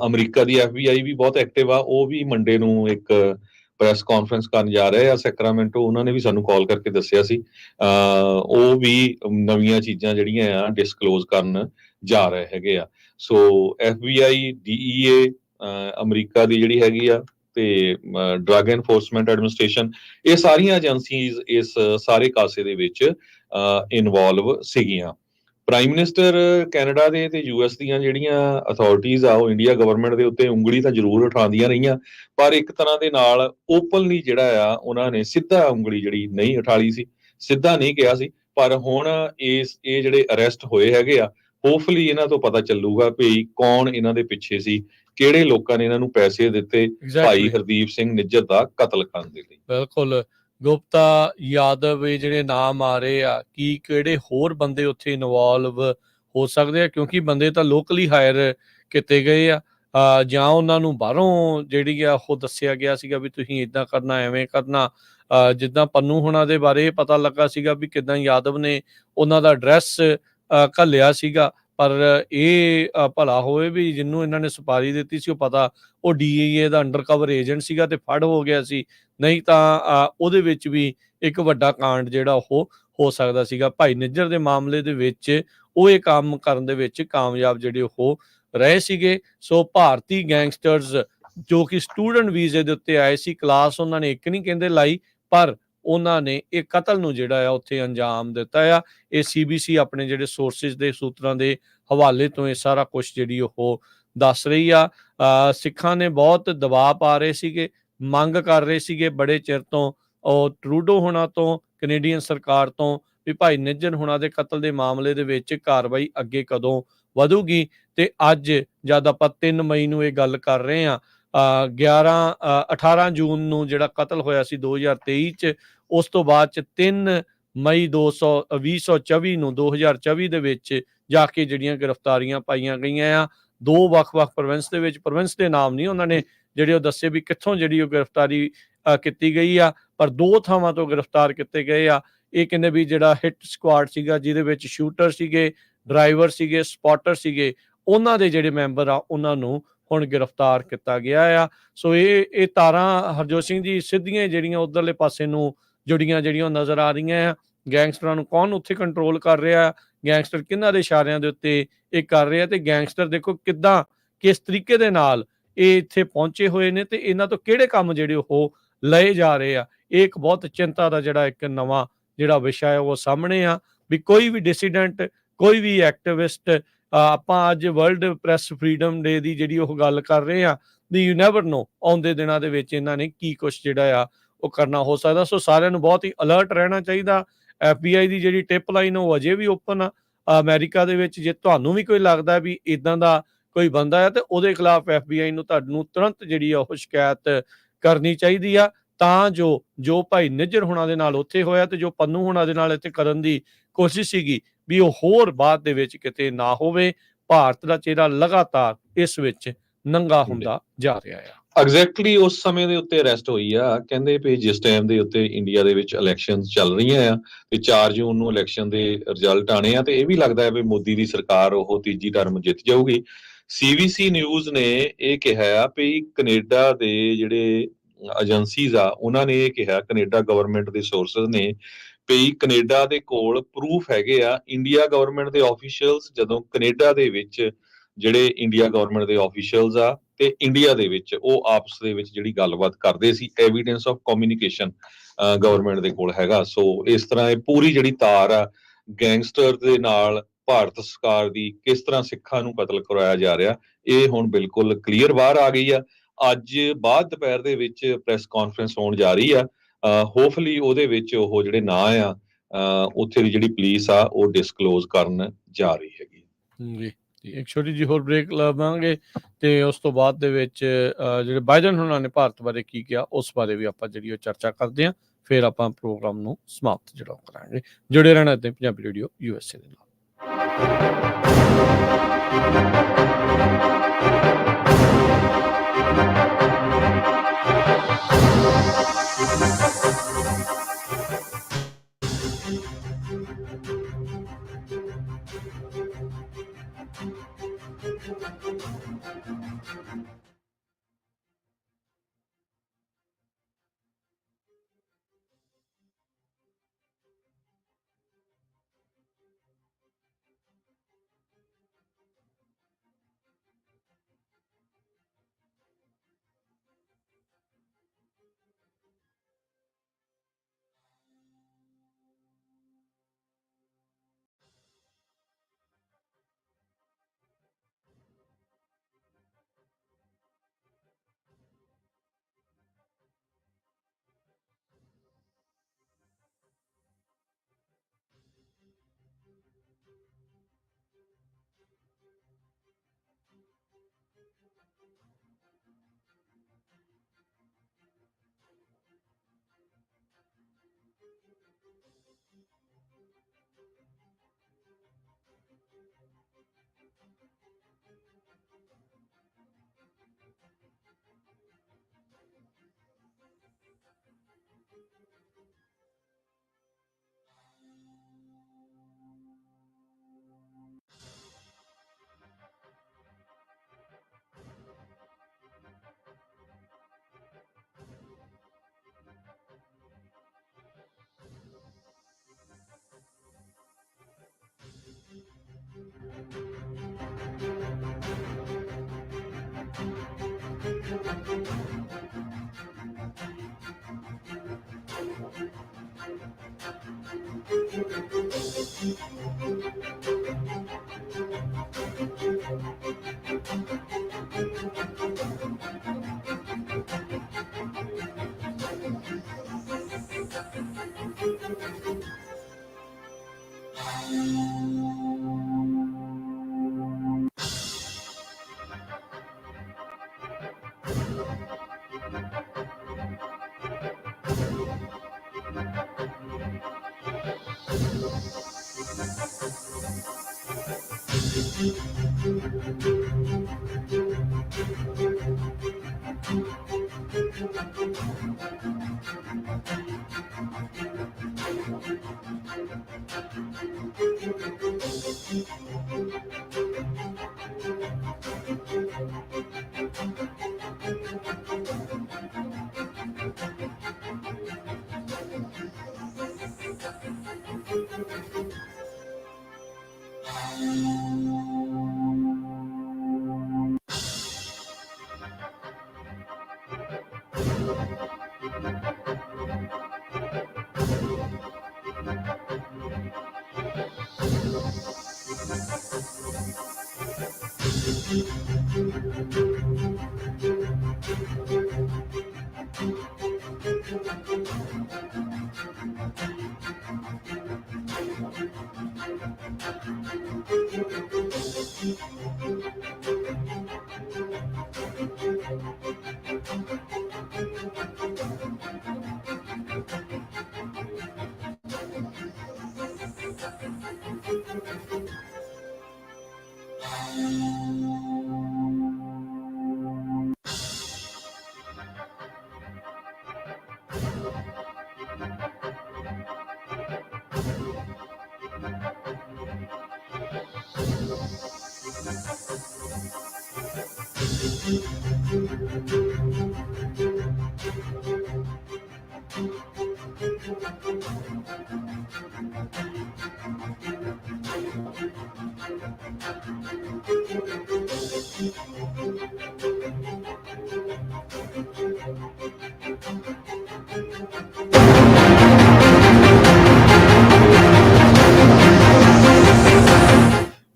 ਅਮਰੀਕਾ ਦੀ FBI ਵੀ ਬਹੁਤ ਐਕਟਿਵ ਆ। ਉਹ ਵੀ ਮੰਡੇ ਨੂੰ ਇੱਕ ਪ੍ਰੈਸ ਕਾਨਫਰੰਸ ਕਰਨ ਜਾ ਰਹੇ ਆ ਸੈਕਰਾਮੈਂਟੋ। ਉਹਨਾਂ ਨੇ ਵੀ ਸਾਨੂੰ ਕਾਲ ਕਰਕੇ ਦੱਸਿਆ ਸੀ ਉਹ ਵੀ ਨਵੀਆਂ ਚੀਜ਼ਾਂ ਜਿਹੜੀਆਂ ਆ ਡਿਸਕਲੋਜ਼ ਕਰਨ ਜਾ ਰਹੇ ਹੈਗੇ ਆ। ਸੋ FBI, DEA ਅਮਰੀਕਾ ਦੀ ਜਿਹੜੀ ਹੈਗੀ ਆ ਤੇ ਡਰੱਗ ਐਨਫੋਰਸਮੈਂਟ ਐਡਮਿਨਿਸਟ੍ਰੇਸ਼ਨ, ਇਹ ਸਾਰੀਆਂ ਏਜੰਸੀਜ਼ ਇਸ ਸਾਰੇ ਕਾਸੇ ਦੇ ਵਿੱਚ ਇਨਵੋਲਵ ਸੀਗੀਆਂ। ਪ੍ਰਾਈਮ ਮਿਨਿਸਟਰ ਕੈਨੇਡਾ ਦੇ ਤੇ US ਦੀਆਂ ਜਿਹੜੀਆਂ ਅਥਾਰਟੀਜ਼ ਆ ਉਹ ਇੰਡੀਆ ਗਵਰਨਮੈਂਟ ਦੇ ਉੱਤੇ ਉਂਗਲੀ ਤਾਂ ਜ਼ਰੂਰ ਉਠਾਉਂਦੀਆਂ ਰਹੀਆਂ, ਪਰ ਇੱਕ ਤਰ੍ਹਾਂ ਦੇ ਨਾਲ ਓਪਨਲੀ ਜਿਹੜਾ ਆ ਉਹਨਾਂ ਨੇ ਸਿੱਧਾ ਉਂਗਲੀ ਜਿਹੜੀ ਨਹੀਂ ਉਠਾਲੀ ਸੀ, ਸਿੱਧਾ ਨਹੀਂ ਕਿਹਾ ਸੀ। ਪਰ ਹੁਣ ਇਹ ਜਿਹੜੇ ਅਰੈਸਟ ਹੋਏ ਹੈਗੇ ਆ, ਹੋਪਫੁਲੀ ਇਹਨਾਂ ਤੋਂ ਪਤਾ ਚੱਲੂਗਾ ਵੀ ਕੌਣ ਇਹਨਾਂ ਦੇ ਪਿੱਛੇ ਸੀ, ਕਿਹੜੇ ਲੋਕਾਂ ਨੇ ਇਹਨਾਂ ਨੂੰ ਪੈਸੇ ਦਿੱਤੇ ਭਾਈ ਹਰਦੀਪ ਸਿੰਘ ਨਿੱਜਰ ਦਾ ਕਤਲ ਕਰਨ ਦੇ ਲਈ। ਬਿਲਕੁਲ। ਗੁਪਤਾ, ਯਾਦਵ, ਇਹ ਜਿਹੜੇ ਨਾਮ ਆ ਰਹੇ ਆ, ਕੀ ਕਿਹੜੇ ਹੋਰ ਬੰਦੇ ਉੱਥੇ ਇਨਵੋਲਵ ਹੋ ਸਕਦੇ ਆ? ਕਿਉਂਕਿ ਬੰਦੇ ਤਾਂ ਲੋਕਲੀ ਹਾਇਰ ਕੀਤੇ ਗਏ ਆ ਜਾਂ ਉਹਨਾਂ ਨੂੰ ਬਾਹਰੋਂ ਜਿਹੜੀ ਆ ਉਹ ਦੱਸਿਆ ਗਿਆ ਸੀਗਾ ਵੀ ਤੁਸੀਂ ਏਦਾਂ ਕਰਨਾ, ਐਵੇਂ ਕਰਨਾ। ਜਿੱਦਾਂ ਪੰਨੂ ਹੁਣਾਂ ਦੇ ਬਾਰੇ ਪਤਾ ਲੱਗਾ ਸੀਗਾ ਵੀ ਕਿੱਦਾਂ ਯਾਦਵ ਨੇ ਉਹਨਾਂ ਦਾ ਐਡਰੈਸ ਘੱਲਿਆ ਸੀਗਾ, ਪਰ ਇਹ ਭਲਾ ਹੋਵੇ ਵੀ ਜਿਹਨੂੰ ਇਹਨਾਂ ਨੇ ਸੁਪਾਰੀ ਦਿੱਤੀ ਸੀ ਉਹ DEA ਦਾ ਅੰਡਰਕਵਰ ਏਜੰਟ ਸੀਗਾ ਤੇ ਫੜ ਹੋ ਗਿਆ ਸੀ, ਨਹੀਂ ਤਾਂ ਉਹਦੇ ਵਿੱਚ ਵੀ ਇੱਕ ਵੱਡਾ ਕਾਂਡ ਜਿਹੜਾ ਉਹ ਹੋ ਸਕਦਾ ਸੀਗਾ। ਭਾਈ ਨਿੱਜਰ ਦੇ ਮਾਮਲੇ ਦੇ ਵਿੱਚ ਉਹ ਇਹ ਕੰਮ ਕਰਨ ਦੇ ਵਿੱਚ ਕਾਮਯਾਬ ਜਿਹੜੇ ਉਹ ਰਹੇ ਸੀਗੇ। ਸੋ ਭਾਰਤੀ ਗੈਂਗਸਟਰਸ ਜੋ ਕਿ ਸਟੂਡੈਂਟ ਵੀਜ਼ੇ ਦੇ ਉੱਤੇ ਆਏ ਸੀ, ਕਲਾਸ ਉਹਨਾਂ ਨੇ ਇੱਕ ਨਹੀਂ ਕਹਿੰਦੇ ਲਾਈ, ਪਰ ਉਹਨਾਂ ਨੇ ਇਹ ਕਤਲ ਨੂੰ ਜਿਹੜਾ ਆ ਉੱਥੇ ਅੰਜਾਮ ਦਿੱਤਾ ਆ। ਇਹ CBC ਆਪਣੇ ਜਿਹੜੇ ਸੋਰਸਿਸ ਦੇ ਸੂਤਰਾਂ ਦੇ ਹਵਾਲੇ ਤੋਂ ਇਹ ਸਾਰਾ ਕੁਝ ਜਿਹੜੀ ਉਹ ਦੱਸ ਰਹੀ ਆ। ਸਿੱਖਾਂ ਨੇ ਬਹੁਤ ਦਬਾਅ ਪਾ ਰਹੇ ਸੀਗੇ, ਮੰਗ ਕਰ ਰਹੇ ਸੀਗੇ ਬੜੇ ਚਿਰ ਤੋਂ ਉਹ ਟਰੂਡੋ ਹੋਣਾ ਤੋਂ, ਕੈਨੇਡੀਅਨ ਸਰਕਾਰ ਤੋਂ ਵੀ ਭਾਈ ਨਿੱਜਰ ਹੁਣਾਂ ਦੇ ਕਤਲ ਦੇ ਮਾਮਲੇ ਦੇ ਵਿੱਚ ਕਾਰਵਾਈ ਅੱਗੇ ਕਦੋਂ ਵਧੂਗੀ। ਤੇ ਅੱਜ ਜਦ ਆਪਾਂ 3 ਮਈ ਨੂੰ ਇਹ ਗੱਲ ਕਰ ਰਹੇ ਹਾਂ, 18 ਜੂਨ ਨੂੰ ਜਿਹੜਾ ਕਤਲ ਹੋਇਆ ਸੀ 2023 ਚ, ਉਸ ਤੋਂ ਬਾਅਦ ਚ 3 ਮਈ 2024 ਨੂੰ 2024 ਦੇ ਵਿੱਚ ਜਾ ਕੇ ਜਿਹੜੀਆਂ ਗ੍ਰਿਫਤਾਰੀਆਂ ਪਾਈਆਂ ਗਈਆਂ ਆ 2 ਵੱਖ-ਵੱਖ ਪ੍ਰੋਵਿੰਸ ਦੇ ਵਿੱਚ। ਪ੍ਰੋਵਿੰਸ ਦੇ ਨਾਮ ਨਹੀਂ ਉਹਨਾਂ ਨੇ ਜਿਹੜੇ ਉਹ ਦੱਸੇ ਵੀ ਕਿੱਥੋਂ ਜਿਹੜੀ ਉਹ ਗ੍ਰਿਫਤਾਰੀ ਕੀਤੀ ਗਈ ਆ, ਪਰ 2 ਥਾਵਾਂ ਤੋਂ ਗ੍ਰਿਫਤਾਰ ਕੀਤੇ ਗਏ ਆ। ਇਹ ਕਹਿੰਦੇ ਵੀ ਜਿਹੜਾ ਹਿੱਟ ਸਕੁਆਡ ਸੀਗਾ ਜਿਹਦੇ ਵਿੱਚ ਸ਼ੂਟਰ ਸੀਗੇ, ਡਰਾਈਵਰ ਸੀਗੇ, ਸਪੌਟਰ ਸੀਗੇ, ਉਹਨਾਂ ਦੇ ਜਿਹੜੇ ਮੈਂਬਰ ਆ ਉਹਨਾਂ ਨੂੰ ਹੁਣ ਗ੍ਰਿਫਤਾਰ ਕੀਤਾ ਗਿਆ ਆ। ਸੋ ਇਹ ਤਾਰਾਂ ਹਰਜੋਤ ਸਿੰਘ ਜੀ ਸਿੱਧੀਆਂ ਜਿਹੜੀਆਂ ਉਧਰਲੇ ਪਾਸੇ ਨੂੰ ਜੁੜੀਆਂ ਜਿਹੜੀਆਂ ਨਜ਼ਰ ਆ ਰਹੀਆਂ ਆ। ਗੈਂਗਸਟਰਾਂ ਨੂੰ ਕੌਣ ਉੱਥੇ ਕੰਟਰੋਲ ਕਰ ਰਿਹਾ, ਗੈਂਗਸਟਰ ਕਿਹਨਾਂ ਦੇ ਇਸ਼ਾਰਿਆਂ ਦੇ ਉੱਤੇ ਇਹ ਕਰ ਰਿਹਾ, ਤੇ ਗੈਂਗਸਟਰ ਦੇਖੋ ਕਿੱਦਾਂ ਕਿਸ ਤਰੀਕੇ ਦੇ ਨਾਲ ਇਹ ਇੱਥੇ ਪਹੁੰਚੇ ਹੋਏ ਨੇ ਤੇ ਇਹਨਾਂ ਤੋਂ ਕਿਹੜੇ ਕੰਮ ਜਿਹੜੇ ਉਹ ਲਏ ਜਾ ਰਹੇ ਆ। ਇਹ ਇੱਕ ਬਹੁਤ ਚਿੰਤਾ ਦਾ ਜਿਹੜਾ ਇੱਕ ਨਵਾਂ ਜਿਹੜਾ ਵਿਸ਼ਾ ਹੈ ਉਹ ਸਾਹਮਣੇ ਆ ਵੀ ਕੋਈ ਵੀ ਡਿਸੀਡੈਂਟ, ਕੋਈ ਵੀ ਐਕਟਿਵਿਸਟ, ਆਪਾਂ ਅੱਜ ਵਰਲਡ ਪ੍ਰੈਸ ਫਰੀडम ਡੇ ਦੀ ਜਿਹੜੀ ਉਹ ਗੱਲ ਕਰ ਰਹੇ ਆ ਵੀ ਯੂ ਨੈਵਰ ਨੋ ਆਉਂਦੇ ਦਿਨਾਂ ਦੇ ਵਿੱਚ ਇਹਨਾਂ ਨੇ ਕੀ ਕੁਛ ਜਿਹੜਾ ਆ ਉਹ ਕਰਨਾ ਹੋ ਸਕਦਾ। ਸੋ ਸਾਰਿਆਂ ਨੂੰ ਬਹੁਤ ਹੀ ਅਲਰਟ ਰਹਿਣਾ ਚਾਹੀਦਾ। FBI ਦੀ ਜਿਹੜੀ ਟਿਪ ਲਾਈਨ ਉਹ ਅਜੇ ਵੀ ਓਪਨ ਆ ਅਮਰੀਕਾ ਦੇ ਵਿੱਚ। ਜੇ ਤੁਹਾਨੂੰ ਵੀ ਕੋਈ ਲੱਗਦਾ ਵੀ ਇਦਾਂ ਦਾ ਕੋਈ ਬੰਦਾ ਹੈ ਤੇ ਉਹਦੇ ਖਿਲਾਫ FBI ਨੂੰ ਤੁਹਾਨੂੰ ਤੁਰੰਤ ਜਿਹੜੀ ਆ ਉਹ ਸ਼ਿਕਾਇਤ ਕਰਨੀ ਚਾਹੀਦੀ ਆ, ਤਾਂ ਜੋ ਭਾਈ ਨਿੱਜਰ ਹੁਣਾਂ ਦੇ ਨਾਲ ਉੱਥੇ ਹੋਇਆ ਤੇ ਜੋ ਪੰਨੂ ਹੁਣਾਂ ਦੇ ਨਾਲ ਇੱਥੇ ਕਰਨ ਦੀ ਕੋਸ਼ਿਸ਼ ਸੀਗੀ ਵੀ ਉਹ ਹੋਰ ਬਾਅਦ ਦੇ ਵਿੱਚ ਕਿਤੇ ਨਾ ਹੋਵੇ। ਭਾਰਤ ਦਾ ਚਿਹਰਾ ਲਗਾਤਾਰ ਇਸ ਵਿੱਚ ਨੰਗਾ ਹੁੰਦਾ ਜਾ ਰਿਹਾ ਆ। ਐਗਜ਼ੈਕਟਲੀ ਉਸ ਸਮੇਂ ਦੇ ਉੱਤੇ ਅਰੈਸਟ ਹੋਈ ਆ। ਕਹਿੰਦੇ ਵੀ ਜਿਸ ਟਾਈਮ ਦੇ ਉੱਤੇ ਇੰਡੀਆ ਦੇ ਵਿੱਚ ਇਲੈਕਸ਼ਨਸ ਚੱਲ ਰਹੀਆਂ ਆ ਤੇ 4 ਜੂਨ ਨੂੰ ਇਲੈਕਸ਼ਨ ਦੇ ਰਿਜ਼ਲਟ ਆਣੇ ਆ ਤੇ ਇਹ ਵੀ ਲੱਗਦਾ ਹੈ ਵੀ ਮੋਦੀ ਦੀ ਸਰਕਾਰ ਉਹ ਤੀਜੀ ਟਰਮ ਜਿੱਤ ਜਾਊਗੀ। CBC ਨਿਊਜ਼ ਨੇ ਇਹ ਕਿਹਾ ਆ ਵੀ ਕੈਨੇਡਾ ਦੇ ਜਿਹੜੇ ਏਜੰਸੀਜ਼ ਆ ਉਹਨਾਂ ਨੇ ਇਹ ਕਿਹਾ, ਕੈਨੇਡਾ ਗਵਰਨਮੈਂਟ ਦੇ ਸੋਰਸਸ ਨੇ, ਵੀ ਕੈਨੇਡਾ ਦੇ ਕੋਲ ਪ੍ਰੂਫ ਹੈਗੇ ਆ। ਇੰਡੀਆ ਗਵਰਨਮੈਂਟ ਦੇ ਆਫੀਸ਼ੀਅਲਸ ਜਦੋਂ ਕੈਨੇਡਾ ਦੇ ਵਿੱਚ ਜਿਹੜੇ ਇੰਡੀਆ ਗਵਰਨਮੈਂਟ ਦੇ ਆਫੀਸ਼ੀਅਲਸ ਆ ਤੇ ਇੰਡੀਆ ਦੇ ਵਿੱਚ ਉਹ ਆਪਸ ਦੇ ਵਿੱਚ ਜਿਹੜੀ ਗੱਲਬਾਤ ਕਰਦੇ ਸੀ, ਐਵੀਡੈਂਸ ਆਫ ਕਮਿਊਨੀਕੇਸ਼ਨ ਗਵਰਨਮੈਂਟ ਦੇ ਕੋਲ ਹੈਗਾ। ਸੋ ਇਸ ਤਰ੍ਹਾਂ ਇਹ ਪੂਰੀ ਜਿਹੜੀ ਤਾਰ ਆ ਗੈਂਗਸਟਰ ਦੇ ਨਾਲ ਭਾਰਤ ਸਰਕਾਰ ਦੀ, ਕਿਸ ਤਰ੍ਹਾਂ ਸਿੱਖਾਂ ਨੂੰ ਕਤਲ ਕਰਵਾਇਆ ਜਾ ਰਿਹਾ, ਇਹ ਹੁਣ ਬਿਲਕੁਲ ਕਲੀਅਰ ਬਾਹਰ ਆ ਗਈ ਆ। ਅੱਜ ਬਾਅਦ ਦੁਪਹਿਰ ਦੇ ਵਿੱਚ ਪ੍ਰੈਸ ਕਾਨਫਰੰਸ ਹੋਣ ਜਾ ਰਹੀ ਆ। ਹੋਪਫੁਲੀ ਉਹਦੇ ਵਿੱਚ ਉਹ ਜਿਹੜੇ ਨਾਂ ਆ ਉੱਥੇ ਦੀ ਜਿਹੜੀ ਪੁਲਿਸ ਆ ਉਹ ਡਿਸਕਲੋਜ਼ ਕਰਨ ਜਾ ਰਹੀ ਹੈਗੀ ਜੀ। ਇੱਕ ਛੋਟੀ ਜਿਹੀ ਹੋਰ ਬ੍ਰੇਕ ਲਵਾਂਗੇ ਤੇ ਉਸ ਤੋਂ ਬਾਅਦ ਦੇ ਵਿੱਚ ਜਿਹੜੇ ਬਾਈਡਨ ਉਹਨਾਂ ਨੇ ਭਾਰਤ ਬਾਰੇ ਕੀ ਕਿਹਾ ਉਸ ਬਾਰੇ ਵੀ ਆਪਾਂ ਜਿਹੜੀ ਉਹ ਚਰਚਾ ਕਰਦੇ ਹਾਂ। ਫਿਰ ਆਪਾਂ ਪ੍ਰੋਗਰਾਮ ਨੂੰ ਸਮਾਪਤ ਜਿਹੜਾ ਕਰਾਂਗੇ। ਜੁੜੇ ਰਹਿਣਾ ਤੇ ਪੰਜਾਬੀ ਰੇਡੀਓ USA ਦੇ ਨਾਲ।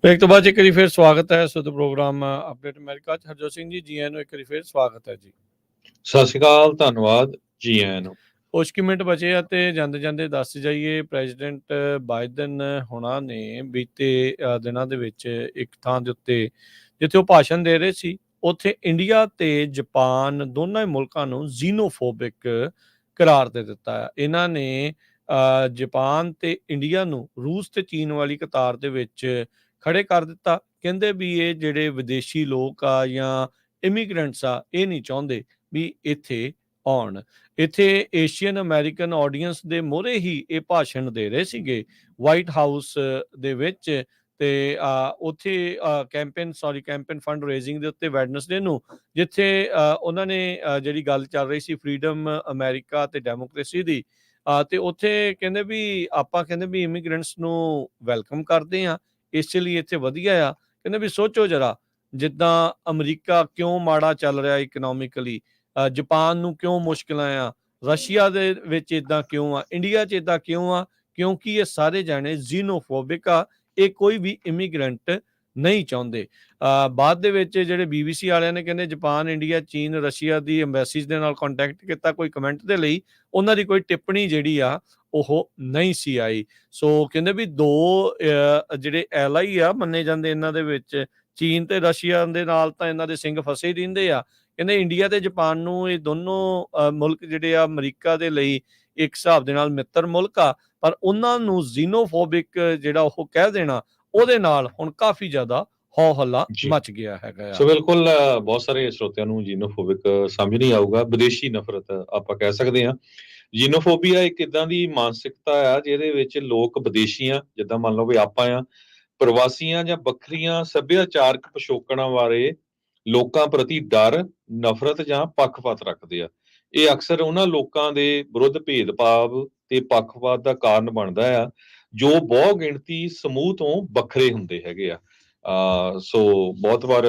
ਇੱਕ ਤੋਂ ਬਾਅਦ ਇੱਕ ਵਾਰੀ ਫਿਰ ਸਵਾਗਤ ਹੈ ਸੁਧ ਪ੍ਰੋਗਰਾਮ ਅਪਡੇਟ ਅਮਰੀਕਾ ਚ ਹਰਜੋਤ ਸਿੰਘ ਜੀ ਆਇਆਂ ਨੂੰ ਇੱਕ ਵਾਰੀ ਫਿਰ ਸਵਾਗਤ ਹੈ ਜੀ। ਸਤਿ ਸ਼੍ਰੀ ਅਕਾਲ, ਧੰਨਵਾਦ ਜੀ ਆਇਆਂ ਨੂੰ। ਕੁਛ ਕੁ ਮਿੰਟ ਬਚੇ ਆ ਤੇ ਜਾਂਦੇ ਜਾਂਦੇ ਦੱਸ ਜਾਈਏ ਪ੍ਰੈਜ਼ੀਡੈਂਟ ਬਾਈਡਨ ਹੋਣਾ ਨੇ ਬੀਤੇ ਦਿਨਾਂ ਦੇ ਵਿੱਚ ਇੱਕ ਥਾਂ ਦੇ ਉੱਤੇ ਜਿੱਥੇ ਉਹ ਭਾਸ਼ਣ ਦੇ ਰਹੇ ਸੀ ਉੱਥੇ ਇੰਡੀਆ ਤੇ ਜਾਪਾਨ ਦੋਨਾਂ ਹੀ ਮੁਲਕਾਂ ਨੂੰ ਜ਼ੀਨੋਫੋਬਿਕ ਕਰਾਰ ਦੇ ਦਿੱਤਾ ਹੈ। ਇਹਨਾਂ ਨੇ ਜਾਪਾਨ ਤੇ ਇੰਡੀਆ ਨੂੰ ਰੂਸ ਤੇ ਚੀਨ ਵਾਲੀ ਕਤਾਰ ਦੇ ਵਿੱਚ ਖੜੇ ਕਰ ਦਿੱਤਾ। ਕਹਿੰਦੇ ਵੀ ਇਹ ਜਿਹੜੇ ਵਿਦੇਸ਼ੀ ਲੋਕ ਆ ਜਾਂ ਇਮੀਗ੍ਰੈਂਟਸ ਆ ਇਹ ਨਹੀਂ ਚਾਹੁੰਦੇ ਵੀ ਇੱਥੇ ਆਉਣ। ਇੱਥੇ ਏਸ਼ੀਅਨ ਅਮਰੀਕਨ ਆਡੀਅנס ਦੇ ਮੂਹਰੇ ਹੀ ਇਹ ਭਾਸ਼ਣ ਦੇ ਰਹੇ ਸੀਗੇ ਵਾਈਟ ਹਾਊਸ ਦੇ ਵਿੱਚ ਤੇ ਉੱਥੇ ਕੈਂਪੇਨ ਫੰਡ ਰੇਜ਼ਿੰਗ ਦੇ ਉੱਤੇ ਵੈਡਨਸਡੇ ਨੂੰ ਜਿੱਥੇ ਉਹਨਾਂ ਨੇ ਜਿਹੜੀ ਗੱਲ ਚੱਲ ਰਹੀ ਸੀ ਫਰੀडम ਅਮਰੀਕਾ ਤੇ ਡੈਮੋਕ੍ਰੇਸੀ ਦੀ ਤੇ ਉੱਥੇ ਕਹਿੰਦੇ ਵੀ ਆਪਾਂ ਕਹਿੰਦੇ ਵੀ ਇਮੀਗ੍ਰੈਂਟਸ ਨੂੰ ਵੈਲਕਮ ਕਰਦੇ ਆ ਇਸ ਲਈ ਇੱਥੇ ਵਧੀਆ ਆ। ਕਹਿੰਦੇ ਵੀ ਸੋਚੋ ਜਰਾ ਜਿੱਦਾਂ ਅਮਰੀਕਾ ਕਿਉਂ ਮਾੜਾ ਚੱਲ ਰਿਹਾ ਇਕਨੋਮਿਕਲੀ, ਜਾਪਾਨ ਨੂੰ ਕਿਉਂ ਮੁਸ਼ਕਿਲਾਂ ਆ, ਰਸ਼ੀਆ ਦੇ ਵਿੱਚ ਇਦਾਂ ਕਿਉਂ ਆ, ਇੰਡੀਆ 'ਚ ਇਦਾਂ ਕਿਉਂ ਆ, ਕਿਉਂਕਿ ਇਹ ਸਾਰੇ ਜਾਣੇ ਜ਼ੀਨੋਫੋਬਿਕ ਆ। ਇਹ ਕੋਈ ਵੀ ਇਮੀਗ੍ਰੈਂਟ ਨਹੀਂ ਚਾਹੁੰਦੇ। ਬਾਅਦ ਦੇ ਵਿੱਚ ਜਿਹੜੇ BBC ਵਾਲਿਆਂ ਨੇ ਕਹਿੰਦੇ ਜਾਪਾਨ, ਇੰਡੀਆ, ਚੀਨ, ਰਸ਼ੀਆ ਦੀ ਐਮਬੈਸੀਜ਼ ਦੇ ਨਾਲ ਕੰਟੈਕਟ ਕੀਤਾ ਕੋਈ ਕਮੈਂਟ ਦੇ ਲਈ, ਉਹਨਾਂ ਦੀ ਕੋਈ ਟਿੱਪਣੀ ਜਿਹੜੀ ਆ ਉਹ ਨਹੀਂ ਸੀ ਆਈ। ਸੋ ਕਹਿੰਦੇ ਵੀ ਦੋ ਜਿਹੜੇ ਐਲਾਈ ਆ ਮੰਨੇ ਜਾਂਦੇ ਇਹਨਾਂ ਦੇ ਵਿੱਚ ਚੀਨ ਤੇ ਰਸ਼ੀਆ ਦੇ ਨਾਲ ਤਾਂ ਇਹਨਾਂ ਦੇ ਸਿੰਘ ਫਸੇ ਹੀ ਰਹਿੰਦੇ ਆ। ਕਹਿੰਦੇ ਇੰਡੀਆ ਤੇ ਜਾਪਾਨ ਨੂੰ ਇਹ ਦੋਨੋਂ ਮੁਲਕ ਜਿਹੜੇ ਆ ਅਮਰੀਕਾ ਦੇ ਲਈ ਇੱਕ ਹਿਸਾਬ ਦੇ ਨਾਲ ਮਿੱਤਰ ਮੁਲਕ ਆ, ਪਰ ਉਹਨਾਂ ਨੂੰ ਜ਼ੀਨੋਫੋਬਿਕ ਜਿਹੜਾ ਉਹ ਕਹਿ ਦੇਣਾ ਉਹਦੇ ਨਾਲ ਹੁਣ ਕਾਫੀ ਜ਼ਿਆਦਾ ਹੋ ਹੱਲਾ ਮਚ ਗਿਆ ਹੈਗਾ। ਸੋ ਬਿਲਕੁਲ ਬਹੁਤ ਸਾਰੇ ਸਰੋਤਿਆਂ ਨੂੰ ਜੀਨੋਫੋਬਿਕ ਸਮਝ ਨਹੀਂ ਆਊਗਾ, ਵਿਦੇਸ਼ੀ ਨਫ਼ਰਤ ਆਪਾਂ ਕਹਿ ਸਕਦੇ ਹਾਂ। ਜੀਨੋਫੋਬੀਆ ਇੱਕ ਇਦਾਂ ਦੀ ਮਾਨਸਿਕਤਾ ਆ ਜਿਹਦੇ ਵਿੱਚ ਲੋਕ ਵਿਦੇਸ਼ੀਆਂ ਜਿੱਦਾਂ ਮੰਨ ਲਓ ਵੀ ਆਪਾਂ ਆ ਪ੍ਰਵਾਸੀਆਂ ਜਾਂ ਵੱਖਰੀਆਂ ਸੱਭਿਆਚਾਰਕ ਪਿਛੋਕੜਾਂ ਬਾਰੇ ਲੋਕਾਂ ਪ੍ਰਤੀ ਡਰ, ਨਫ਼ਰਤ ਜਾਂ ਪੱਖਪਾਤ ਰੱਖਦੇ ਆ। ਇਹ ਅਕਸਰ ਉਹਨਾਂ ਲੋਕਾਂ ਦੇ ਵਿਰੁੱਧ ਭੇਦਭਾਵ ਤੇ ਪੱਖਪਾਤ ਦਾ ਕਾਰਨ ਬਣਦਾ ਆ ਜੋ ਬਹੁ ਗਿਣਤੀ ਸਮੂਹ ਤੋਂ ਵੱਖਰੇ ਹੁੰਦੇ ਹੈਗੇ ਆ। ਸੋ ਬਹੁਤ ਵਾਰ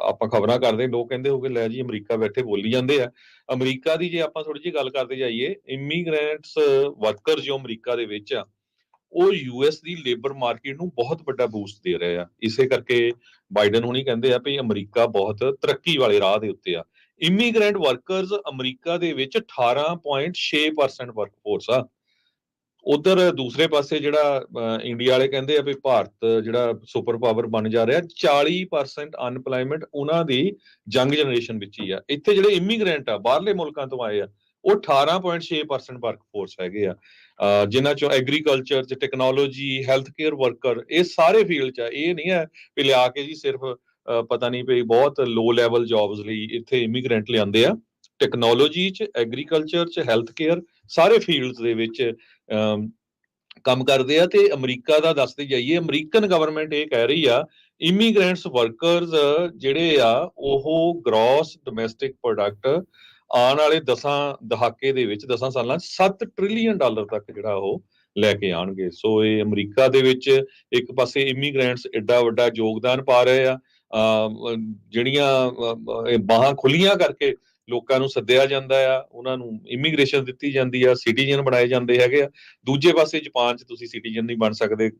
ਆਪਾਂ ਖਬਰਾਂ ਕਰਦੇ ਲੋਕ ਕਹਿੰਦੇ ਹੋਗੇ ਲੈ ਜੀ ਅਮਰੀਕਾ ਬੈਠੇ ਬੋਲੀ ਜਾਂਦੇ ਆ। ਅਮਰੀਕਾ ਦੀ ਜੇ ਆਪਾਂ ਥੋੜੀ ਜਿਹੀ ਗੱਲ ਕਰਦੇ ਜਾਈਏ, ਇਮੀਗ੍ਰੈਂਟਸ ਵਰਕਰ ਜੋ ਅਮਰੀਕਾ ਦੇ ਵਿੱਚ ਆ ਉਹ US ਦੀ ਲੇਬਰ ਮਾਰਕੀਟ ਨੂੰ ਬਹੁਤ ਵੱਡਾ ਬੂਸਟ ਦੇ ਰਹੇ ਆ। ਇਸੇ ਕਰਕੇ ਬਾਈਡਨ ਹੁਣੀ ਕਹਿੰਦੇ ਆ ਵੀ ਅਮਰੀਕਾ ਬਹੁਤ ਤਰੱਕੀ ਵਾਲੇ ਰਾਹ ਦੇ ਉੱਤੇ ਆ। ਇਮੀਗ੍ਰੈਂਟ ਵਰਕਰਸ ਅਮਰੀਕਾ ਦੇ ਵਿੱਚ 18.6% ਵਰਕਫੋਰਸ ਆ। ਉਧਰ ਦੂਸਰੇ ਪਾਸੇ ਜਿਹੜਾ ਇੰਡੀਆ ਵਾਲੇ ਕਹਿੰਦੇ ਆ ਵੀ ਭਾਰਤ ਜਿਹੜਾ ਸੁਪਰ ਪਾਵਰ ਬਣ ਜਾ ਰਿਹਾ, 40% ਅਨਪਲਾਇਮੈਂਟ ਉਹਨਾਂ ਦੀ ਯੰਗ ਜਨਰੇਸ਼ਨ ਵਿੱਚ ਹੀ ਆ। ਇੱਥੇ ਜਿਹੜੇ ਇਮੀਗ੍ਰੈਂਟ ਆ ਬਾਹਰਲੇ ਮੁਲਕਾਂ ਤੋਂ ਆਏ ਆ ਉਹ 18.6% ਵਰਕਫੋਰਸ ਹੈਗੇ ਆ, ਜਿਨ੍ਹਾਂ ਚੋਂ ਐਗਰੀਕਲਚਰ 'ਚ, ਟੈਕਨੋਲੋਜੀ, ਹੈਲਥ ਕੇਅਰ ਵਰਕਰ, ਇਹ ਸਾਰੇ ਫੀਲਡ 'ਚ ਆ। ਇਹ ਨਹੀਂ ਹੈ ਵੀ ਲਿਆ ਕੇ ਜੀ ਸਿਰਫ ਪਤਾ ਨਹੀਂ ਵੀ ਬਹੁਤ ਲੋ ਲੈਵਲ ਜੌਬਸ ਲਈ ਇੱਥੇ ਇਮੀਗ੍ਰੈਂਟ ਲਿਆਂਦੇ ਆ। ਟੈਕਨੋਲੋਜੀ 'ਚ, ਐਗਰੀਕਲਚਰ 'ਚ, ਹੈਲਥ ਕੇਅਰ, ਸਾਰੇ ਫੀਲਡਸ ਦੇ ਵਿੱਚ ਕੰਮ ਕਰਦੇ ਆ। ਤੇ ਅਮਰੀਕਾ ਦਾ ਦੱਸਦੇ ਜਾਈਏ, ਅਮਰੀਕਨ ਗਵਰਨਮੈਂਟ ਇਹ ਕਹਿ ਰਹੀ ਆ ਇਮੀਗ੍ਰੈਂਟਸ ਵਰਕਰਸ ਜਿਹੜੇ ਆ ਉਹ ਗ੍ਰੋਸ ਡੋਮੈਸਟਿਕ ਪ੍ਰੋਡਕਟ ਆਉਣ ਵਾਲੇ 10 ਦਹਾਕੇ ਦੇ ਵਿੱਚ, 10 ਸਾਲਾਂ 'ਚ $7 ਟ੍ਰਿਲੀਅਨ ਤੱਕ ਜਿਹੜਾ ਉਹ ਲੈ ਕੇ ਆਉਣਗੇ। ਸੋ ਇਹ ਅਮਰੀਕਾ ਦੇ ਵਿੱਚ ਇੱਕ ਪਾਸੇ ਇਮੀਗ੍ਰੈਂਟਸ ਐਡਾ ਵੱਡਾ ਯੋਗਦਾਨ ਪਾ ਰਹੇ ਆ, ਜਿਹੜੀਆਂ ਬਾਹਾਂ ਖੁੱਲੀਆਂ ਕਰਕੇ ਲੋਕਾਂ ਨੂੰ ਸੱਦਿਆ ਜਾਂਦਾ ਆ, ਉਹਨਾਂ ਨੂੰ ਇਮੀਗ੍ਰੇਸ਼ਨ ਦਿੱਤੀ ਜਾਂਦੀ ਆ, ਸਿਟੀਜ਼ਨ ਬਣਾਏ ਜਾਂਦੇ ਹੈਗੇ ਆ। ਦੂਜੇ ਪਾਸੇ ਜਾਪਾਨ 'ਚ ਤੁਸੀਂ ਸਿਟੀਜ਼ਨ ਨਹੀਂ ਬਣ ਸਕਦੇ,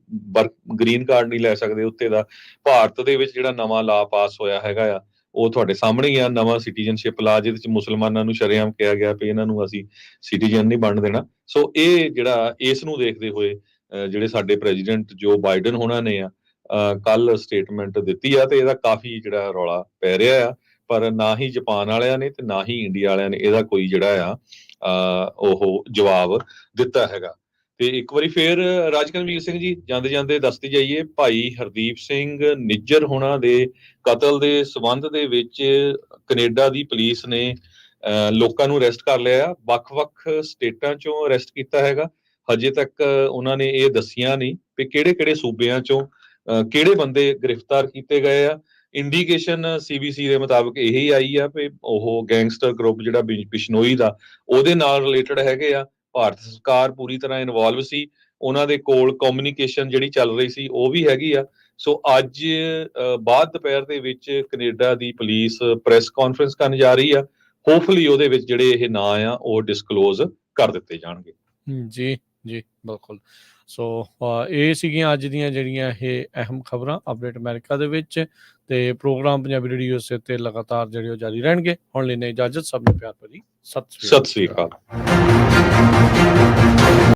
ਗ੍ਰੀਨ ਕਾਰਡ ਨਹੀਂ ਲੈ ਸਕਦੇ ਉੱਥੇ ਦਾ। ਭਾਰਤ ਦੇ ਵਿੱਚ ਜਿਹੜਾ ਨਵਾਂ ਲਾ ਪਾਸ ਹੋਇਆ ਹੈਗਾ ਆ, ਉਹ ਤੁਹਾਡੇ ਸਾਹਮਣੇ ਹੀ ਆ, ਨਵਾਂ ਸਿਟੀਜ਼ਨਸ਼ਿਪ ਲਾ, ਜਿਹਦੇ 'ਚ ਮੁਸਲਮਾਨਾਂ ਨੂੰ ਸ਼ਰੇਆਮ ਕਿਹਾ ਗਿਆ ਵੀ ਇਹਨਾਂ ਨੂੰ ਅਸੀਂ ਸਿਟੀਜ਼ਨ ਨਹੀਂ ਬਣ ਦੇਣਾ। ਸੋ ਇਹ ਜਿਹੜਾ ਇਸ ਨੂੰ ਦੇਖਦੇ ਹੋਏ ਜਿਹੜੇ ਸਾਡੇ ਪ੍ਰੈਜ਼ੀਡੈਂਟ ਜੋ ਬਾਈਡਨ ਹੋਣਾ ਨੇ ਆ ਕੱਲ ਸਟੇਟਮੈਂਟ ਦਿੱਤੀ ਆ, ਤੇ ਇਹਦਾ ਕਾਫੀ ਜਿਹੜਾ ਰੌਲਾ ਪੈ ਰਿਹਾ ਆ। ਪਰ ਨਾ ਹੀ ਜਾਪਾਨ ਵਾਲਿਆਂ ਨੇ ਤੇ ਨਾ ਹੀ ਇੰਡੀਆ ਵਾਲਿਆਂ ਨੇ ਇਹਦਾ ਕੋਈ ਜਿਹੜਾ ਆ ਉਹ ਜਵਾਬ ਦਿੱਤਾ ਹੈਗਾ। ਤੇ ਇੱਕ ਵਾਰੀ ਫੇਰ ਰਾਜਕਨਵੀਰ ਸਿੰਘ ਜੀ, ਜਾਂਦੇ ਜਾਂਦੇ ਦੱਸਦੇ ਜਾਈਏ, ਭਾਈ ਹਰਦੀਪ ਸਿੰਘ ਨਿੱਜਰ ਹੋਣਾ ਦੇ ਕਤਲ ਦੇ ਸਬੰਧ ਦੇ ਵਿੱਚ ਕੈਨੇਡਾ ਦੀ ਪੁਲਿਸ ਨੇ ਲੋਕਾਂ ਨੂੰ ਅਰੈਸਟ ਕਰ ਲਿਆ। ਵੱਖ-ਵੱਖ ਸਟੇਟਾਂ ਚੋਂ ਅਰੈਸਟ ਕੀਤਾ ਹੈਗਾ। ਹਜੇ ਤੱਕ ਉਹਨਾਂ ਨੇ ਇਹ ਦੱਸਿਆ ਨਹੀਂ ਕਿ ਕਿਹੜੇ-ਕਿਹੜੇ ਸੂਬਿਆਂ ਚੋਂ ਕਿਹੜੇ ਬੰਦੇ ਗ੍ਰਿਫਤਾਰ ਕੀਤੇ ਗਏ ਆ। ਇੰਡੀਕੇਸ਼ਨ CBC ਦੇ ਮੁਤਾਬਕ ਇਹੀ ਆਈ ਆ ਵੀ ਉਹ ਗੈਂਗਸਟਰ ਗਰੁੱਪ ਜਿਹੜਾ ਬਿਸ਼ਨੋਈ ਦਾ, ਉਹਦੇ ਨਾਲ ਰਿਲੇਟਡ ਹੈਗੇ ਆ। ਭਾਰਤ ਸਰਕਾਰ ਪੂਰੀ ਤਰ੍ਹਾਂ ਇਨਵੋਲਵ ਸੀ, ਉਹਨਾਂ ਦੇ ਕੋਲ ਕਮਿਊਨੀਕੇਸ਼ਨ ਜਿਹੜੀ ਚੱਲ ਰਹੀ ਸੀ ਉਹ ਵੀ ਹੈਗੀ ਆ। ਸੋ ਅੱਜ ਬਾਅਦ ਦੁਪਹਿਰ ਦੇ ਵਿੱਚ ਕੈਨੇਡਾ ਦੀ ਪੁਲਿਸ ਪ੍ਰੈਸ ਕਾਨਫਰੰਸ ਕਰਨ ਜਾ ਰਹੀ ਆ। ਹੋਪਫੁਲੀ ਉਹਦੇ ਵਿੱਚ ਜਿਹੜੇ ਇਹ ਨਾਂ ਆ ਉਹ ਡਿਸਕਲੋਜ਼ ਕਰ ਦਿੱਤੇ ਜਾਣਗੇ। ਜੀ ਜੀ ਬਿਲਕੁਲ। ਸੋ ਇਹ ਸੀਗੀਆਂ ਅੱਜ ਦੀਆਂ ਜਿਹੜੀਆਂ ਇਹ ਅਹਿਮ ਖਬਰਾਂ ਅਪਡੇਟ ਅਮਰੀਕਾ ਦੇ ਵਿੱਚ, ਤੇ ਪ੍ਰੋਗਰਾਮ ਪੰਜਾਬੀ ਰੇਡੀਓ ਸੇ ਤੇ ਲਗਾਤਾਰ ਜਿਹੜੇ ਉਹ ਜਾਰੀ ਰਹਿਣਗੇ। ਹੁਣ ਲੈਣੇ ਇਜਾਜ਼ਤ, ਸਭ ਨੂੰ ਪਿਆਰ ਭਰੀ ਸਤਿ ਸ੍ਰੀ ਅਕਾਲ।